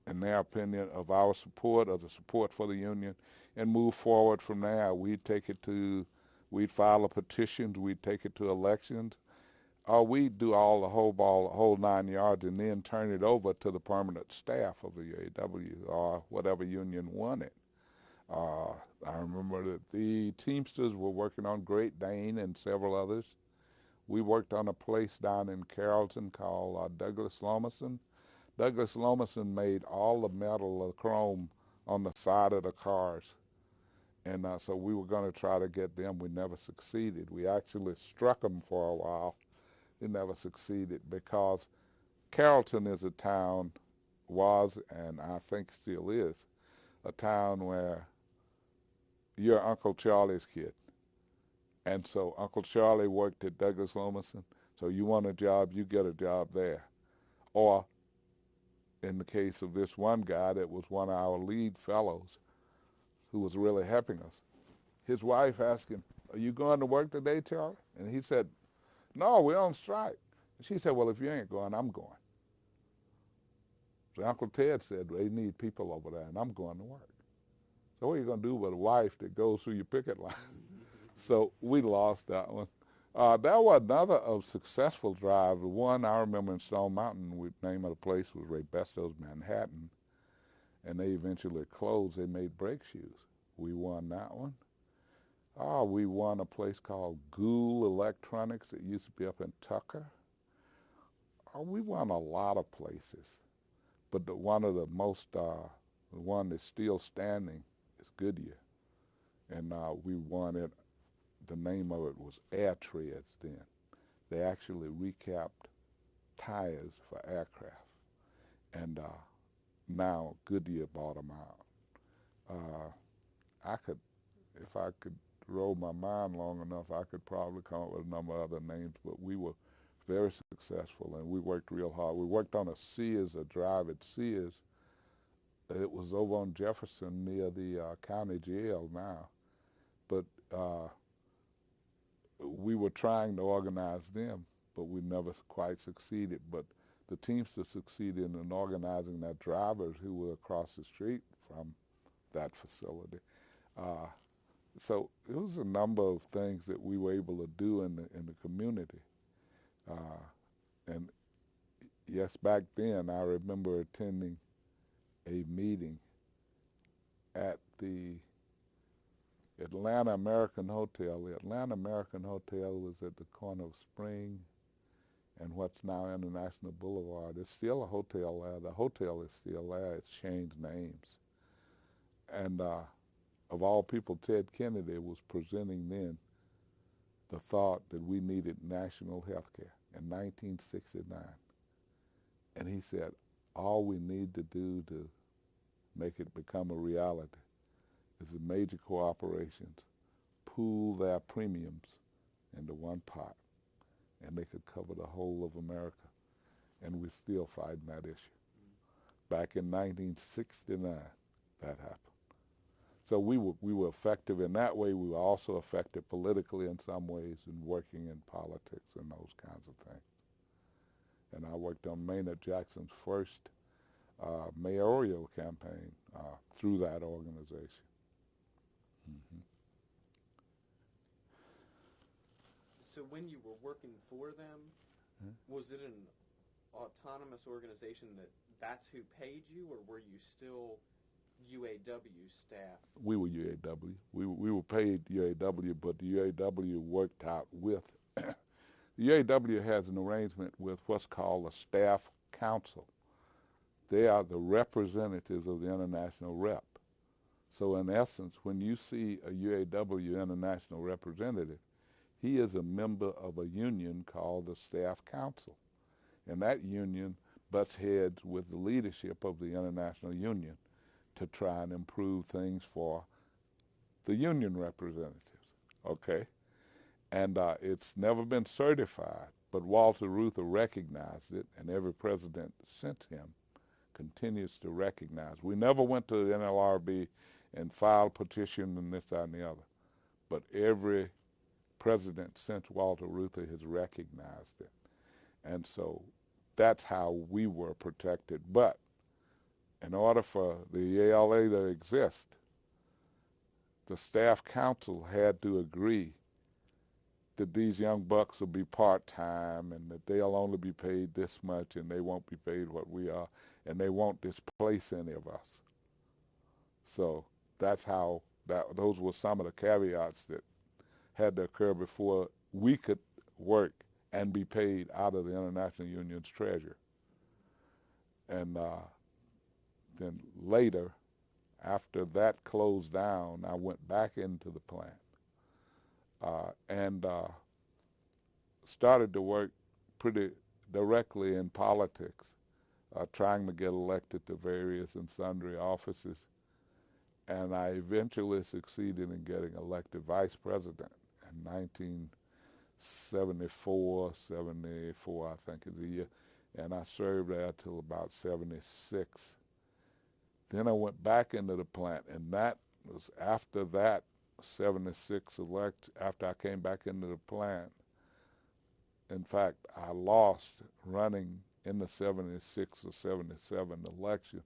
in their opinion, of our support, of the support for the union, and move forward from there. We'd file a petition, we'd take it to elections, or we'd do all the whole 9 yards, and then turn it over to the permanent staff of the UAW or whatever union won it. I remember that the Teamsters were working on Great Dane and several others. We worked on a place down in Carrollton called Douglas Lomason. Douglas Lomason made all the metal, the chrome on the side of the cars. And so we were going to try to get them. We never succeeded. We actually struck them for a while. We never succeeded because Carrollton is a town, was, and I think still is, a town where you're Uncle Charlie's kid. And so Uncle Charlie worked at Douglas Lomason. So you want a job, you get a job there. Or in the case of this one guy that was one of our lead fellows who was really helping us, his wife asked him, "Are you going to work today, Charlie?" And he said, "No, we're on strike." And she said, "Well, if you ain't going, I'm going." So Uncle Ted said, "They need people over there, and I'm going to work." So what are you going to do with a wife that goes through your picket line? So we lost that one. There was another successful drive. The one I remember in Stone Mountain, the name of the place was Ray Besto's Manhattan, and they eventually closed. They made brake shoes. We won that one. We won a place called Gould Electronics that used to be up in Tucker. We won a lot of places, but one of the most, the one that's still standing is Goodyear. And we won it, the name of it was Air Treads then. They actually recapped tires for aircraft. And now Goodyear bought them out. I could, if I could roll my mind long enough, I could probably come up with a number of other names, but we were very successful and we worked real hard. We worked on a Sears, a drive at Sears. It was over on Jefferson near the county jail now. But we were trying to organize them, but we never quite succeeded. But the Teamsters succeeded in organizing their drivers who were across the street from that facility. So it was a number of things that we were able to do in the community. And yes, back then I remember attending a meeting at the Atlanta American Hotel. The Atlanta American Hotel was at the corner of Spring and what's now International Boulevard. There's still a hotel there. The hotel is still there. It's changed names. And of all people, Ted Kennedy was presenting then the thought that we needed national health care in 1969. And he said, all we need to do to make it become a reality is the major corporations pool their premiums into one pot, and they could cover the whole of America. And we're still fighting that issue. Back in 1969, that happened. So we were effective in that way. We were also effective politically in some ways in working in politics and those kinds of things. And I worked on Maynard Jackson's first mayoral campaign through that organization. Mm-hmm. So when you were working for them, was it an autonomous organization that's who paid you, or were you still UAW staff? We were UAW. We were paid UAW, but the UAW worked out with. The UAW has an arrangement with what's called a staff council. They are the representatives of the international rep. So in essence, when you see a UAW international representative, he is a member of a union called the Staff Council. And that union butts heads with the leadership of the International Union to try and improve things for the union representatives, okay? And it's never been certified, but Walter Reuther recognized it, and every president since him continues to recognize. We never went to the NLRB and filed a petition and this, that, and the other, but every president since Walter Reuther has recognized it. And so that's how we were protected. But in order for the ALA to exist, the staff council had to agree that these young bucks will be part-time and that they'll only be paid this much and they won't be paid what we are, and they won't displace any of us. So that's how, those were some of the caveats that had to occur before we could work and be paid out of the International Union's treasure. And then later, after that closed down, I went back into the plant and started to work pretty directly in politics, trying to get elected to various and sundry offices. And I eventually succeeded in getting elected vice president in 1974, 74, I think is the year. And I served there till about 76. Then I went back into the plant, and that was after that 76 elect, after I came back into the plant. In fact, I lost running in the 76 or 77 election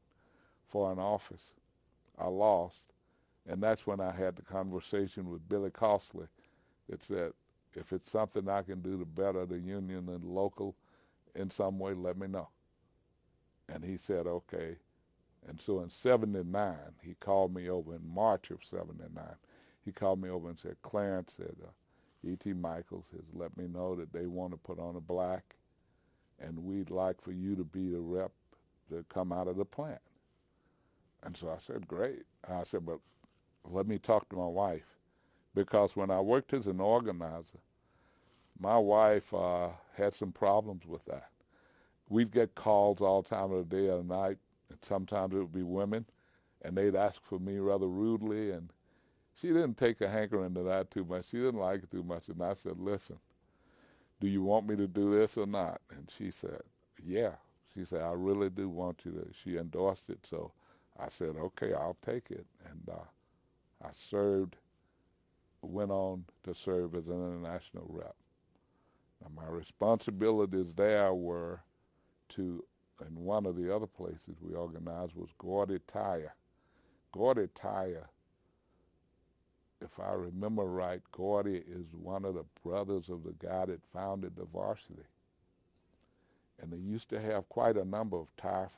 for an office. I lost, and that's when I had the conversation with Billy Costley that said, if it's something I can do to better the union and local in some way, let me know. And he said, okay. And so in 79, he called me over in March of 79. He called me over and said, Clarence said, E.T. Michaels has let me know that they want to put on a black and we'd like for you to be the rep to come out of the plant. And so I said, great. I said, but let me talk to my wife. Because when I worked as an organizer, my wife had some problems with that. We'd get calls all time of the day or night, and sometimes it would be women, and they'd ask for me rather rudely, and she didn't take a hankering to that too much. She didn't like it too much, and I said, listen, do you want me to do this or not? And she said, yeah. She said, I really do want you to. She endorsed it, so I said, okay, I'll take it. And I went on to serve as an international rep. Now, my responsibilities there were and one of the other places we organized was Gordy Tire. Gordy Tire, if I remember right, Gordy is one of the brothers of the guy that founded the Varsity. And they used to have quite a number of tire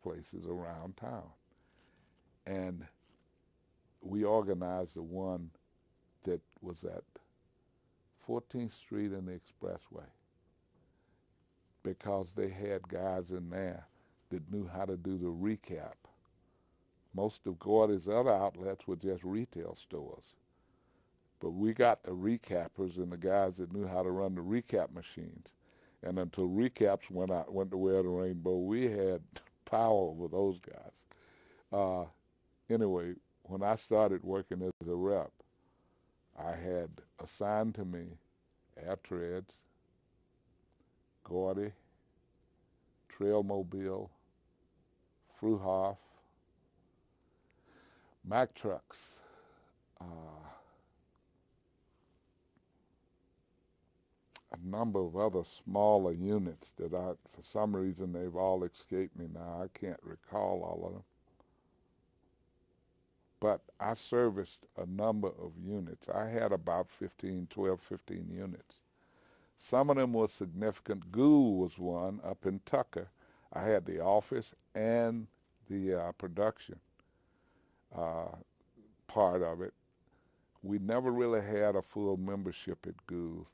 places around town. And we organized the one that was at 14th Street and the Expressway, because they had guys in there that knew how to do the recap. Most of Gordy's other outlets were just retail stores. But we got the recappers and the guys that knew how to run the recap machines. And until recaps went to wear the rainbow, we had power over those guys. Anyway, when I started working as a rep, I had assigned to me Air Treads, Gordy, Trailmobile, Fruhoff, Mack trucks, a number of other smaller units that for some reason, they've all escaped me now. I can't recall all of them. But I serviced a number of units. I had about 12, 15 units. Some of them were significant. Gould was one up in Tucker. I had the office and the production part of it. We never really had a full membership at Gould.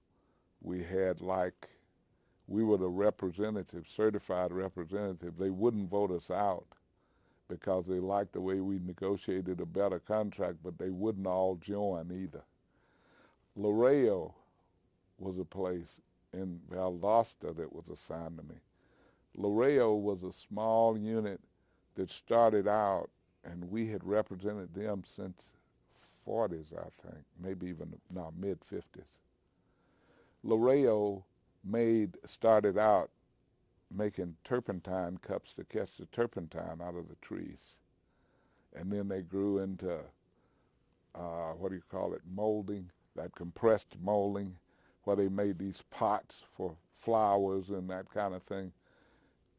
We were the representative, certified representative. They wouldn't vote us out because they liked the way we negotiated a better contract, but they wouldn't all join either. Laredo was a place in Valdosta that was assigned to me. Laredo was a small unit that started out, and we had represented them since 40s, I think, maybe even mid-50s. Laredo started out making turpentine cups to catch the turpentine out of the trees. And then they grew into, molding, that compressed molding, where they made these pots for flowers and that kind of thing.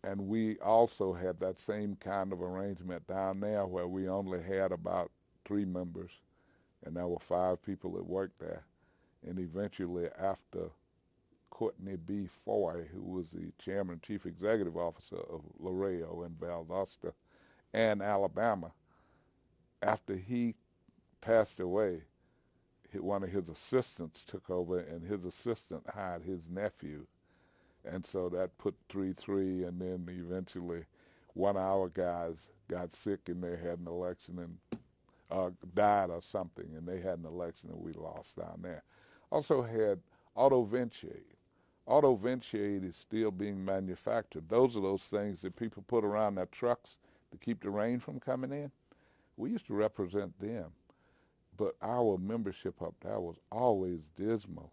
And we also had that same kind of arrangement down there where we only had about 3 members, and there were 5 people that worked there. And eventually, after Courtney B. Foy, who was the chairman and chief executive officer of Laredo and Valdosta and Alabama, after he passed away, one of his assistants took over, and his assistant hired his nephew. And so that put 3-3, and then eventually one of our guys got sick, and they had an election and died or something, and they had an election, and we lost down there. Also had Auto Ventiate. Auto Ventiate is still being manufactured. Those are those things that people put around their trucks to keep the rain from coming in. We used to represent them, but our membership up there was always dismal.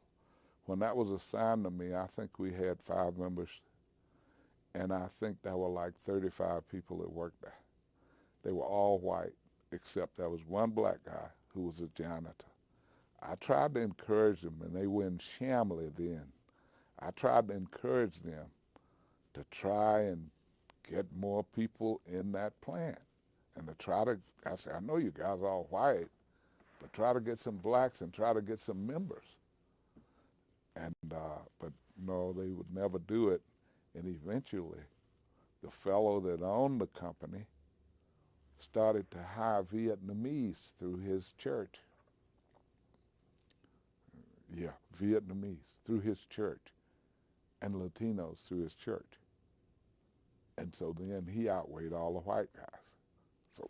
When that was assigned to me, I think we had 5 members, and I think there were like 35 people that worked there. They were all white, except there was one black guy who was a janitor. I tried to encourage them, and they were in Chamblee then. I tried to encourage them to try and get more people in that plant, and I said, I know you guys are all white, but try to get some blacks and try to get some members. And but no, they would never do it. And eventually, the fellow that owned the company started to hire Vietnamese through his church. Yeah, Vietnamese through his church. and Latinos through his church. And so then he outweighed all the white guys. So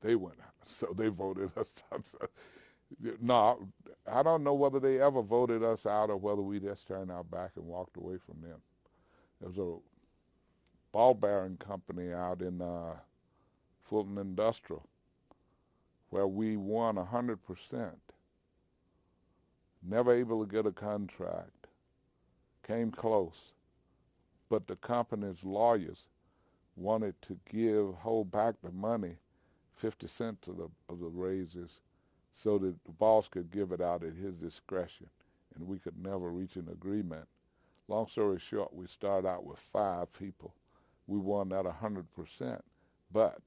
they went out. So they voted us out. So, no, I don't know whether they ever voted us out or whether we just turned our back and walked away from them. There was a ball bearing company out in Fulton Industrial where we won 100%. Never able to get a contract. Came close. But the company's lawyers wanted to hold back the money, 50 cents of the raises, so that the boss could give it out at his discretion, and we could never reach an agreement. Long story short, we started out with 5 people. We won that 100%, but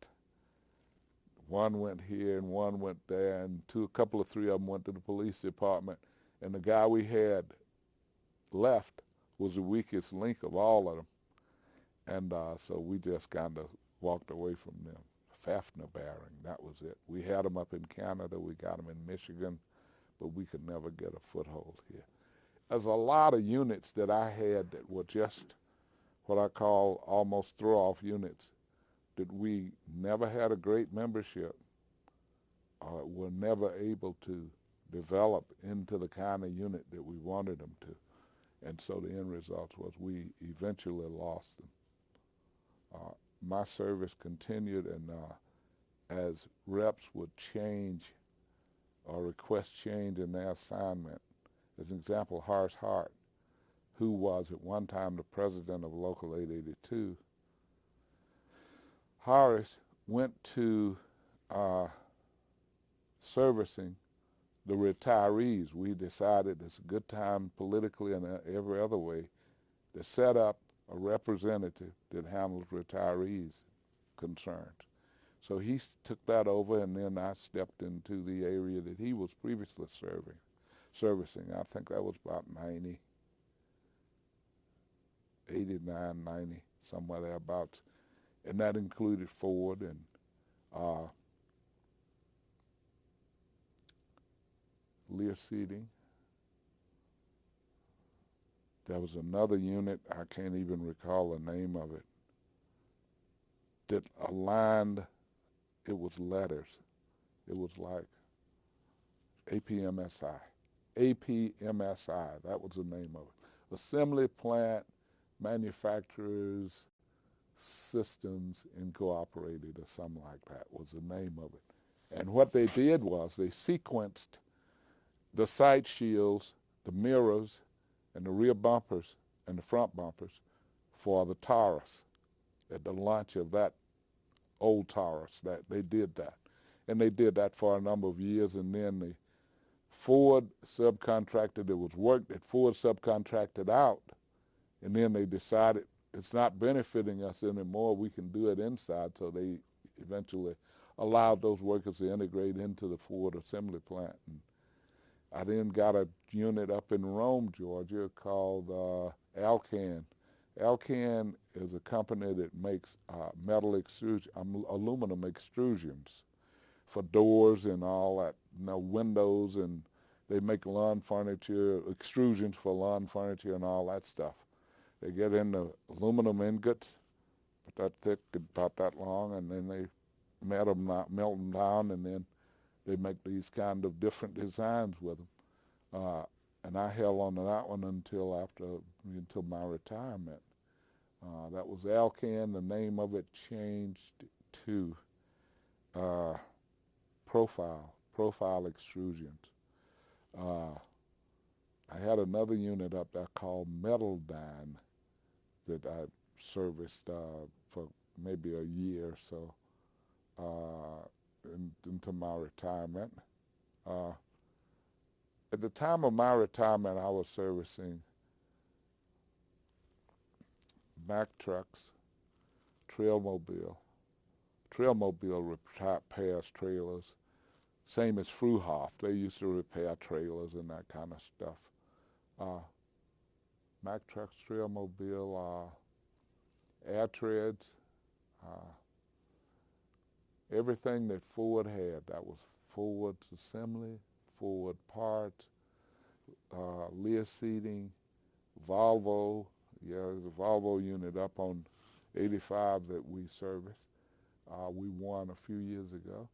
one went here and one went there, and a couple of 3 of them went to the police department, and the guy we had left was the weakest link of all of them. And so we just kind of walked away from them. Fafner bearing, that was it. We had them up in Canada, we got them in Michigan, but we could never get a foothold here. There's a lot of units that I had that were just what I call almost throw-off units, that we never had a great membership or were never able to develop into the kind of unit that we wanted them to. And so the end result was we eventually lost them. My service continued, and as reps would change or request change in their assignment, as an example, Horace Hart, who was at one time the president of Local 882, Horace went to servicing the retirees. We decided it's a good time politically and every other way to set up a representative that handles retirees' concerns. So he took that over, and then I stepped into the area that he was previously servicing. I think that was about 90, 89, 90, somewhere thereabouts. And that included Ford and Lear Seating. There was another unit, I can't even recall the name of it, that aligned, it was letters. It was like APMSI. APMSI, that was the name of it. Assembly Plant Manufacturers Systems Incorporated or something like that was the name of it. And what they did was they sequenced the side shields, the mirrors, and the rear bumpers and the front bumpers for the Taurus at the launch of that old Taurus. That they did that. And they did that for a number of years, and then the Ford subcontractor that was work that Ford subcontracted out, and then they decided it's not benefiting us anymore, we can do it inside, so they eventually allowed those workers to integrate into the Ford assembly plant. And I then got a unit up in Rome, Georgia, called Alcan. Alcan is a company that makes aluminum extrusions for doors and all that, windows, and they make lawn furniture, extrusions for lawn furniture and all that stuff. They get into aluminum ingots, about that thick, about that long, and then they melt them down, and then they make these kind of different designs with them. And I held on to that one until my retirement. That was Alcan. The name of it changed to Profile Extrusions. I had another unit up there called Metal Dine that I serviced for maybe a year or so into my retirement. At the time of my retirement, I was servicing Mack trucks, Trailmobile. Trailmobile repairs trailers, same as Fruhoff. They used to repair trailers and that kind of stuff. Mack trucks, Trailmobile, air treads, everything that Ford had. That was Ford's assembly, Ford parts, Lear Seating, Volvo. Yeah, there's a Volvo unit up on 85 that we serviced. We won a few years ago.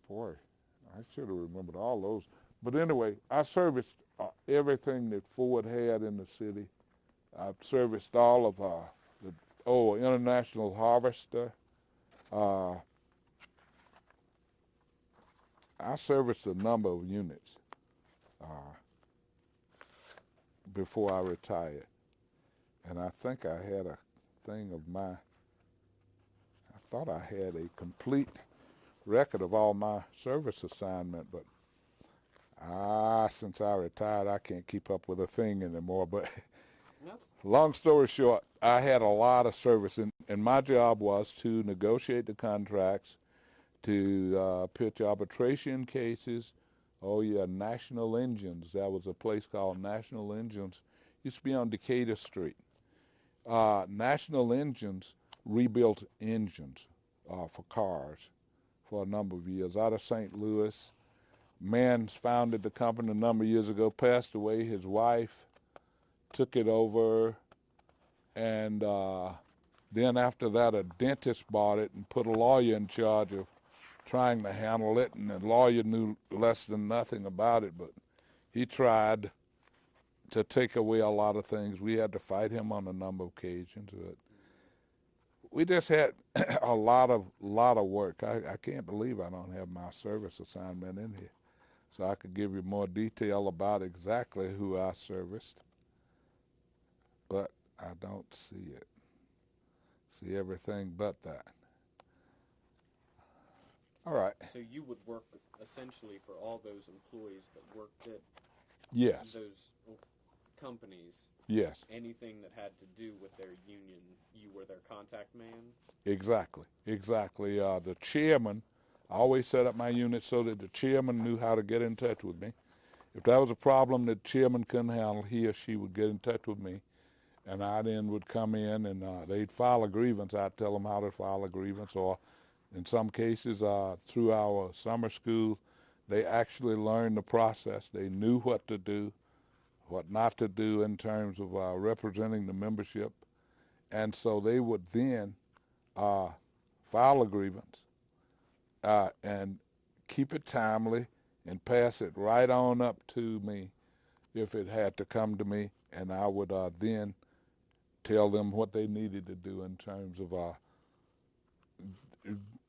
Boy, I should have remembered all those. But anyway, I serviced everything that Ford had in the city. I've serviced all of the International Harvester. Uh, I serviced a number of units uh, before I retired. And I think I had a thing of I thought I had a complete record of all my service assignment, but since I retired, I can't keep up with a thing anymore. But long story short, I had a lot of service, and my job was to negotiate the contracts, to pitch arbitration cases. Oh yeah, National Engines. That was a place called National Engines. Used to be on Decatur Street. National Engines rebuilt engines for cars for a number of years out of St. Louis. Man founded the company a number of years ago, passed away. His wife took it over, and then after that, a dentist bought it and put a lawyer in charge of trying to handle it, and the lawyer knew less than nothing about it, but he tried to take away a lot of things. We had to fight him on a number of occasions. But we just had a lot of work. I can't believe I don't have my service assignment in here, so I could give you more detail about exactly who I serviced, but I don't see it. See everything but that. All right. So you would work essentially for all those employees that worked at Yes. those companies. Yes. Anything that had to do with their union, you were their contact man? Exactly. The chairman, I always set up my unit so that the chairman knew how to get in touch with me. If there was a problem that the chairman couldn't handle, he or she would get in touch with me, and I then would come in and they'd file a grievance. I'd tell them how to file a grievance, or in some cases through our summer school, they actually learned the process. They knew what to do, what not to do in terms of representing the membership. And so they would then file a grievance and keep it timely and pass it right on up to me if it had to come to me. And I would then tell them what they needed to do in terms of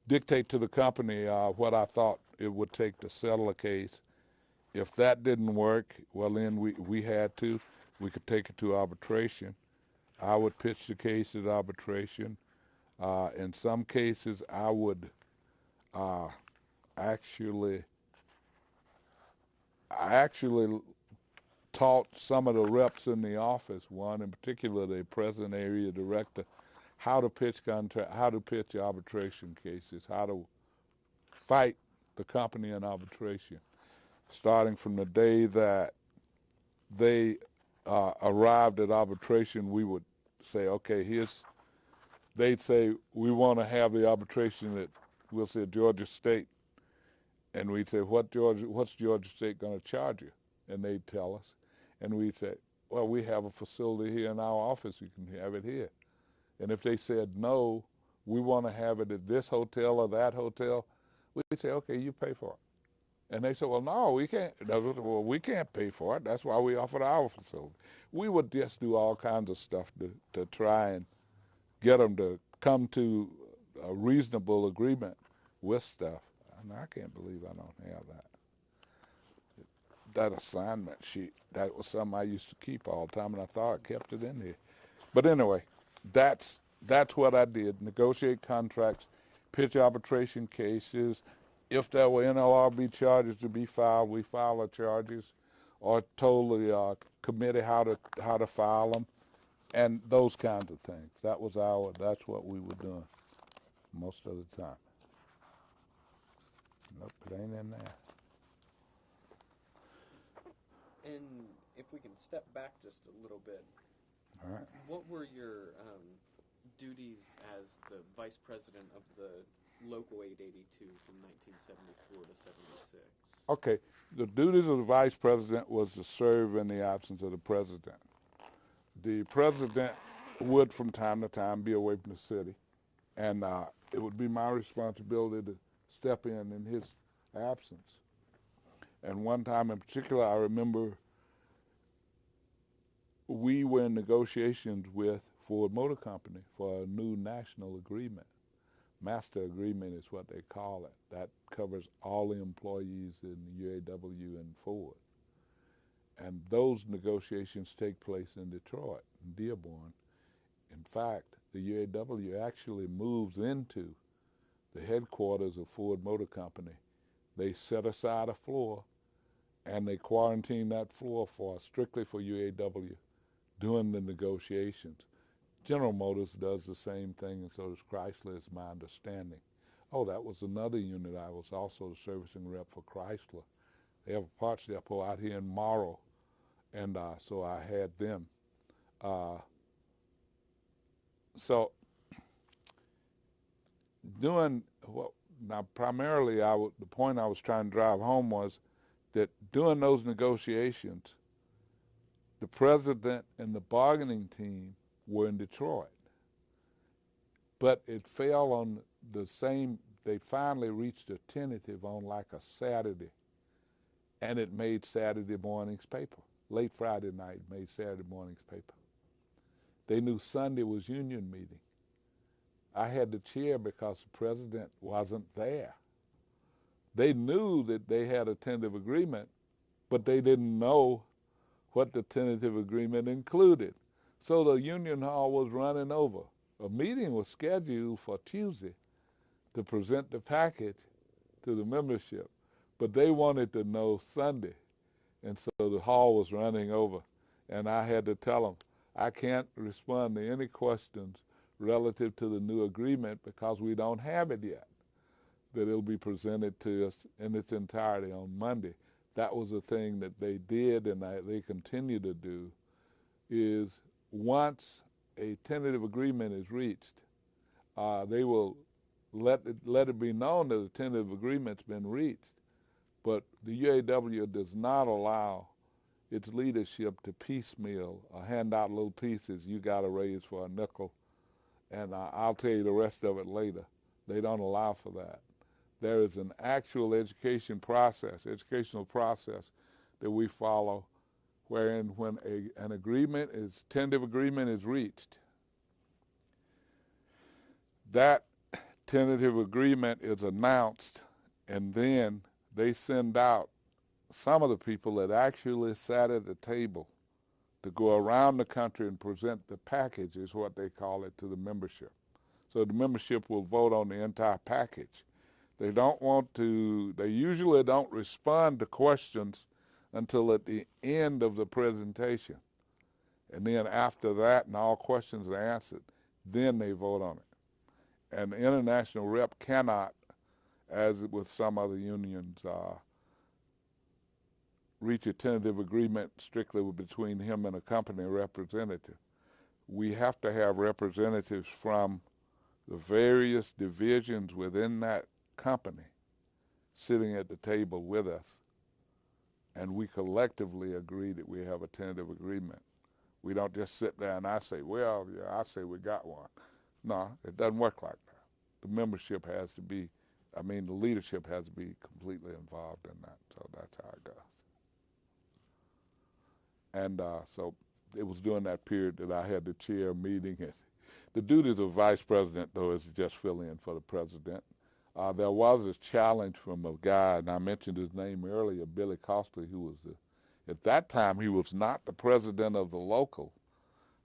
dictate to the company what I thought it would take to settle a case. If that didn't work, well, then we could take it to arbitration. I would pitch the case at arbitration. In some cases, I would I actually taught some of the reps in the office, one in particular, the president area director, how to pitch arbitration cases, how to fight the company in arbitration, starting from the day that they arrived at arbitration. We would say, okay, they'd say, we want to have the arbitration at, we'll say, Georgia State. And we'd say, what's Georgia State going to charge you? And they'd tell us. And we'd say, well, we have a facility here in our office. You can have it here. And if they said, no, we want to have it at this hotel or that hotel, we'd say, okay, you pay for it. And they said, well, no, we can't. Well, we can't pay for it. That's why we offered our facility. We would just do all kinds of stuff to try and get them to come to a reasonable agreement with stuff. And I can't believe I don't have that. That assignment sheet, that was something I used to keep all the time, and I thought I kept it in here. But anyway, that's what I did: negotiate contracts, pitch arbitration cases. If there were NLRB charges to be filed, we file the charges, or told the committee how to file them, and those kinds of things. That's what we were doing most of the time. Nope, it ain't in there. And if we can step back just a little bit, All right. what were your duties as the vice president of the Local 882 from 1974 to 76. Okay, the duties of the vice president was to serve in the absence of the president. The president would from time to time be away from the city, and it would be my responsibility to step in his absence. And one time in particular, I remember we were in negotiations with Ford Motor Company for a new national agreement. Master agreement is what they call it. That covers all the employees in the UAW and Ford. And those negotiations take place in Detroit, in Dearborn. In fact, the UAW actually moves into the headquarters of Ford Motor Company. They set aside a floor, and they quarantine that floor strictly for UAW during the negotiations. General Motors does the same thing, and so does Chrysler, is my understanding. Oh, that was another unit. I was also the servicing rep for Chrysler. They have a parts depot out here in Morrow, and so I had them. So now primarily the point I was trying to drive home was that during those negotiations, the president and the bargaining team were in Detroit. But it fell on they finally reached a tentative on like a Saturday, and it made Saturday morning's paper. Late Friday night made Saturday morning's paper. They knew Sunday was union meeting. I had the chair because the president wasn't there. They knew that they had a tentative agreement, but they didn't know what the tentative agreement included. So the union hall was running over. A meeting was scheduled for Tuesday to present the package to the membership, but they wanted to know Sunday, and so the hall was running over. And I had to tell them, I can't respond to any questions relative to the new agreement because we don't have it yet, that it'll be presented to us in its entirety on Monday. That was a thing that they did, and they continue to do, is once a tentative agreement is reached, they will let it be known that a tentative agreement's been reached, but the UAW does not allow its leadership to piecemeal or hand out little pieces. You got a raise for a nickel, and I'll tell you the rest of it later. They don't allow for that. There is an actual educational process that we follow, wherein when an tentative agreement is reached, that tentative agreement is announced, and then they send out some of the people that actually sat at the table to go around the country and present the package, is what they call it, to the membership. So the membership will vote on the entire package. They usually don't respond to questions until at the end of the presentation. And then after that, and all questions are answered, then they vote on it. And the international rep cannot, as with some other unions, reach a tentative agreement strictly between him and a company representative. We have to have representatives from the various divisions within that company sitting at the table with us, and we collectively agree that we have a tentative agreement. We don't just sit there and I say, well, yeah, I say we got one. No, it doesn't work like that. The membership has to be, the leadership has to be completely involved in that, so that's how it goes. And so it was during that period that I had the chair meeting. The duties of vice president, though, is to just fill in for the president. There was a challenge from a guy, and I mentioned his name earlier, Billy Costley, who was at that time, he was not the president of the local.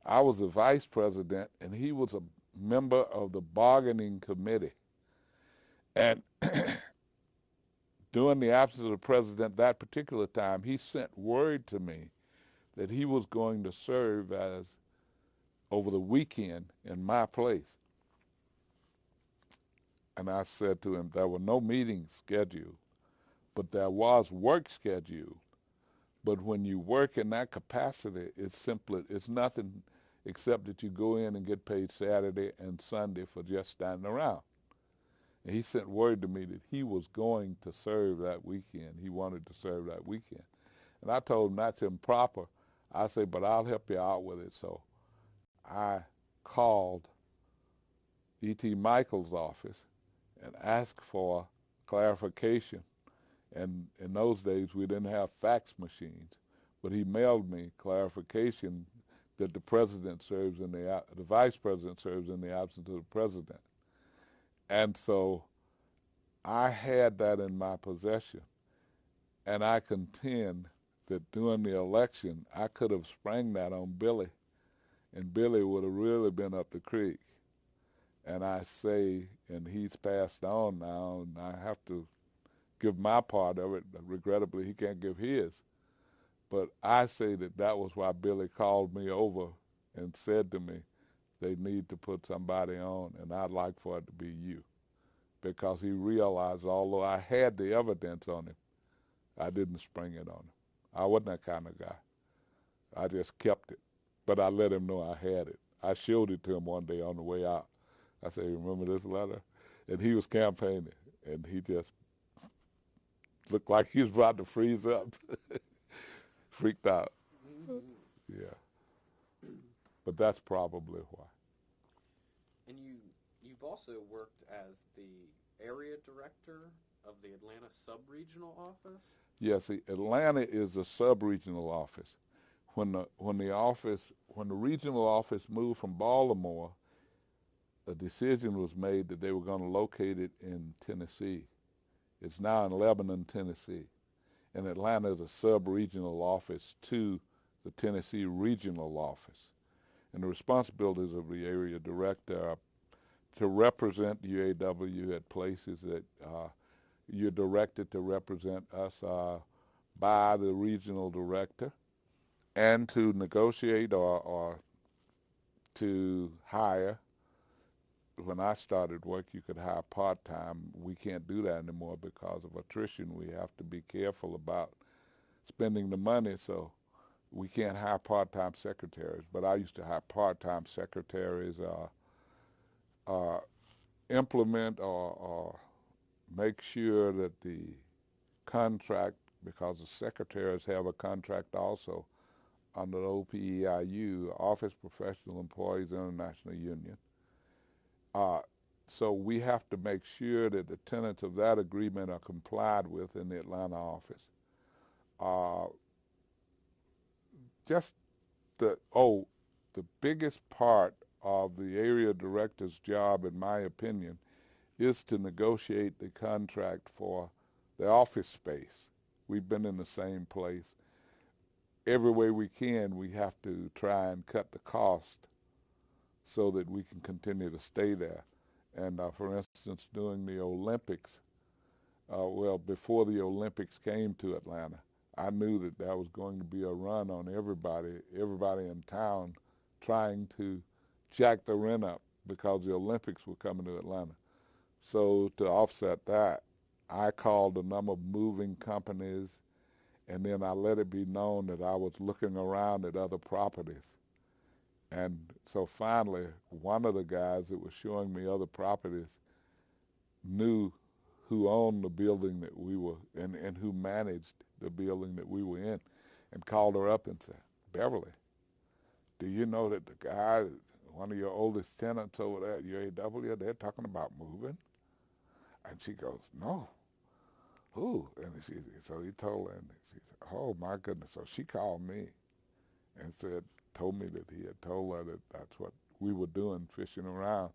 I was the vice president, and he was a member of the bargaining committee. And during the absence of the president that particular time, he sent word to me that he was going to serve as, over the weekend, in my place. And I said to him, there were no meetings scheduled, but there was work scheduled. But when you work in that capacity, it's nothing except that you go in and get paid Saturday and Sunday for just standing around. And he sent word to me that he was going to serve that weekend. He wanted to serve that weekend. And I told him that's improper. I said, but I'll help you out with it. So I called E.T. Michael's office and asked for clarification. And in those days, we didn't have fax machines. But he mailed me clarification that the president serves in the vice president serves in the absence of the president. And so I had that in my possession. And I contend that during the election, I could have sprang that on Billy, and Billy would have really been up the creek. And I say, and he's passed on now, and I have to give my part of it. Regrettably, he can't give his. But I say that that was why Billy called me over and said to me, they need to put somebody on, and I'd like for it to be you. Because he realized, although I had the evidence on him, I didn't spring it on him. I wasn't that kind of guy. I just kept it. But I let him know I had it. I showed it to him one day on the way out. I said, remember this letter? And he was campaigning, and he just looked like he was about to freeze up. Freaked out. Mm-hmm. Yeah. But that's probably why. And you've also worked as the area director of the Atlanta sub-regional office? Yes, Atlanta is a sub-regional office. When the regional office moved from Baltimore, a decision was made that they were going to locate it in Tennessee. It's now in Lebanon, Tennessee. And Atlanta is a sub-regional office to the Tennessee regional office. And the responsibilities of the area director are to represent UAW at places that you're directed to represent us by the regional director, and to negotiate or to hire. When I started work, you could hire part-time. We can't do that anymore because of attrition. We have to be careful about spending the money, so we can't hire part-time secretaries. But I used to hire part-time secretaries, implement or make sure that the contract, because the secretaries have a contract also under the OPEIU, Office Professional Employees International Union. So we have to make sure that the tenets of that agreement are complied with in the Atlanta office. The biggest part of the area director's job, in my opinion, is to negotiate the contract for the office space. We've been in the same place. Every way we can, we have to try and cut the cost so that we can continue to stay there. And for instance, during the Olympics, before the Olympics came to Atlanta, I knew that there was going to be a run on everybody in town trying to jack the rent up because the Olympics were coming to Atlanta. So to offset that, I called a number of moving companies, and then I let it be known that I was looking around at other properties. And so finally, one of the guys that was showing me other properties knew who owned the building that we were in and who managed the building that we were in, and called her up and said, Beverly, do you know that the guy, one of your oldest tenants over there at UAW, they're talking about moving? And she goes, no. Who? And so he told her, and she said, oh my goodness. So she called me and told me that he had told her that that's what we were doing, fishing around.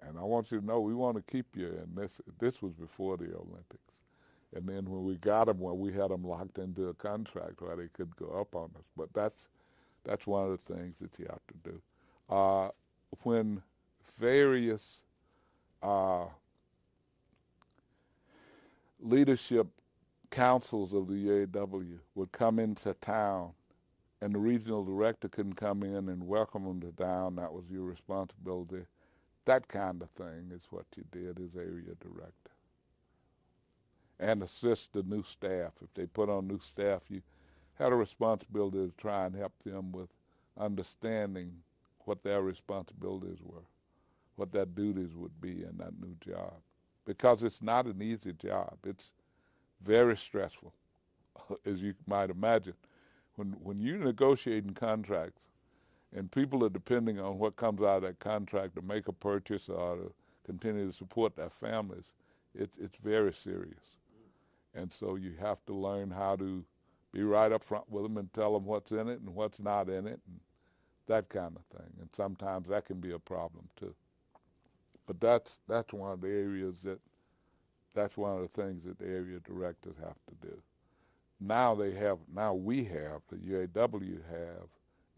And I want you to know, we want to keep you. And this was before the Olympics. And then when we got them, we had them locked into a contract where they could go up on us. But that's one of the things that you have to do. When various leadership councils of the UAW would come into town, and the regional director couldn't come in and welcome them to town, that was your responsibility. That kind of thing is what you did as area director. And assist the new staff. If they put on new staff, you had a responsibility to try and help them with understanding what their responsibilities were, what their duties would be in that new job. because it's not an easy job. It's very stressful, as you might imagine. When you're negotiating contracts and people are depending on what comes out of that contract to make a purchase or to continue to support their families, it's very serious. And so you have to learn how to be right up front with them and tell them what's in it and what's not in it and that kind of thing. And sometimes that can be a problem too. But that's one of the areas that's one of the things that the area directors have to do. Now we have, the UAW have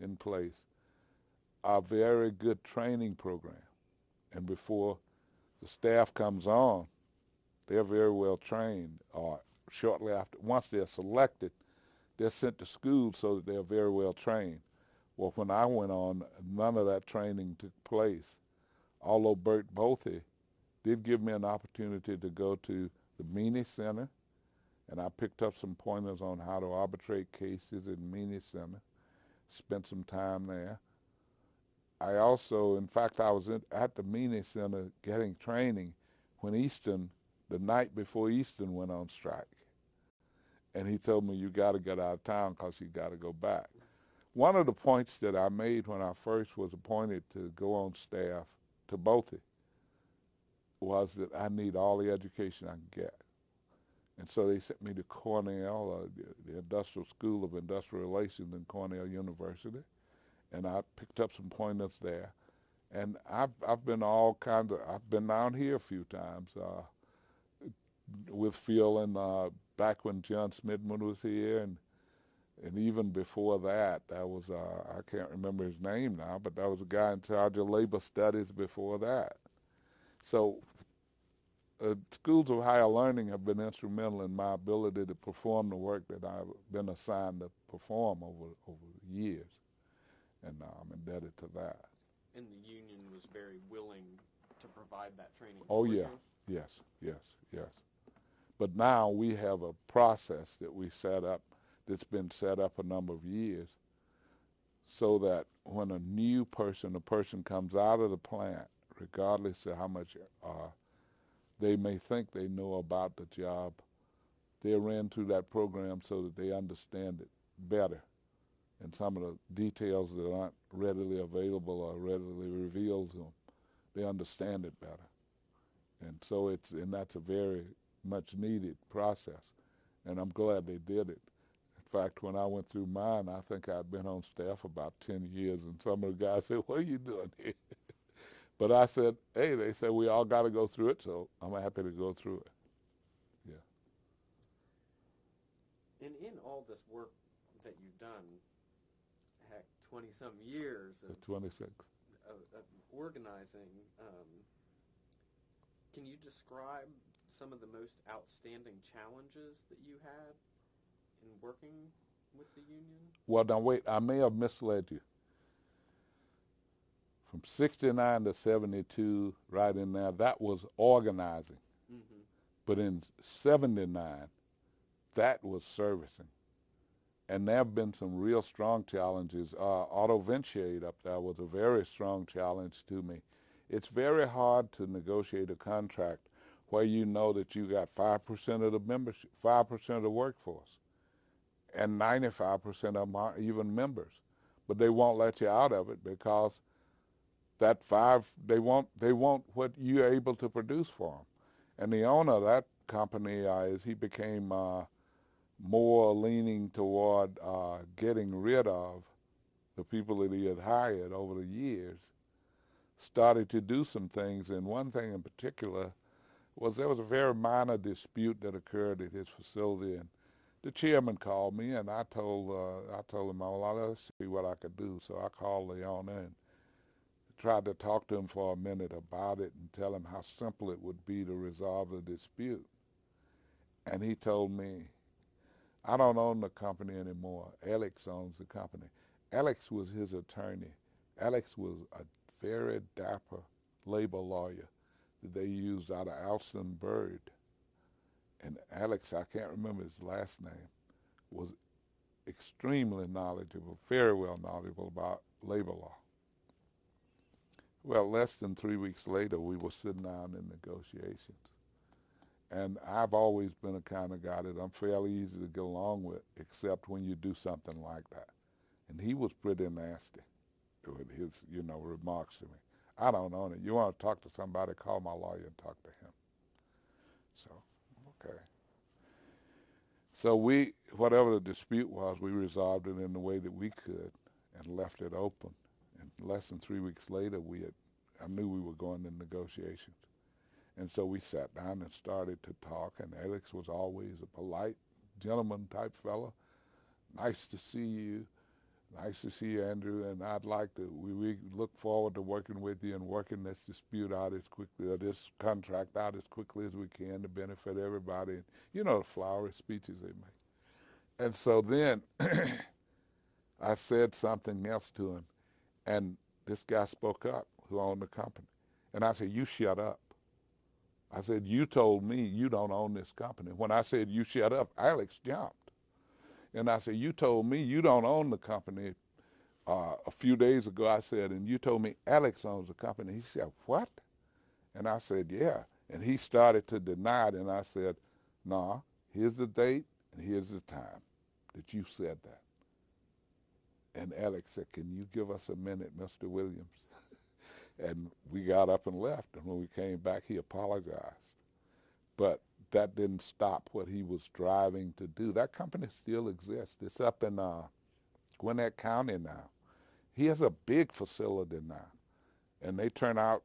in place a very good training program. And before the staff comes on, they're very well trained. Or shortly after, once they're selected, they're sent to school so that they're very well trained. Well, when I went on, none of that training took place. Although Bert Bothe did give me an opportunity to go to the Meany Center, and I picked up some pointers on how to arbitrate cases in Meany Center, spent some time there. I also, in fact, I was at the Meany Center getting training when Easton, the night before Easton went on strike. And he told me, you got to get out of town because you got to go back. One of the points that I made when I first was appointed to go on staff to Bothe was that I need all the education I can get. And so they sent me to Cornell, the Industrial School of Industrial Relations in Cornell University, and I picked up some pointers there. And I've been I've been down here a few times with Phil and back when John Smidman was here, and even before that, that was, I can't remember his name now, but that was a guy in charge of labor studies before that. So schools of higher learning have been instrumental in my ability to perform the work that I've been assigned to perform over years, and I'm indebted to that. And the union was very willing to provide that training. Oh yeah, yes. But now we have a process that we set up that's been set up a number of years so that when a new person, comes out of the plant, regardless of how much they may think they know about the job, they're ran through that program so that they understand it better. And some of the details that aren't readily available or readily revealed to them, they understand it better. And so that's a very much needed process. And I'm glad they did it. In fact, when I went through mine, I think I'd been on staff about 10 years, and some of the guys said, what are you doing here? But I said, hey, they said we all got to go through it, so I'm happy to go through it. Yeah. And in all this work that you've done, heck, 20-some years of 26 of organizing, can you describe some of the most outstanding challenges that you had in working with the union? Well, now wait, I may have misled you. From 69 to 72, right in there, that was organizing. Mm-hmm. But in 79, that was servicing. And there have been some real strong challenges. Auto Ventiate up there was a very strong challenge to me. It's very hard to negotiate a contract where you know that you got 5% of the membership, 5% of the workforce, and 95% of them aren't even members. But they won't let you out of it because that they want what you're able to produce for them. And the owner of that company, he became more leaning toward getting rid of the people that he had hired over the years, started to do some things. And one thing in particular was there was a very minor dispute that occurred at his facility, and the chairman called me, and I told him, well, let's see what I could do. So I called the owner and tried to talk to him for a minute about it and tell him how simple it would be to resolve the dispute. And he told me, I don't own the company anymore. Alex owns the company. Alex was his attorney. Alex was a very dapper labor lawyer that they used out of Alston Bird. And Alex, I can't remember his last name, was extremely knowledgeable, very well knowledgeable about labor law. Well, less than 3 weeks later, we were sitting down in negotiations. And I've always been a kind of guy that I'm fairly easy to get along with, except when you do something like that. And he was pretty nasty with his, remarks to me. I don't own it. You want to talk to somebody, call my lawyer and talk to him. So, okay. So whatever the dispute was, we resolved it in the way that we could and left it open. And less than 3 weeks later, I knew we were going into negotiations. And so we sat down and started to talk, and Alex was always a polite gentleman type fellow. Nice to see you. Nice to see you, Andrew, and we look forward to working with you and working this dispute out as quickly, or this contract out as quickly as we can to benefit everybody. And, the flowery speeches they make. And so then I said something else to him, and this guy spoke up who owned the company. And I said, you shut up. I said, you told me you don't own this company. When I said, you shut up, Alex jumped. And I said, you told me you don't own the company. A few days ago, I said, and you told me Alex owns the company. He said, what? And I said, yeah. And he started to deny it, and I said, nah, here's the date, and here's the time that you said that. And Alex said, can you give us a minute, Mr. Williams? And we got up and left, and when we came back, he apologized. But that didn't stop what he was driving to do. That company still exists. It's up in Gwinnett County now. He has a big facility now, and they turn out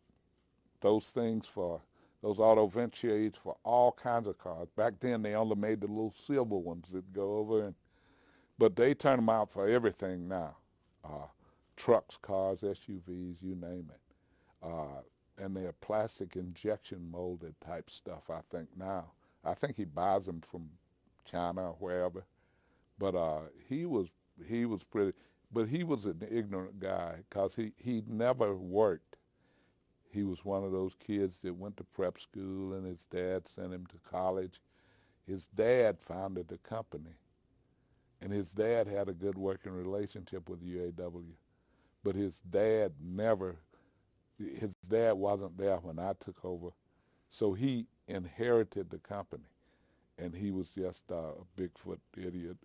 those auto vent shades for all kinds of cars. Back then, they only made the little silver ones that go over, but they turn them out for everything now. Trucks, cars, SUVs, you name it. And they're plastic injection molded type stuff, I think, now. I think he buys them from China or wherever. But he was pretty, but he was an ignorant guy because he never worked. He was one of those kids that went to prep school and his dad sent him to college. His dad founded the company, and his dad had a good working relationship with UAW. But his dad wasn't there when I took over, so he inherited the company, and he was just a Bigfoot idiot.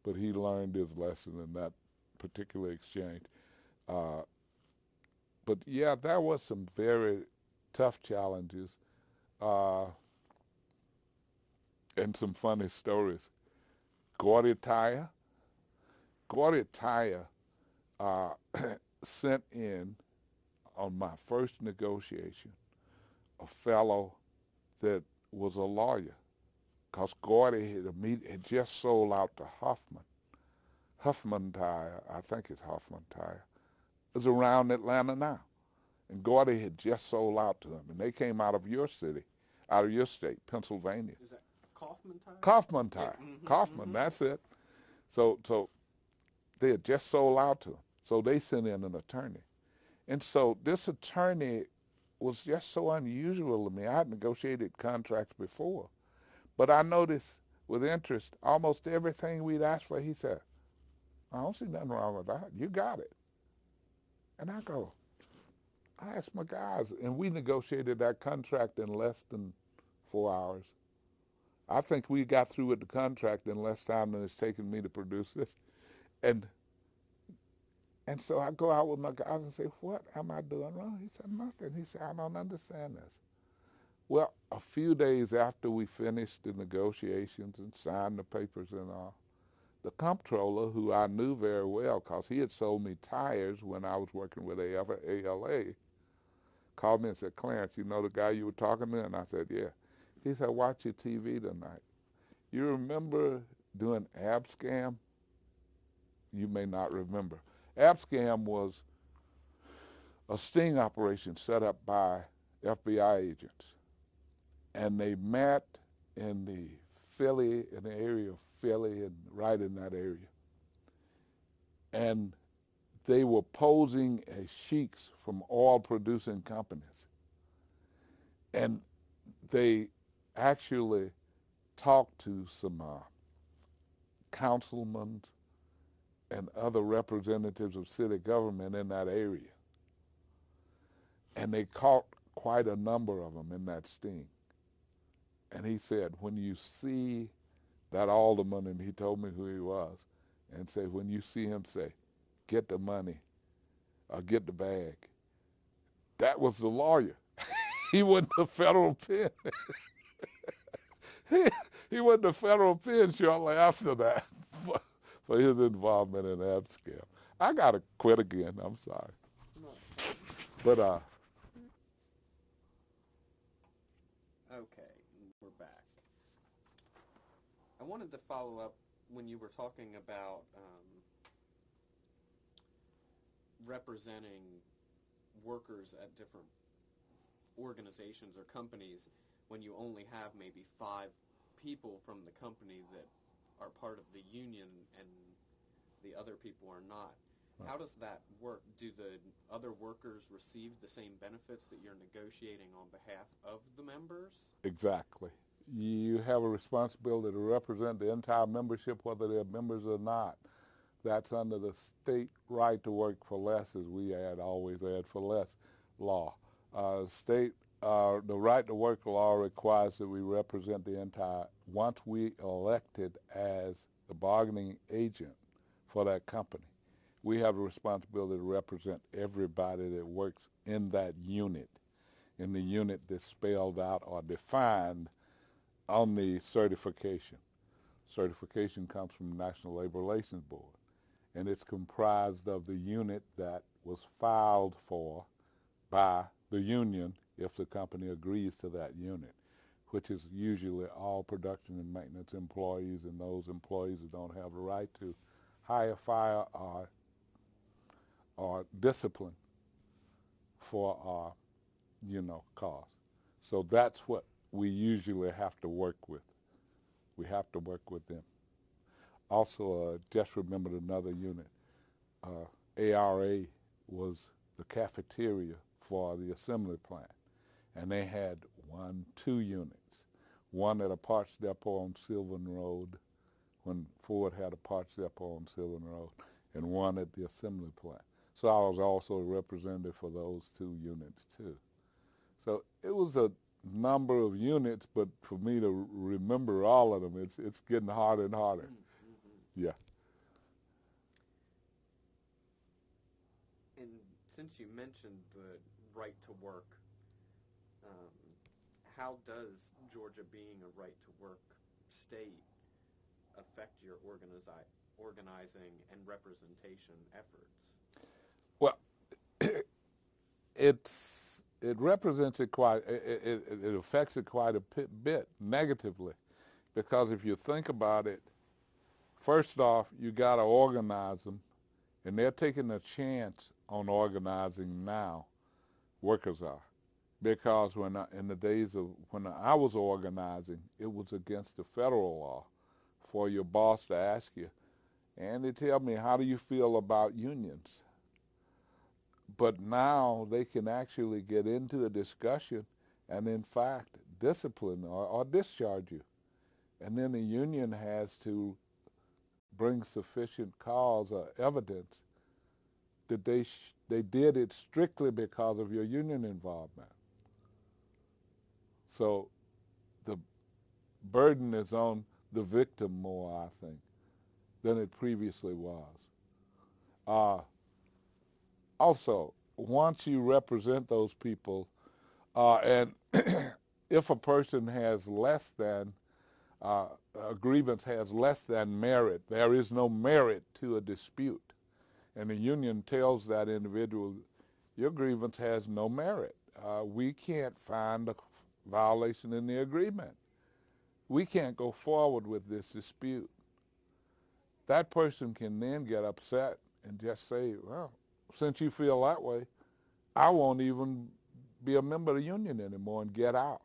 But he learned his lesson in that particular exchange. But yeah, there was some very tough challenges, and some funny stories. Gordy Tire sent in on my first negotiation a fellow that was a lawyer, because Gordy had just sold out to Huffman Tire. I think it's Huffman Tire. It's around Atlanta now. And Gordy had just sold out to them. And they came out of your city, out of your state, Pennsylvania. Is that Kaufman Tire? Kaufman Tire. Yeah. Mm-hmm. Kaufman, that's it. So they had just sold out to them. So they sent in an attorney. And so this attorney was just so unusual to me. I had negotiated contracts before. But I noticed with interest, almost everything we'd asked for, he said, I don't see nothing wrong with that. You got it. And I asked my guys, and we negotiated that contract in less than 4 hours. I think we got through with the contract in less time than it's taken me to produce this. And so I go out with my guys and say, what am I doing wrong? He said, nothing. He said, I don't understand this. Well, a few days after we finished the negotiations and signed the papers and all, the comptroller, who I knew very well because he had sold me tires when I was working with ALA, called me and said, Clarence, you know the guy you were talking to? And I said, yeah. He said, watch your TV tonight. You remember doing Abscam? You may not remember. Abscam was a sting operation set up by FBI agents. And they met in the area of Philly and right in that area. And they were posing as sheiks from oil-producing companies. And they actually talked to some councilmen and other representatives of city government in that area. And they caught quite a number of them in that sting. And he said, when you see that alderman, and he told me who he was, and say, when you see him say, get the money or get the bag, that was the lawyer. He wasn't the federal pen. he went to federal pen shortly after that for his involvement in that scam. I got to quit again. I'm sorry. But okay, we're back. I wanted to follow up when you were talking about representing workers at different organizations or companies when you only have maybe 5 people from the company that are part of the union and the other people are not. Right. How does that work? Do the other workers receive the same benefits that you're negotiating on behalf of the members? Exactly. You have a responsibility to represent the entire membership, whether they're members or not. That's under the state right to work for less, as we always add for less law. The right to work law requires that we represent the entire, once we elected as the bargaining agent for that company, we have a responsibility to represent everybody that works in that unit, in the unit that's spelled out or defined on the certification. Certification comes from the National Labor Relations Board, and it's comprised of the unit that was filed for by the union if the company agrees to that unit, which is usually all production and maintenance employees and those employees that don't have the right to hire, fire, or discipline for, cause. So that's what we usually have to work with. We have to work with them. Also, just remembered another unit. ARA was the cafeteria for the assembly plant, and they had 2 units. One at a parts depot on Sylvan Road, when Ford had a parts depot on Sylvan Road, and one at the assembly plant. So I was also a representative for those 2 units too. So it was a number of units, but for me to remember all of them, it's getting harder and harder. Mm-hmm. Yeah. And since you mentioned the right to work, how does Georgia being a right to work state affect your organizing and representation efforts? Well, it represents it it affects it quite a bit negatively, because if you think about it, first off, you got to organize them, and they're taking a chance on organizing now. Workers are, because in the days of when I was organizing, it was against the federal law for your boss to ask you, and they tell me, how do you feel about unions? But now they can actually get into a discussion and, in fact, discipline or discharge you. And then the union has to bring sufficient cause or evidence that they did it strictly because of your union involvement. So the burden is on the victim more, I think, than it previously was. Also, once you represent those people, and if a person has less than, a grievance has less than merit, there is no merit to a dispute. And the union tells that individual, your grievance has no merit. We can't find a violation in the agreement. We can't go forward with this dispute. That person can then get upset and just say, well, since you feel that way, I won't even be a member of the union anymore and get out.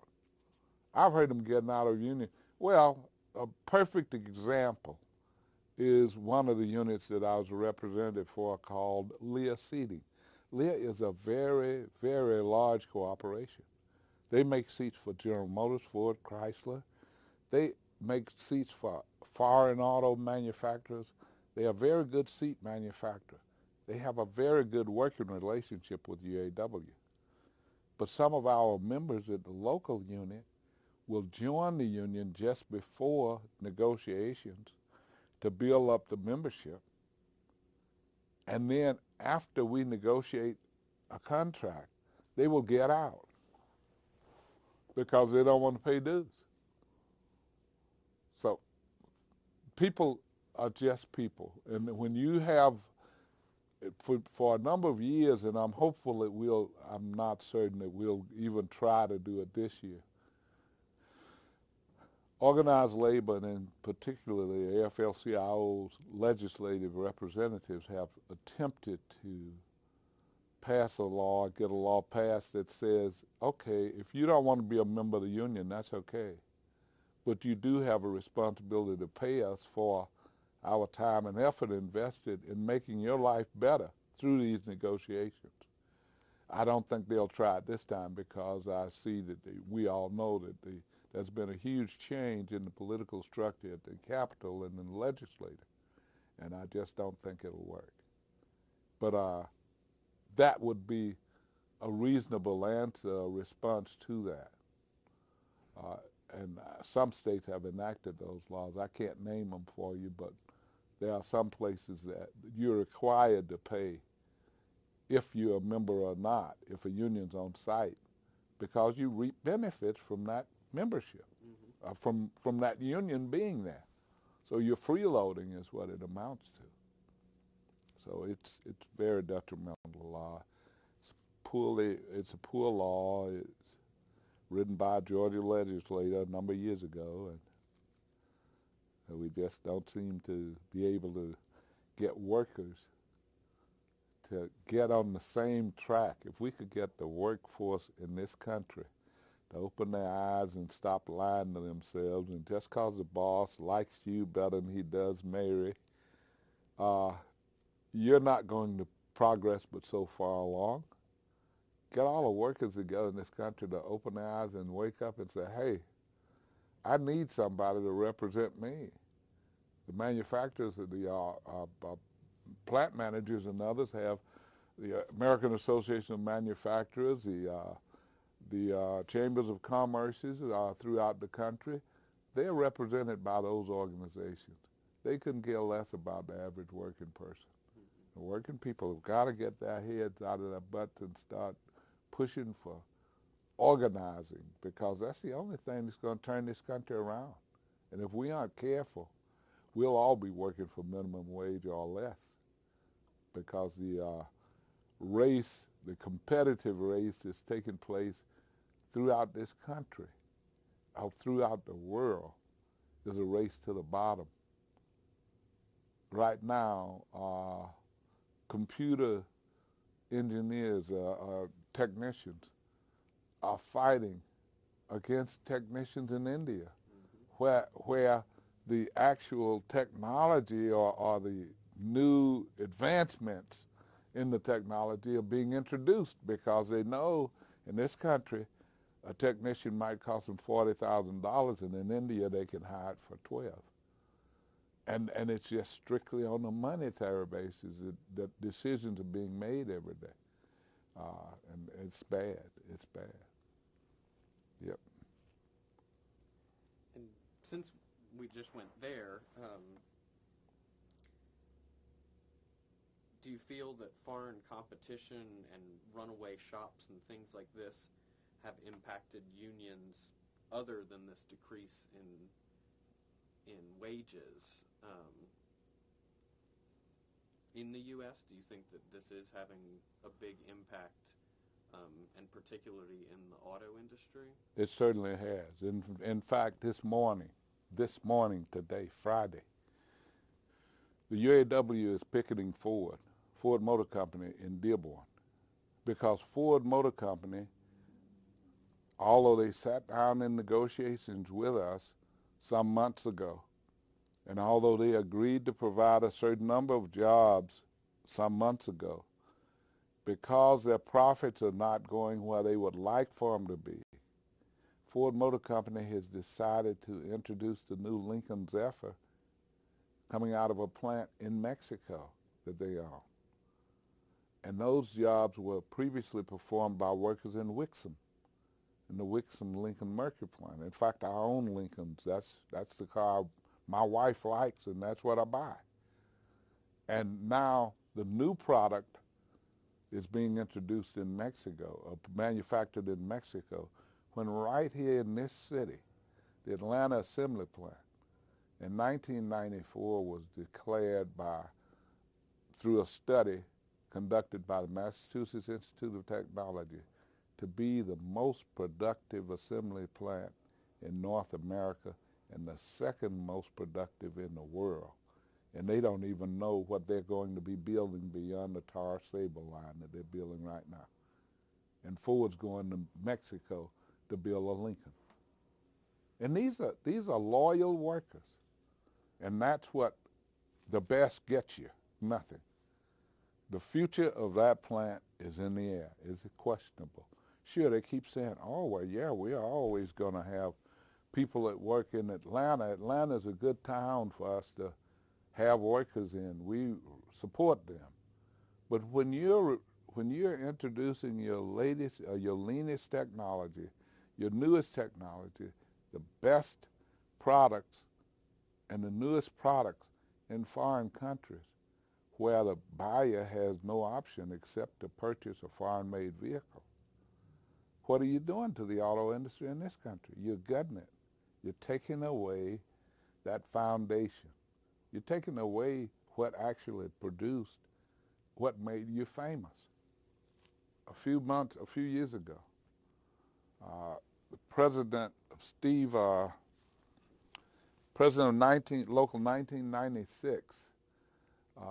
I've heard them getting out of the union. Well, a perfect example is one of the units that I was a representative for called Leah Seating. Leah is a very, very large corporation. They make seats for General Motors, Ford, Chrysler. They make seats for foreign auto manufacturers. They are a very good seat manufacturer. They have a very good working relationship with UAW. But some of our members at the local unit will join the union just before negotiations to build up the membership. And then after we negotiate a contract, they will get out because they don't want to pay dues. So people are just people. And when you have, for a number of years, and I'm hopeful that I'm not certain that we'll even try to do it this year, organized labor, and particularly AFL-CIO's legislative representatives, have attempted to pass a law, get a law passed that says, okay, if you don't want to be a member of the union, that's okay. But you do have a responsibility to pay us for our time and effort invested in making your life better through these negotiations. I don't think they'll try it this time because I see that we all know that there's been a huge change in the political structure at the Capitol and in the legislature, and I just don't think it'll work. But that would be a reasonable answer, response to that. And some states have enacted those laws. I can't name them for you, but there are some places that you're required to pay if you're a member or not, if a union's on site, because you reap benefits from that membership, from that union being there. So you're freeloading is what it amounts to. So it's very detrimental law. It's a poor law. It's written by a Georgia legislator a number of years ago, and we just don't seem to be able to get workers to get on the same track. If we could get the workforce in this country to open their eyes and stop lying to themselves, and just because the boss likes you better than he does Mary, you're not going to progress but so far along. Get all the workers together in this country to open their eyes and wake up and say, hey, I need somebody to represent me. The manufacturers, the plant managers and others have the American Association of Manufacturers, the Chambers of Commerces throughout the country. They're represented by those organizations. They couldn't care less about the average working person. The working people have got to get their heads out of their butts and start pushing for organizing, because that's the only thing that's going to turn this country around. And if we aren't careful, we'll all be working for minimum wage or less, because the race, the competitive race that's taking place throughout this country, throughout the world, is a race to the bottom. Right now, computer engineers, technicians are fighting against technicians in India, where the actual technology or the new advancements in the technology are being introduced, because they know in this country a technician might cost them $40,000, and in India they can hire it for 12. And it's just strictly on a monetary basis that decisions are being made every day. And it's bad. It's bad. Yep. And since we just went there, do you feel that foreign competition and runaway shops and things like this have impacted unions other than this decrease in wages in the U.S.? Do you think that this is having a big impact, and particularly in the auto industry? It certainly has. In fact, this morning, today, Friday, the UAW is picketing Ford Motor Company in Dearborn, because Ford Motor Company, although they sat down in negotiations with us some months ago, and although they agreed to provide a certain number of jobs some months ago, because their profits are not going where they would like for them to be, Ford Motor Company has decided to introduce the new Lincoln Zephyr coming out of a plant in Mexico that they own. And those jobs were previously performed by workers in Wixom. in the Wixom Lincoln Mercury plant. In fact, I own Lincolns. That's the car my wife likes, and that's what I buy. And now the new product is being introduced in Mexico, manufactured in Mexico, when right here in this city, the Atlanta Assembly Plant, in 1994 was declared through a study conducted by the Massachusetts Institute of Technology to be the most productive assembly plant in North America and the second most productive in the world. And they don't even know what they're going to be building beyond the Tar Sable line that they're building right now. And Ford's going to Mexico to build a Lincoln. And these are loyal workers. And that's what the best gets you, nothing. The future of that plant is in the air. Is it questionable? Sure, they keep saying, oh, well, yeah, we are always going to have people that work in Atlanta. Atlanta's a good town for us to have workers in. We support them. But when you're introducing your latest or your leanest technology, your newest technology, the best products and the newest products in foreign countries where the buyer has no option except to purchase a foreign-made vehicle, what are you doing to the auto industry in this country? You're gutting it. You're taking away that foundation. You're taking away what actually produced what made you famous. A few years ago, the president of Local 1996,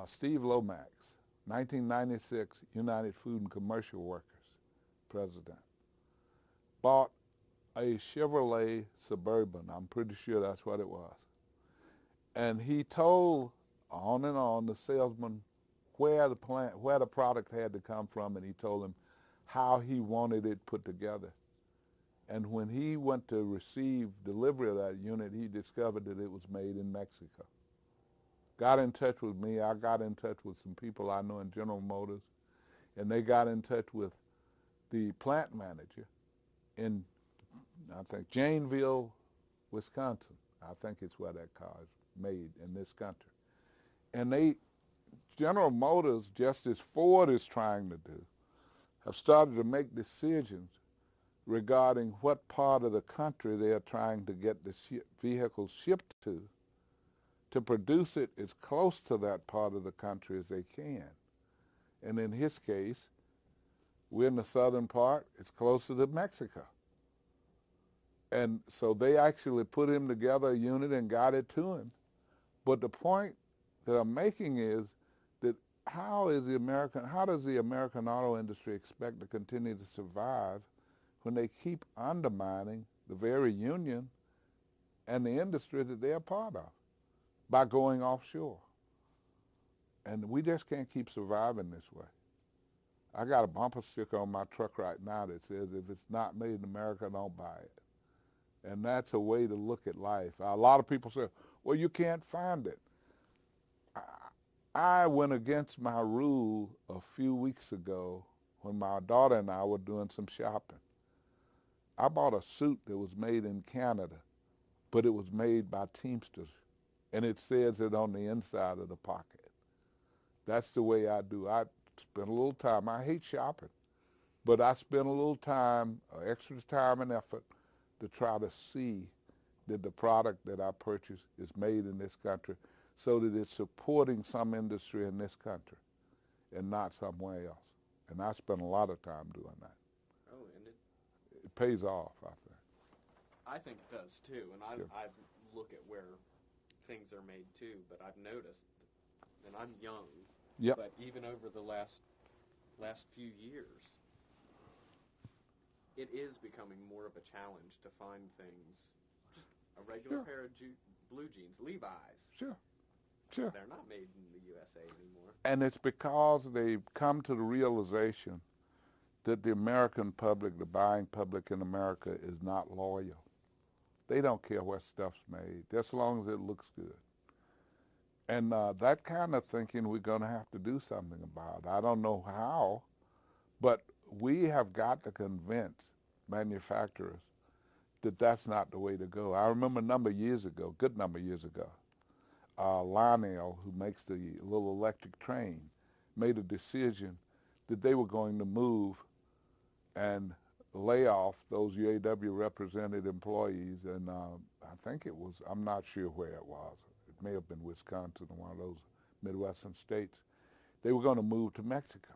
Steve Lomax, 1996 United Food and Commercial Workers president, bought a Chevrolet Suburban. I'm pretty sure that's what it was. And he told on and on the salesman where the product had to come from, and he told him how he wanted it put together. And when he went to receive delivery of that unit, he discovered that it was made in Mexico. Got in touch with me. I got in touch with some people I know in General Motors, and they got in touch with the plant manager in, I think, Janeville, Wisconsin. I think it's where that car is made in this country. And General Motors, just as Ford is trying to do, have started to make decisions regarding what part of the country they are trying to get the vehicles shipped to produce it as close to that part of the country as they can. And in his case, we're in the southern part, it's closer to Mexico. And so they actually put him together a unit and got it to him. But the point that I'm making is that how does the American auto industry expect to continue to survive when they keep undermining the very union and the industry that they're part of by going offshore? And we just can't keep surviving this way. I got a bumper sticker on my truck right now that says, if it's not made in America, don't buy it. And that's a way to look at life. A lot of people say, well, you can't find it. I went against my rule a few weeks ago when my daughter and I were doing some shopping. I bought a suit that was made in Canada, but it was made by Teamsters, and it says it on the inside of the pocket. That's the way I do. I spend a little time. I hate shopping, but I spend a little time, extra time and effort to try to see that the product that I purchase is made in this country so that it's supporting some industry in this country and not somewhere else. And I spend a lot of time doing that. Oh, and it pays off, I think. I think it does too, and I look at where things are made too, but I've noticed, and I'm young, but even over the last few years, it is becoming more of a challenge to find things. Just a regular pair of blue jeans, Levi's. Sure. They're not made in the USA anymore. And it's because they've come to the realization that the American public, the buying public in America, is not loyal. They don't care where stuff's made, just as long as it looks good. And that kind of thinking we're going to have to do something about. I don't know how, but we have got to convince manufacturers that that's not the way to go. I remember a number of years ago, good number of years ago, Lionel, who makes the little electric train, made a decision that they were going to move and lay off those UAW represented employees, and I think it was, I'm not sure where it was. It may have been Wisconsin or one of those Midwestern states. They were going to move to Mexico,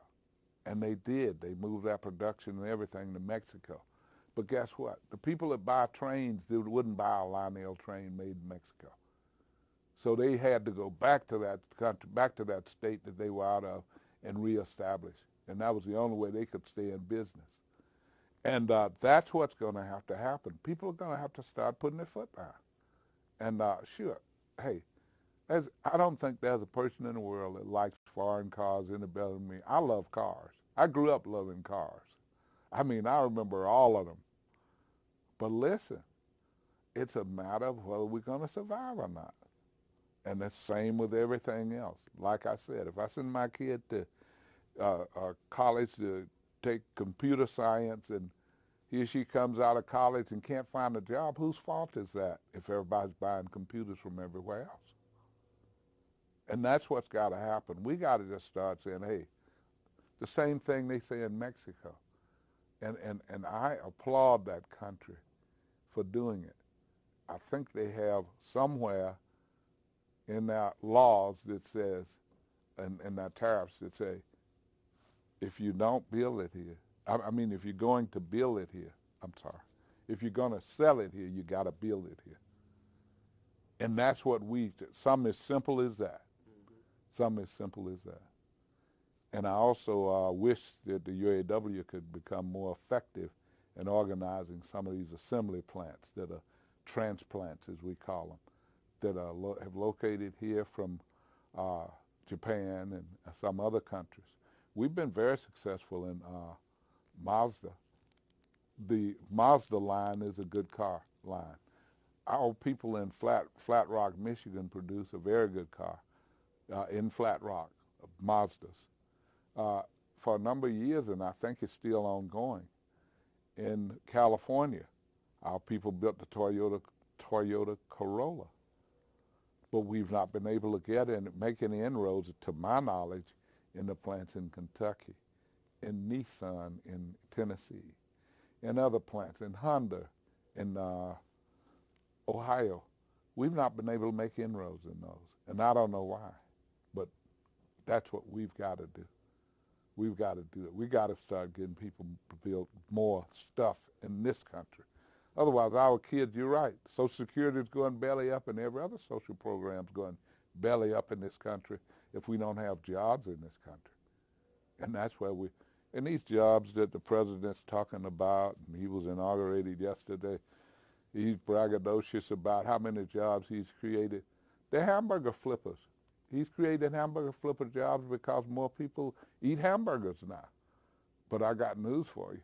and they did. They moved their production and everything to Mexico. But guess what? The people that buy trains, they wouldn't buy a Lionel train made in Mexico. So they had to go back to that country, back to that state that they were out of, and reestablish. And that was the only way they could stay in business. And that's what's going to have to happen. People are going to have to start putting their foot down. And sure, hey, I don't think there's a person in the world that likes foreign cars any better than me. I love cars. I grew up loving cars. I mean, I remember all of them. But listen, it's a matter of whether we're going to survive or not. And the same with everything else. Like I said, if I send my kid to college to take computer science and he or she comes out of college and can't find a job, whose fault is that if everybody's buying computers from everywhere else? And that's what's got to happen. We got to just start saying, hey, the same thing they say in Mexico. And I applaud that country for doing it. I think they have somewhere in their laws that says, and their tariffs that say, if you don't build it here, I mean, if you're going to build it here, if you're going to sell it here, you got to build it here. And that's what some as simple as that. Mm-hmm. Some as simple as that. And I also wish that the UAW could become more effective in organizing some of these assembly plants that are transplants, as we call them, that are have located here from Japan and some other countries. We've been very successful in Mazda. The Mazda line is a good car line. Our people in Flat Rock, Michigan produce a very good car in Flat Rock, Mazdas. For a number of years, and I think it's still ongoing. In California, our people built the Toyota Corolla. But we've not been able to make any inroads, to my knowledge, in the plants in Kentucky, in Nissan in Tennessee, in other plants, in Honda, in Ohio. We've not been able to make inroads in those, and I don't know why, but that's what we've got to do. We've got to do it. We've got to start getting people to build more stuff in this country. Otherwise, our kids, you're right, Social Security is going belly up and every other social program's going belly up in this country if we don't have jobs in this country. And that's where and these jobs that the president's talking about, and he was inaugurated yesterday, he's braggadocious about how many jobs he's created. They're hamburger flippers. He's created hamburger flipper jobs because more people eat hamburgers now. But I got news for you.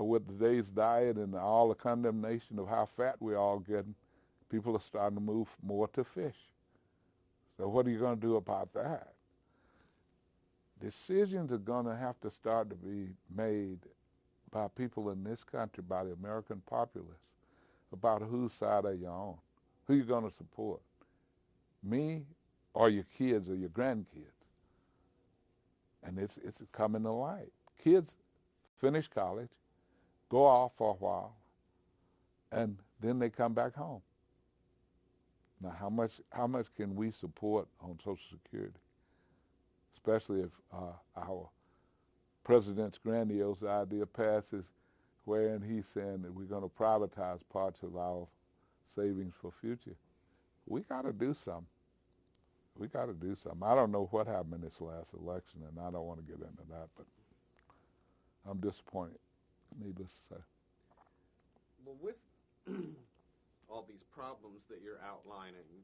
With today's diet and all the condemnation of how fat we're all getting, people are starting to move more to fish. So what are you going to do about that? Decisions are going to have to start to be made by people in this country, by the American populace, about whose side are you on, who you're going to support, me or your kids or your grandkids. And it's coming to light. Kids finish college, go off for a while, and then they come back home. Now, how much can we support on Social Security, especially if our president's grandiose idea passes, wherein he's saying that we're going to privatize parts of our savings for future? We got to do something. We got to do something. I don't know what happened in this last election, and I don't want to get into that, but I'm disappointed, needless to say. Well, with all these problems that you're outlining,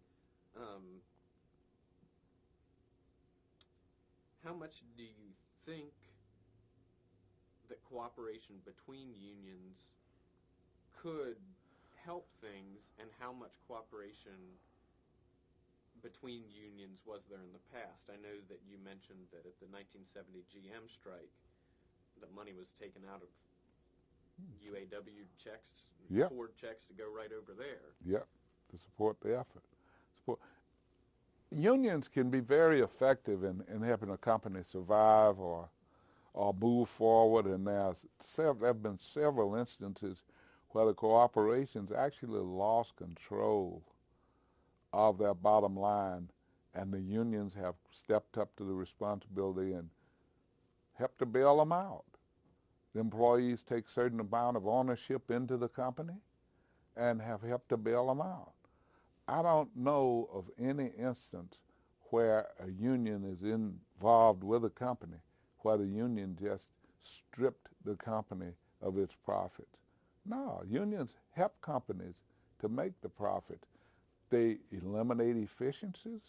how much do you think that cooperation between unions could help things, and how much cooperation between unions was there in the past? I know that you mentioned that at the 1970 GM strike, that money was taken out of UAW checks, Yep. Ford checks to go right over there. Yep, to support the effort. Support. Unions can be very effective in helping a company survive or move forward, and there have been several instances where the corporations actually lost control of their bottom line, and the unions have stepped up to the responsibility and helped to bail them out. The employees take certain amount of ownership into the company and have helped to bail them out. I don't know of any instance where a union is involved with a company where the union just stripped the company of its profits. No, unions help companies to make the profit. They eliminate efficiencies.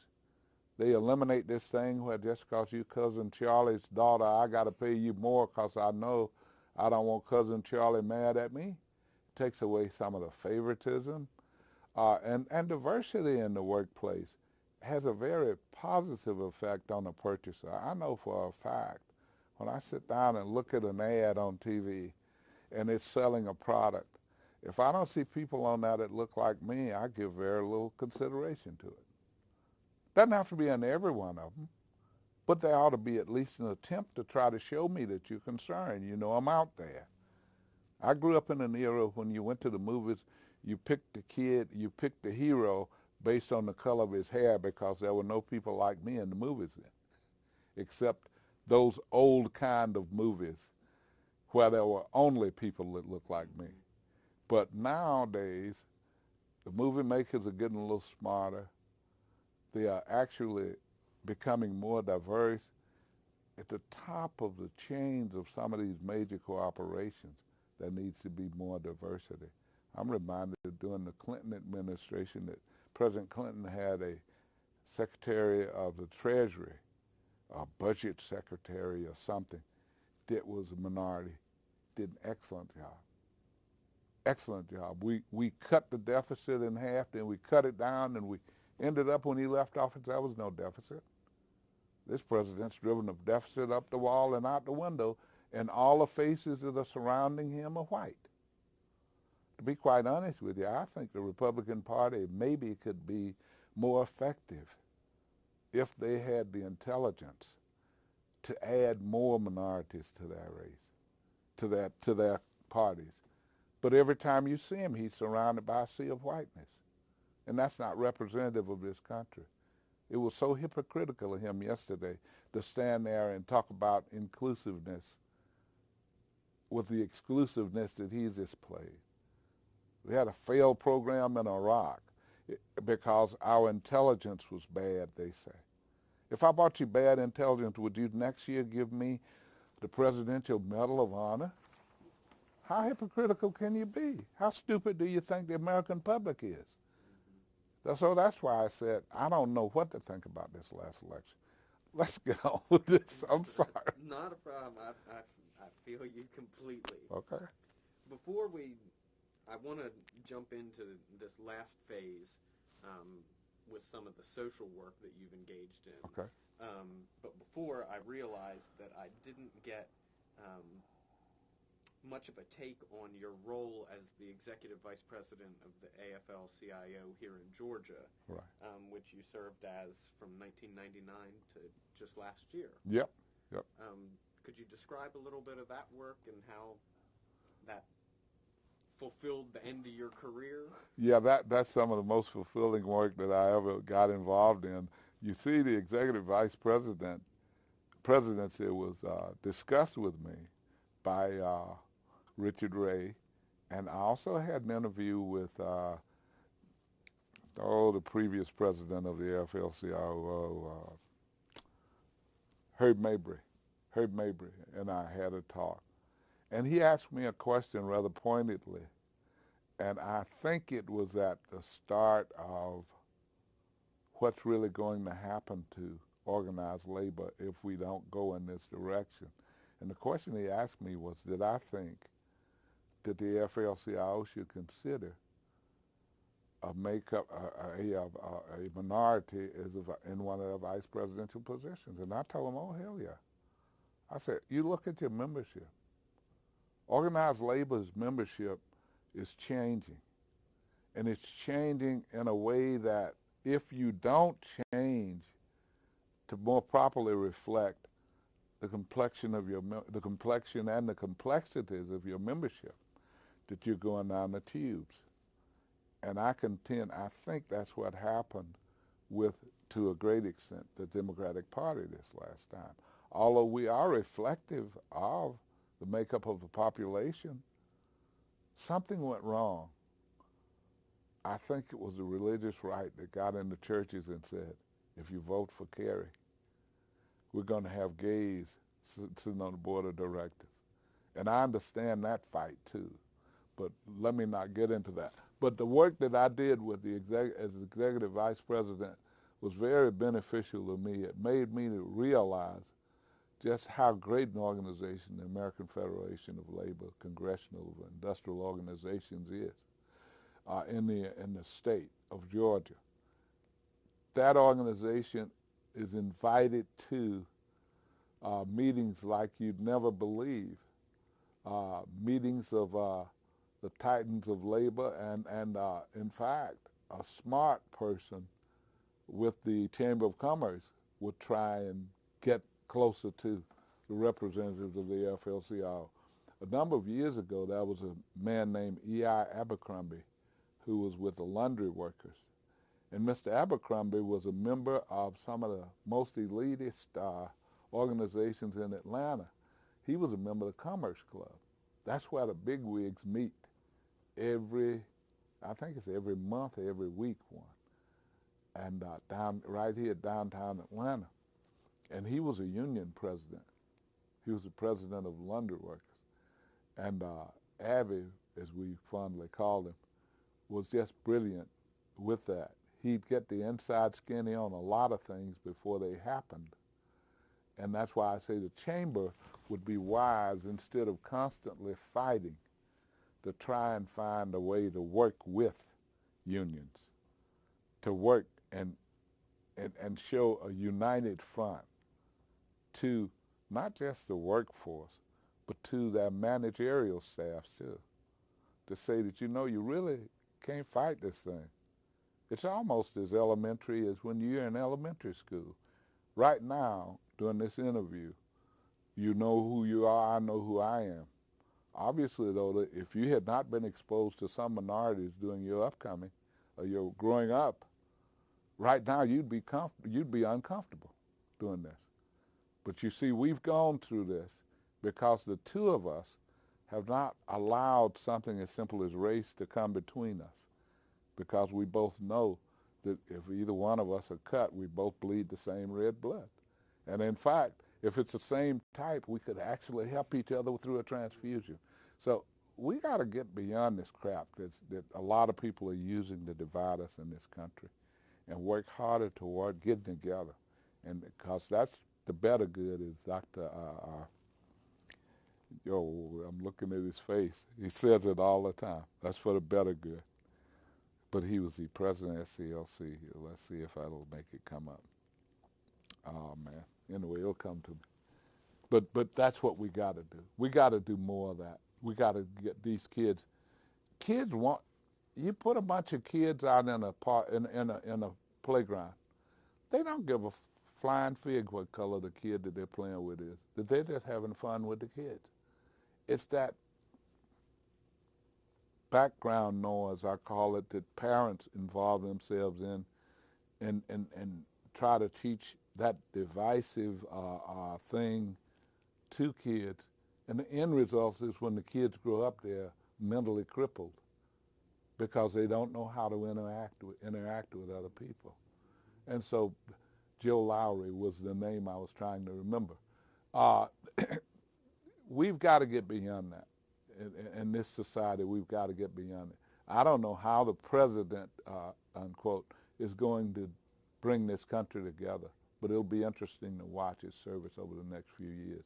They eliminate this thing where just because you cousin Charlie's daughter, I got to pay you more because I know I don't want cousin Charlie mad at me. It takes away some of the favoritism. And diversity in the workplace has a very positive effect on the purchaser. I know for a fact, when I sit down and look at an ad on TV and it's selling a product, if I don't see people on that look like me, I give very little consideration to it. Doesn't have to be in every one of them, but there ought to be at least an attempt to try to show me that you're concerned. You know I'm out there. I grew up in an era when you went to the movies, you picked the hero based on the color of his hair because there were no people like me in the movies then, except those old kind of movies where there were only people that looked like me. But nowadays, the movie makers are getting a little smarter. They are actually becoming more diverse. At the top of the chains of some of these major corporations, there needs to be more diversity. I'm reminded that during the Clinton administration that President Clinton had a Secretary of the Treasury, a budget secretary or something, that was a minority, did an excellent job. Excellent job. We cut the deficit in half, then we cut it down, and we ended up when he left office, there was no deficit. This president's driven the deficit up the wall and out the window, and all the faces that are surrounding him are white. To be quite honest with you, I think the Republican Party maybe could be more effective if they had the intelligence to add more minorities to their race, to their parties. But every time you see him, he's surrounded by a sea of whiteness. And that's not representative of this country. It was so hypocritical of him yesterday to stand there and talk about inclusiveness with the exclusiveness that he's displayed. We had a failed program in Iraq because our intelligence was bad, they say. If I brought you bad intelligence, would you next year give me the Presidential Medal of Honor? How hypocritical can you be? How stupid do you think the American public is? So that's why I said I don't know what to think about this last election. Let's get on with this. I'm sorry. Not a problem. I feel you completely. Okay. Before I want to jump into this last phase with some of the social work that you've engaged in. Okay. But before, I realized that I didn't get much of a take on your role as the executive vice president of the AFL-CIO here in Georgia, right. Which you served as from 1999 to just last year. Yep. Could you describe a little bit of that work and how that fulfilled the end of your career? Yeah, that's some of the most fulfilling work that I ever got involved in. You see, the executive vice presidency was discussed with me by Richard Ray, and I also had an interview with the previous president of the AFL-CIO, Herb Mabry, and I had a talk. And he asked me a question rather pointedly, and I think it was at the start of what's really going to happen to organized labor if we don't go in this direction. And the question he asked me was, did I think that the AFL-CIO should consider a minority in one of the vice presidential positions? And I told him, oh, hell yeah. I said, you look at your membership. Organized labor's membership is changing. And it's changing in a way that if you don't change to more properly reflect the complexion of the complexion and the complexities of your membership, that you're going down the tubes. And I think that's what happened with, to a great extent, the Democratic Party this last time. Although we are reflective of the makeup of the population, something went wrong. I think it was the religious right that got into churches and said, if you vote for Kerry, we're going to have gays sitting on the board of directors. And I understand that fight too, but let me not get into that. But the work that I did with as executive vice president was very beneficial to me. It made me realize just how great an organization the American Federation of Labor, Congressional, Industrial Organizations is in the state of Georgia. That organization is invited to meetings like you'd never believe, meetings of the titans of labor, and in fact, a smart person with the Chamber of Commerce would try and get closer to the representatives of the AFL-CIO. A number of years ago, there was a man named E.I. Abercrombie who was with the laundry workers. And Mr. Abercrombie was a member of some of the most elitist organizations in Atlanta. He was a member of the Commerce Club. That's where the bigwigs meet I think it's every month or every week one. And right here downtown Atlanta. And he was a union president. He was the president of laundry workers. And Abby, as we fondly called him, was just brilliant with that. He'd get the inside skinny on a lot of things before they happened. And that's why I say the chamber would be wise, instead of constantly fighting, to try and find a way to work with unions, to work and show a united front to not just the workforce, but to their managerial staffs too, to say that, you know, you really can't fight this thing. It's almost as elementary as when you're in elementary school. Right now, during this interview, you know who you are, I know who I am. Obviously, though, if you had not been exposed to some minorities during your upcoming, or your growing up, right now you'd be uncomfortable doing this. But you see, we've gone through this because the two of us have not allowed something as simple as race to come between us, because we both know that if either one of us are cut, we both bleed the same red blood. And in fact, if it's the same type, we could actually help each other through a transfusion. So we got to get beyond this crap that a lot of people are using to divide us in this country, and work harder toward getting together. And because that's the better good, is Dr. I'm looking at his face. He says it all the time. That's for the better good. But he was the president of SCLC. Let's see if that'll make it come up. Oh, man. Anyway, it'll come to me. But that's what we got to do. We got to do more of that. We got to get these kids. Kids want, you put a bunch of kids out in a playground. They don't give a flying fig what color the kid that they're playing with is. That they're just having fun with the kids. It's that background noise, I call it, that parents involve themselves in and try to teach that divisive thing to kids. And the end result is when the kids grow up, they're mentally crippled because they don't know how to interact with other people. And so Joe Lowry was the name I was trying to remember. We've got to get beyond that. In this society, we've got to get beyond it. I don't know how the president, unquote, is going to bring this country together, but it'll be interesting to watch his service over the next few years.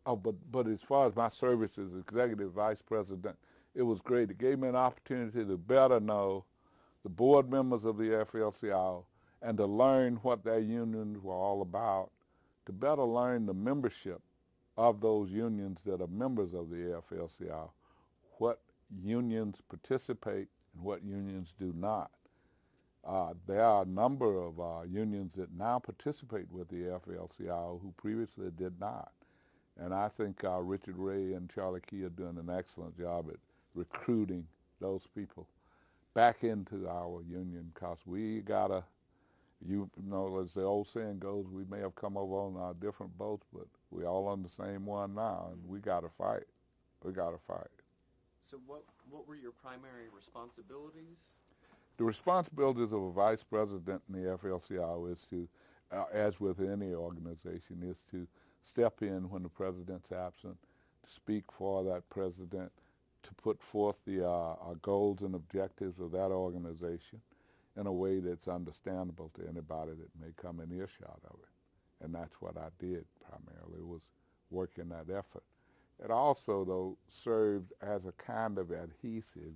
Oh, but as far as my service as executive vice president, it was great. It gave me an opportunity to better know the board members of the AFL-CIO and to learn what their unions were all about, to better learn the membership of those unions that are members of the AFL-CIO, what unions participate and what unions do not. There are a number of unions that now participate with the AFL-CIO who previously did not. And I think Richard Ray and Charlie Key are doing an excellent job at recruiting those people back into our union, because we gotta, as the old saying goes, we may have come over on different boats, but we're all on the same one now, and we gotta fight. We gotta fight. So what were your primary responsibilities? The responsibilities of a vice president in the AFL-CIO is to, as with any organization, is to step in when the president's absent, to speak for that president, to put forth the goals and objectives of that organization in a way that's understandable to anybody that may come in earshot of it. And that's what I did primarily, was work in that effort. It also, though, served as a kind of adhesive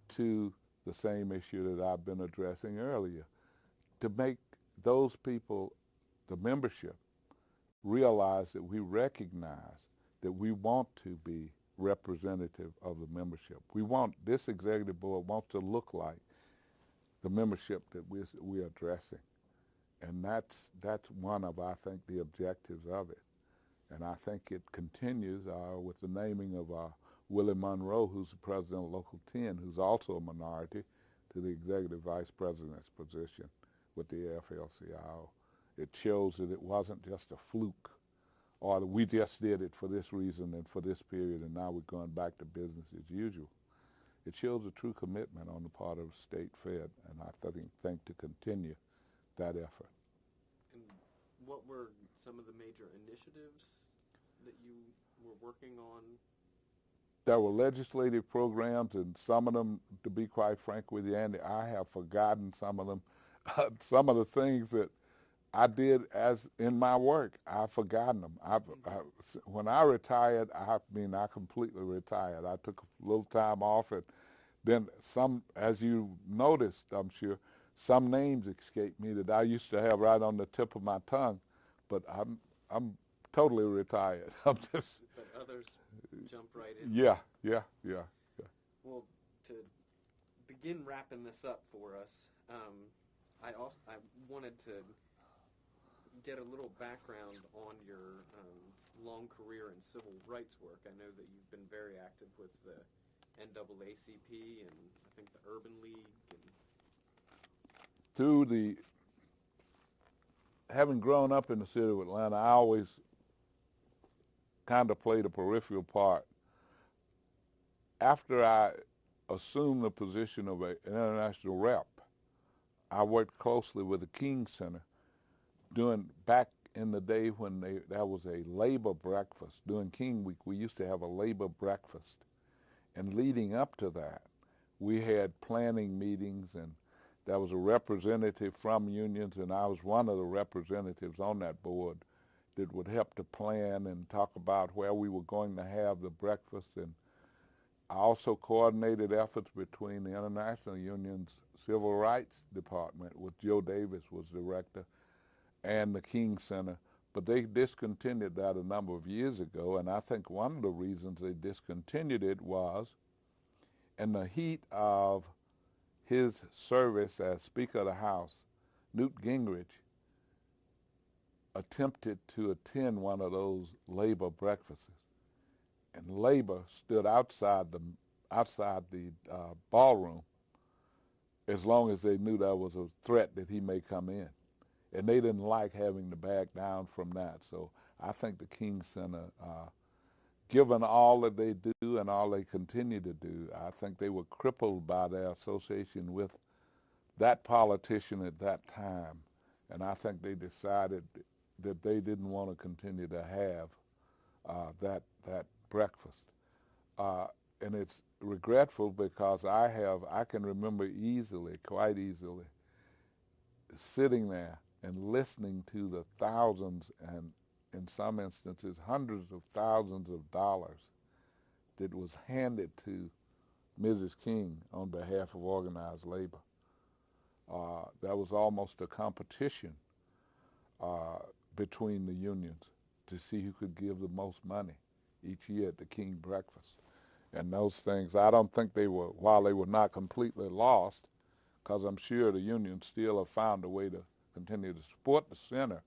to the same issue that I've been addressing earlier, to make those people, the membership, realize that we recognize that we want to be representative of the membership. This executive board wants to look like the membership that we're addressing. And that's one of, I think, the objectives of it. And I think it continues with the naming of Willie Monroe, who's the president of Local 10, who's also a minority, to the executive vice president's position with the AFL-CIO. It shows that it wasn't just a fluke, or that we just did it for this reason and for this period, and now we're going back to business as usual. It shows a true commitment on the part of the state Fed, and I think to continue that effort. And what were some of the major initiatives that you were working on? There were legislative programs, and some of them, to be quite frank with you, Andy, I have forgotten some of them. Some of the things that I did as in my work, I've forgotten them. When I retired, I completely retired. I took a little time off, and then some, as you noticed, I'm sure, some names escaped me that I used to have right on the tip of my tongue, but I'm totally retired. I'm just. But others jump right in. Yeah. Well, to begin wrapping this up for us, I wanted to get a little background on your long career in civil rights work. I know that you've been very active with the NAACP and I think the Urban League. Through having grown up in the city of Atlanta, I always kind of played a peripheral part. After I assumed the position of an international rep, I worked closely with the King Center back in the day when there was a labor breakfast. During King Week, we used to have a labor breakfast. And leading up to that, we had planning meetings, and there was a representative from unions, and I was one of the representatives on that board that would help to plan and talk about where we were going to have the breakfast. And I also coordinated efforts between the International Union's Civil Rights Department, with Joe Davis was director, and the King Center. But they discontinued that a number of years ago, and I think one of the reasons they discontinued it was in the heat of his service as Speaker of the House, Newt Gingrich attempted to attend one of those labor breakfasts, and labor stood outside the ballroom as long as they knew there was a threat that he may come in. And they didn't like having to back down from that. So I think the King Center, given all that they do and all they continue to do, I think they were crippled by their association with that politician at that time. And I think they decided that they didn't want to continue to have that breakfast. And it's regretful because I can remember quite easily, sitting there and listening to the thousands and in some instances hundreds of thousands of dollars that was handed to Mrs. King on behalf of organized labor. That was almost a competition uh, between the unions to see who could give the most money each year at the King breakfast. And those things, I don't think they were, while they were not completely lost, because I'm sure the unions still have found a way to continue to support the center,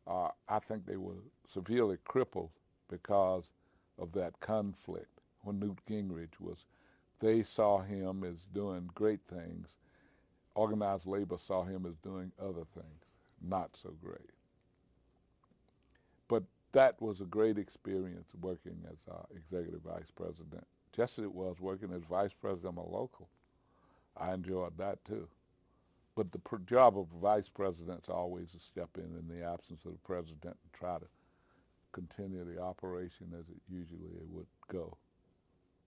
I think they were severely crippled because of that conflict when Newt Gingrich was. They saw him as doing great things. Organized labor saw him as doing other things, not so great. But that was a great experience working as executive vice president, just as it was working as vice president of a local. I enjoyed that too. But the job of vice president is always to step in the absence of the president and try to continue the operation as it usually would go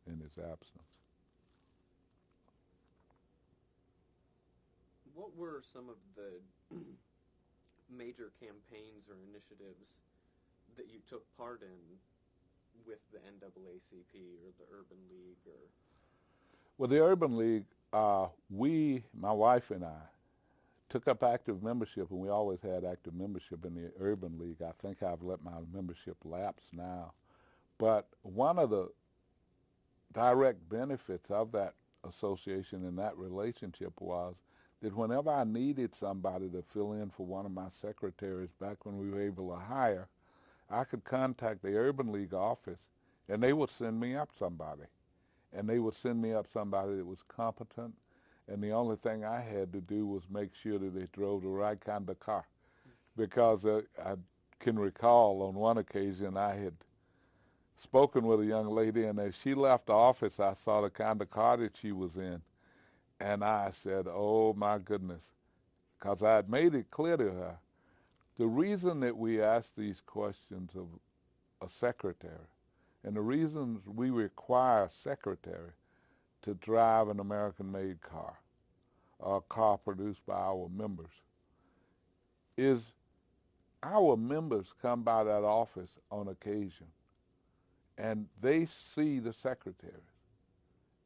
in his absence. What were some of the major campaigns or initiatives that you took part in with the NAACP or the Urban League? Or Well, the Urban League, my wife and I, took up active membership, and we always had active membership in the Urban League. I think I've let my membership lapse now. But one of the direct benefits of that association and that relationship was that whenever I needed somebody to fill in for one of my secretaries back when we were able to hire, I could contact the Urban League office, and they would send me up somebody. And they would send me up somebody that was competent, and the only thing I had to do was make sure that they drove the right kind of car. Because I can recall on one occasion I had spoken with a young lady, and as she left the office, I saw the kind of car that she was in. And I said, oh my goodness, because I had made it clear to her, the reason that we ask these questions of a secretary, and the reasons we require a secretary to drive an American-made car, or a car produced by our members, is our members come by that office on occasion, and they see the secretary.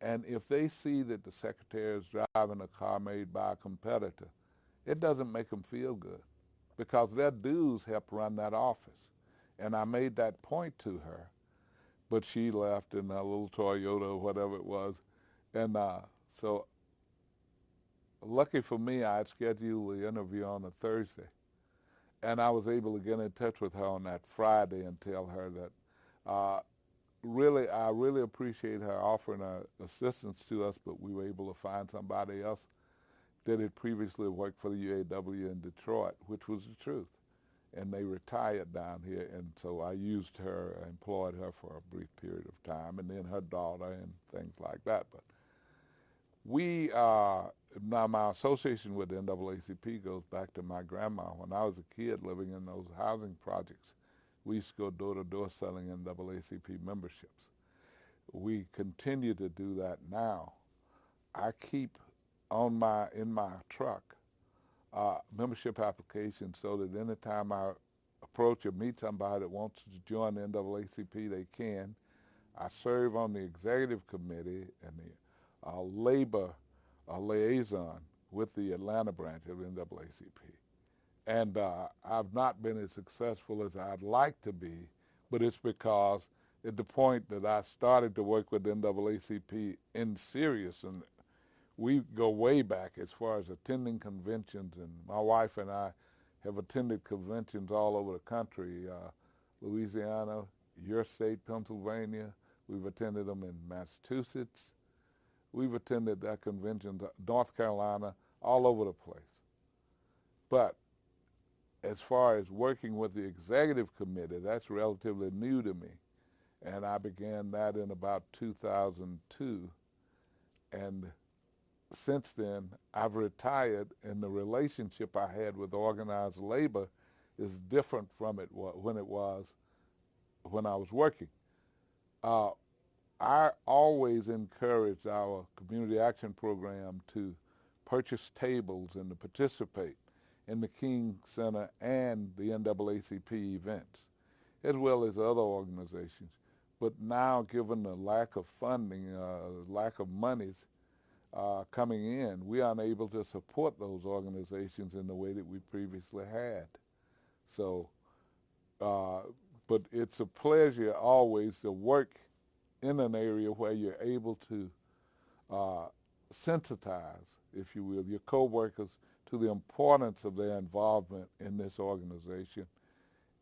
And if they see that the secretary is driving a car made by a competitor, it doesn't make them feel good, because their dues help run that office. And I made that point to her, but she left in a little Toyota or whatever it was. And so lucky for me, I had scheduled the interview on a Thursday. And I was able to get in touch with her on that Friday and tell her that I really appreciate her offering her assistance to us, but we were able to find somebody else that had previously worked for the UAW in Detroit, which was the truth. And they retired down here, and so I used her, employed her for a brief period of time, and then her daughter and things like that. But now my association with the NAACP goes back to my grandma. When I was a kid living in those housing projects, we used to go door-to-door selling NAACP memberships. We continue to do that now. I keep in my truck membership applications so that anytime I approach or meet somebody that wants to join the NAACP, they can. I serve on the executive committee and the labor liaison with the Atlanta branch of the NAACP. And I've not been as successful as I'd like to be, but it's because at the point that I started to work with the NAACP in serious, and we go way back as far as attending conventions, and my wife and I have attended conventions all over the country, Louisiana, your state, Pennsylvania. We've attended them in Massachusetts. We've attended that convention, North Carolina, all over the place. But as far as working with the executive committee, that's relatively new to me. And I began that in about 2002. And since then, I've retired, and the relationship I had with organized labor is different from when it was when I was working. I always encouraged our community action program to purchase tables and to participate in the King Center and the NAACP events, as well as other organizations. But now, given the lack of funding, lack of monies, coming in, we aren't able to support those organizations in the way that we previously had. So, uh, but it's a pleasure always to work in an area where you're able to uh, sensitize, if you will, your coworkers to the importance of their involvement in this organization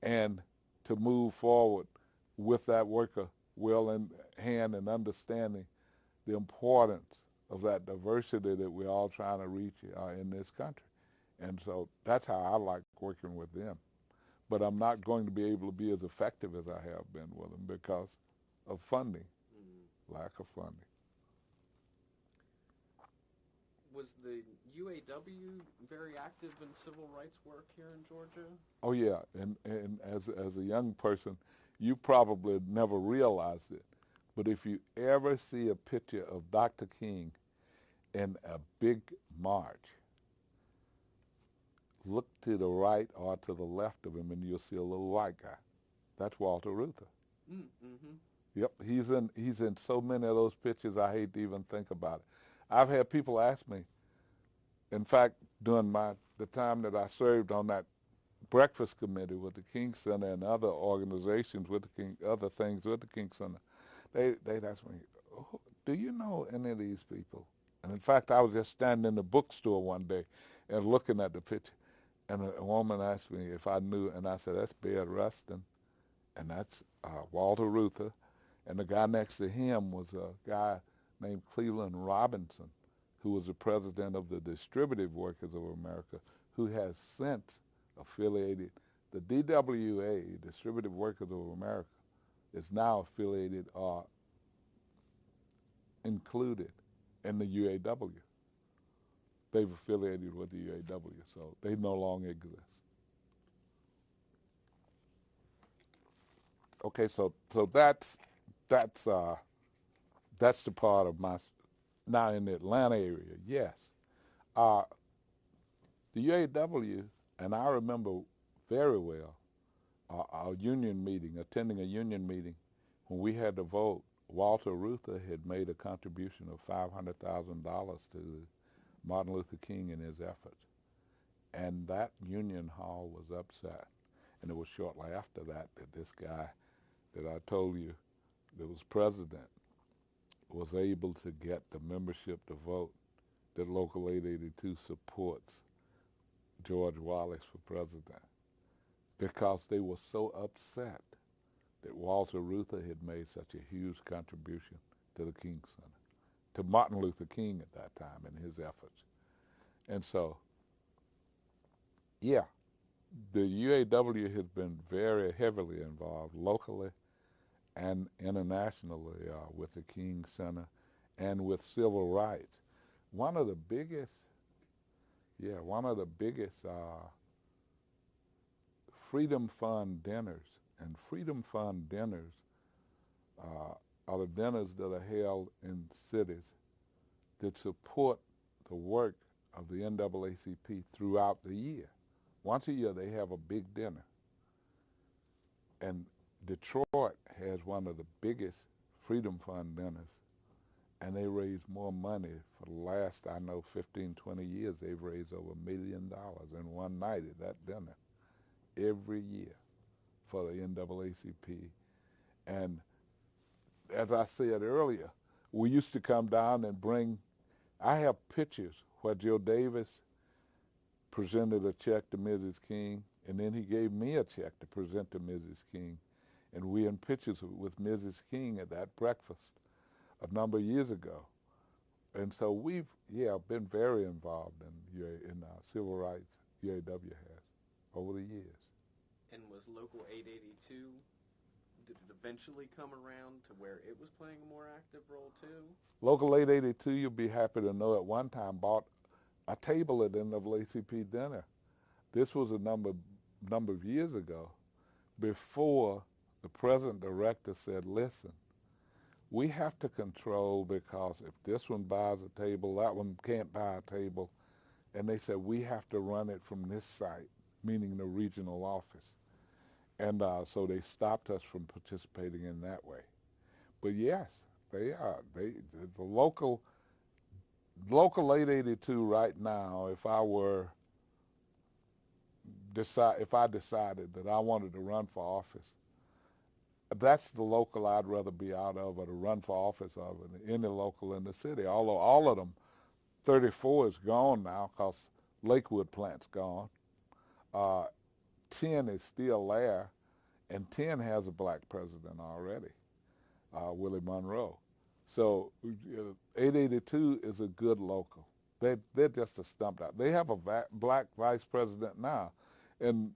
and to move forward with that worker well in hand and understanding the importance of that diversity that we're all trying to reach in this country. And so that's how I like working with them. But I'm not going to be able to be as effective as I have been with them because of funding, lack of funding. Was the UAW very active in civil rights work here in Georgia? Oh yeah, and as a young person, you probably never realized it, but if you ever see a picture of Dr. King in a big march, look to the right or to the left of him and you'll see a little white guy. That's Walter Reuther. Mm-hmm. Yep, he's in so many of those pictures I hate to even think about it. I've had people ask me, in fact, during the time that I served on that breakfast committee with the King Center and other organizations with the other things with the King Center, they'd ask me, oh, do you know any of these people? And in fact, I was just standing in the bookstore one day and looking at the picture, and a woman asked me if I knew, and I said, that's Baird Rustin, and that's Walter Reuther, and the guy next to him was a guy named Cleveland Robinson, who was the president of the Distributive Workers of America, who has since affiliated. The DWA, Distributive Workers of America, is now affiliated or included in the UAW. They've affiliated with the UAW, so they no longer exist. Okay, so that's the part of my. Now in the Atlanta area, yes. The UAW, and I remember very well our union meeting, attending a union meeting, when we had to vote, Walter Reuther had made a contribution of $500,000 to Martin Luther King in his efforts. And that union hall was upset. And it was shortly after that that this guy that I told you that was president was able to get the membership to vote that Local 882 supports George Wallace for president, because they were so upset that Walter Reuther had made such a huge contribution to the King Center, to Martin Luther King at that time and his efforts. And so, yeah, the UAW has been very heavily involved locally and internationally with the King Center and with civil rights. One of the biggest Freedom Fund dinners, and Freedom Fund dinners are the dinners that are held in cities that support the work of the NAACP throughout the year. Once a year they have a big dinner. And Detroit has one of the biggest Freedom Fund dinners, and they raise more money. For the last, I know, 15, 20 years, they've raised over $1 million in one night at that dinner every year for the NAACP. And as I said earlier, we used to come down and bring, I have pictures where Joe Davis presented a check to Mrs. King, and then he gave me a check to present to Mrs. King. And we in pictures with Mrs. King at that breakfast a number of years ago. And so we've, been very involved in civil rights, UAW has, over the years. And was Local 882, did it eventually come around to where it was playing a more active role too? Local 882, you'll be happy to know, at one time bought a table at NAACP dinner. This was a number of years ago, before the present director said, listen, we have to control, because if this one buys a table, that one can't buy a table. And they said, we have to run it from this site, meaning the regional office. And so they stopped us from participating in that way. But yes, the local Local 882 right now, if I decided that I wanted to run for office, that's the local I'd rather be out of or to run for office of than any local in the city. Although all of them, 34 is gone now because Lakewood plant's gone. 10 is still there, and 10 has a black president already, Willie Monroe. So 882 is a good local. They're just a stumped out. They have a black vice president now. And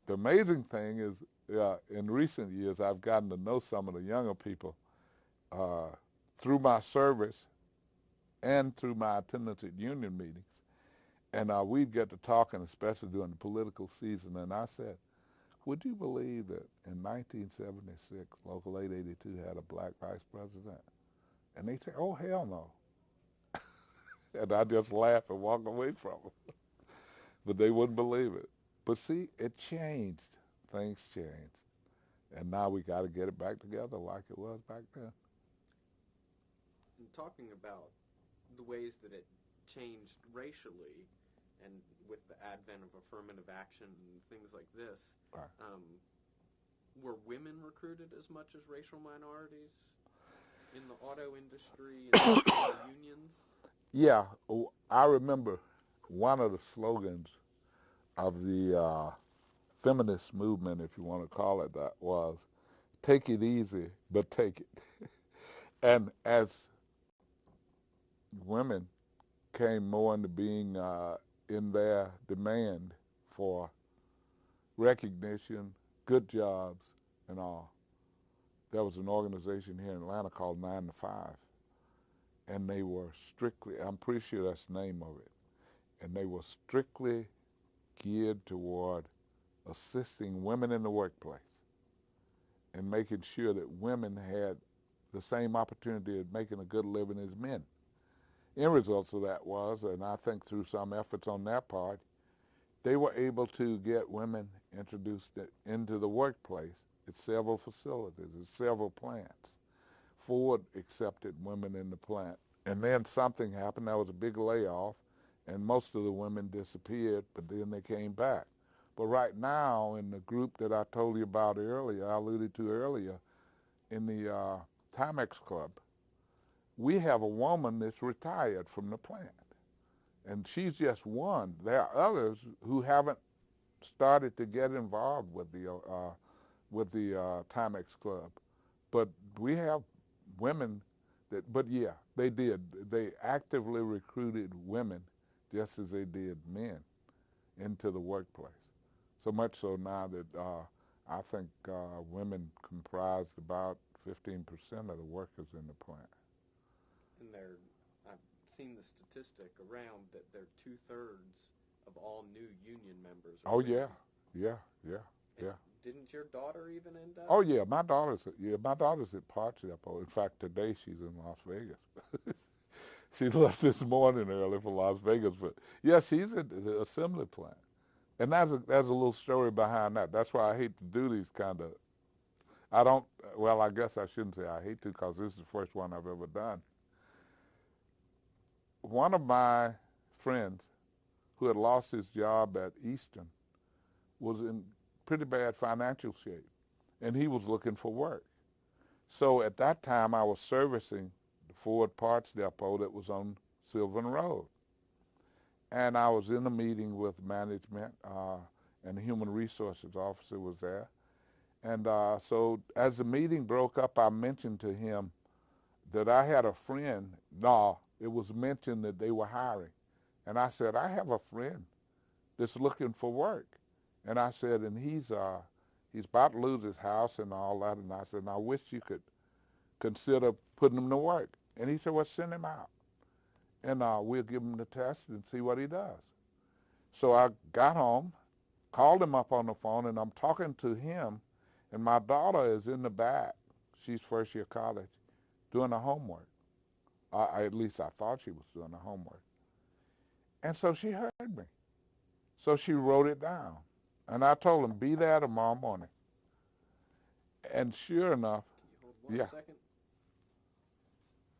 the amazing thing is, in recent years, I've gotten to know some of the younger people through my service and through my attendance at union meetings. And we'd get to talking, especially during the political season. And I said, would you believe that in 1976, Local 882 had a black vice president? And they say, oh, hell no. And I just laugh and walk away from them. But they wouldn't believe it. But see, it changed. Things changed. And now we got to get it back together like it was back then. And talking about the ways that it changed racially and with the advent of affirmative action and things like this, right. Were women recruited as much as racial minorities in the auto industry and the unions? Yeah, I remember one of the slogans of the feminist movement, if you want to call it that, was, take it easy, but take it. And as women came more into being in their demand for recognition, good jobs, and all, there was an organization here in Atlanta called 9 to 5. And they were strictly, I'm pretty sure that's the name of it, and they were strictly geared toward assisting women in the workplace and making sure that women had the same opportunity of making a good living as men. End results of that was, and I think through some efforts on their part, they were able to get women introduced into the workplace at several facilities, at several plants. Ford accepted women in the plant. And then something happened. There was a big layoff, and most of the women disappeared, but then they came back. But right now, in the group that I told you about earlier, I alluded to earlier, in the Timex Club, we have a woman that's retired from the plant. And she's just one. There are others who haven't started to get involved with the Timex Club. But we have women that, but yeah, they did. They actively recruited women just as they did men into the workplace. So much so now that I think women comprised about 15% of the workers in the plant. And I've seen the statistic around that they're 2/3 of all new union members. Oh women. Yeah. Didn't your daughter even end up? Oh yeah, my daughter's at Parts Depot. In fact, today she's in Las Vegas. She left this morning early for Las Vegas, but yeah, she's at the assembly plant. And there's a little story behind that. That's why I hate to do these kind of. I guess I shouldn't say I hate to, because this is the first one I've ever done. One of my friends who had lost his job at Eastern was in pretty bad financial shape, and he was looking for work. So at that time, I was servicing the Ford Parts Depot that was on Sylvan Road. And I was in a meeting with management, and the human resources officer was there. And so as the meeting broke up, I mentioned to him that I had a friend. No, it was mentioned that they were hiring. And I said, I have a friend that's looking for work. And I said, and he's about to lose his house and all that. And I said, and I wish you could consider putting him to work. And he said, well, send him out. And we'll give him the test and see what he does. So I got home, called him up on the phone, and I'm talking to him. And my daughter is in the back. She's first year college, doing her homework. At least I thought she was doing her homework. And so she heard me. So she wrote it down. And I told him, be there tomorrow morning. And sure enough, can you hold one second?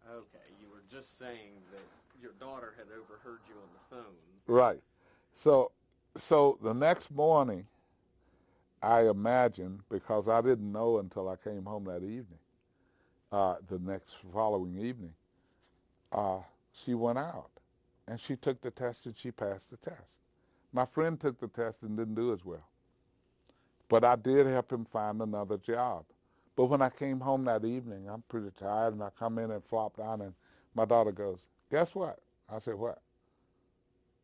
Okay, you were just saying that your daughter had overheard you on the phone. Right. So the next morning, I imagine, because I didn't know until I came home that evening, the next following evening, she went out and she took the test and she passed the test. My friend took the test and didn't do as well. But I did help him find another job. But when I came home that evening, I'm pretty tired, and I come in and flop down, and my daughter goes, "Guess what?" I said, "What?"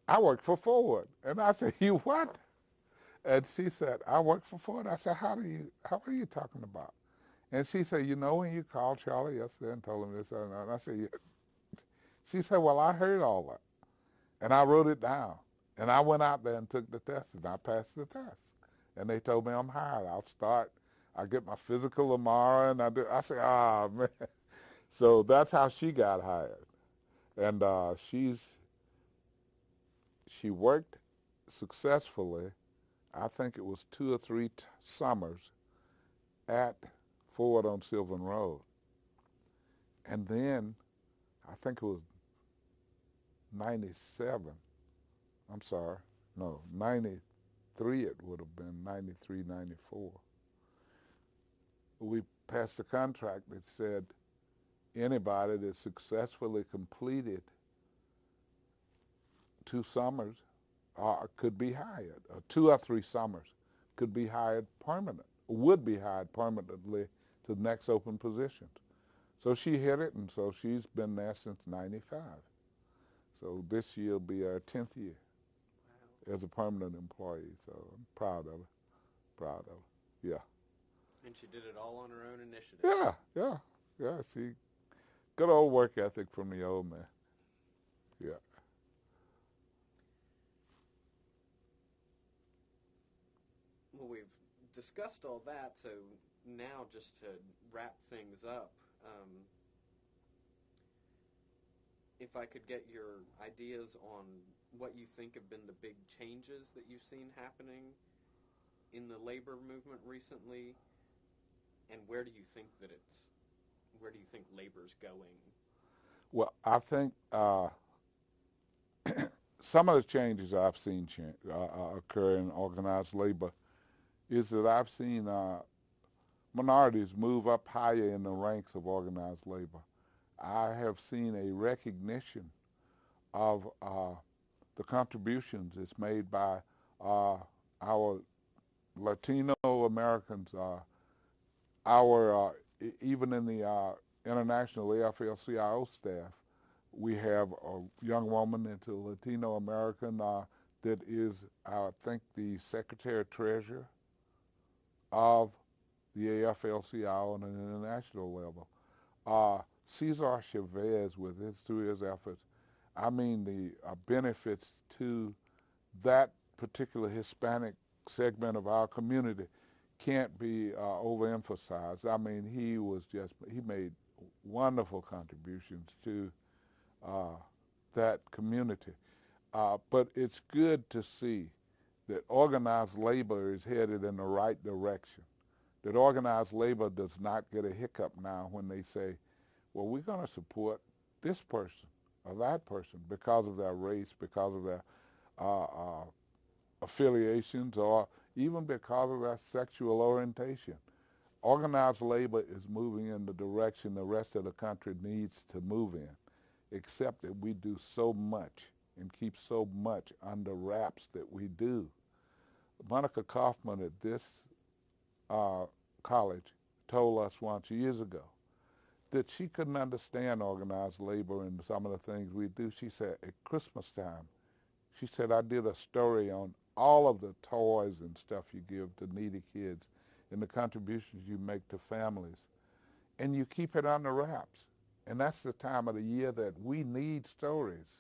"I work for Ford." And I said, "You what?" And she said, "I work for Ford." I said, how are you talking about?" And she said, "You know, when you called Charlie yesterday and told him this and that." And I said, "Yeah." She said, "Well, I heard all that." And I wrote it down. And I went out there and took the test, and I passed the test. And they told me I'm hired. I get my physical tomorrow, and I said, man. So that's how she got hired. And she worked successfully, I think it was 2 or 3 summers at Ford on Sylvan Road. And then, I think it was 97, I'm sorry, no, 93 it would have been, 93, 94. We passed a contract that said anybody that successfully completed 2 summers could be hired, 2 or 3 summers could be hired would be hired permanently to the next open positions. So she hit it, and so she's been there since 95. So this year will be our 10th year as a permanent employee. So I'm proud of her. Yeah. And she did it all on her own initiative. Yeah. She good old work ethic from the old man. Yeah. Well, we've discussed all that, so now just to wrap things up, if I could get your ideas on what you think have been the big changes that you've seen happening in the labor movement recently, and where do you think labor's going? Well, I think some of the changes I've seen occur in organized labor is that I've seen minorities move up higher in the ranks of organized labor. I have seen a recognition of the contributions that's made by our Latino Americans, even in the international AFL-CIO staff, we have a young woman that's a Latino American that is, I think, the Secretary-Treasurer of the AFL-CIO on an international level. Cesar Chavez, through his efforts, I mean, the benefits to that particular Hispanic segment of our community can't be overemphasized. I mean, he made wonderful contributions to that community. But it's good to see that organized labor is headed in the right direction, that organized labor does not get a hiccup now when they say, well, we're going to support this person or that person because of their race, because of their affiliations, or even because of their sexual orientation. Organized labor is moving in the direction the rest of the country needs to move in, except that we do so much and keep so much under wraps that we do. Monica Kaufman at this college told us once years ago that she couldn't understand organized labor and some of the things we do. She said at Christmas time, she said, I did a story on all of the toys and stuff you give to needy kids and the contributions you make to families. And you keep it under wraps. And that's the time of the year that we need stories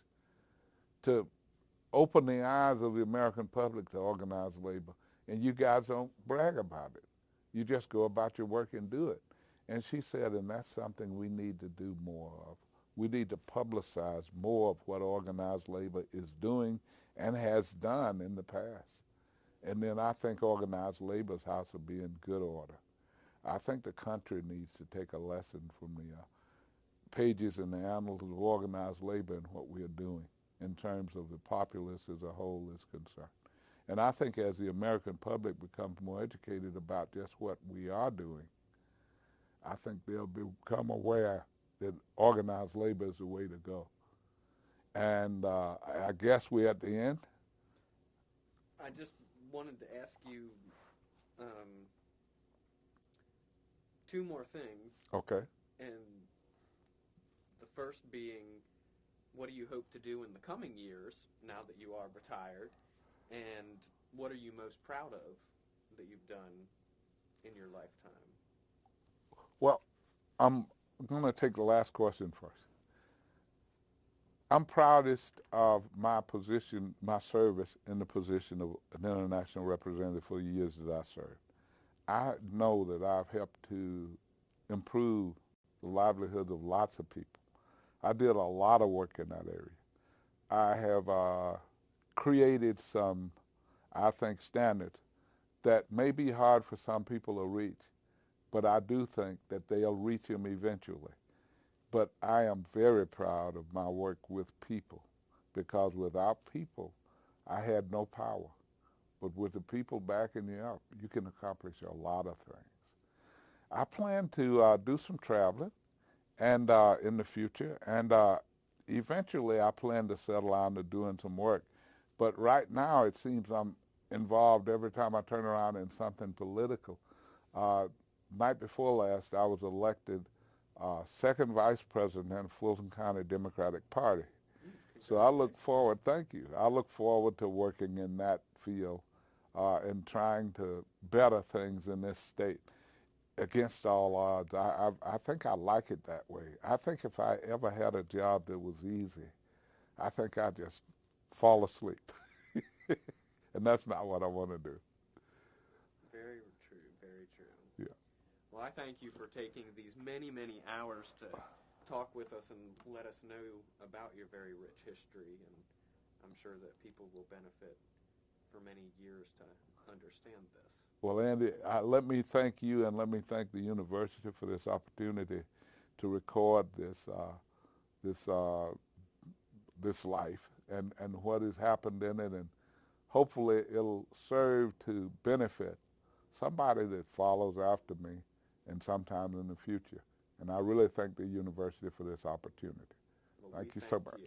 to open the eyes of the American public to organized labor. And you guys don't brag about it. You just go about your work and do it. And she said, and that's something we need to do more of. We need to publicize more of what organized labor is doing and has done in the past. And then I think organized labor's house will be in good order. I think the country needs to take a lesson from the pages in the annals of organized labor and what we are doing in terms of the populace as a whole is concerned. And I think as the American public becomes more educated about just what we are doing, I think they'll become aware that organized labor is the way to go. And I guess we're at the end. I just wanted to ask you two more things. Okay. And the first being, what do you hope to do in the coming years now that you are retired? And what are you most proud of that you've done in your lifetime? Well, I'm going to take the last question first. I'm proudest of my position, my service in the position of an international representative for the years that I served. I know that I've helped to improve the livelihoods of lots of people. I did a lot of work in that area. I have created some, I think, standards that may be hard for some people to reach, but I do think that they'll reach them eventually. But I am very proud of my work with people, because without people, I had no power. But with the people backing you up, you can accomplish a lot of things. I plan to do some traveling and in the future, and eventually I plan to settle down to doing some work. But right now it seems I'm involved every time I turn around in something political. Night before last, I was elected second vice president of Fulton County Democratic Party. So I look forward, thank you, I look forward to working in that field and trying to better things in this state against all odds. I think I like it that way. I think if I ever had a job that was easy, I think I'd just fall asleep. And that's not what I want to do. Very true, very true. Yeah. Well, I thank you for taking these many, many hours to talk with us and let us know about your very rich history, and I'm sure that people will benefit for many years to understand this. Well, Andy, let me thank you and let me thank the university for this opportunity to record this life and what has happened in it, and hopefully it'll serve to benefit somebody that follows after me and sometime in the future. And I really thank the university for this opportunity. Well, thank you so much.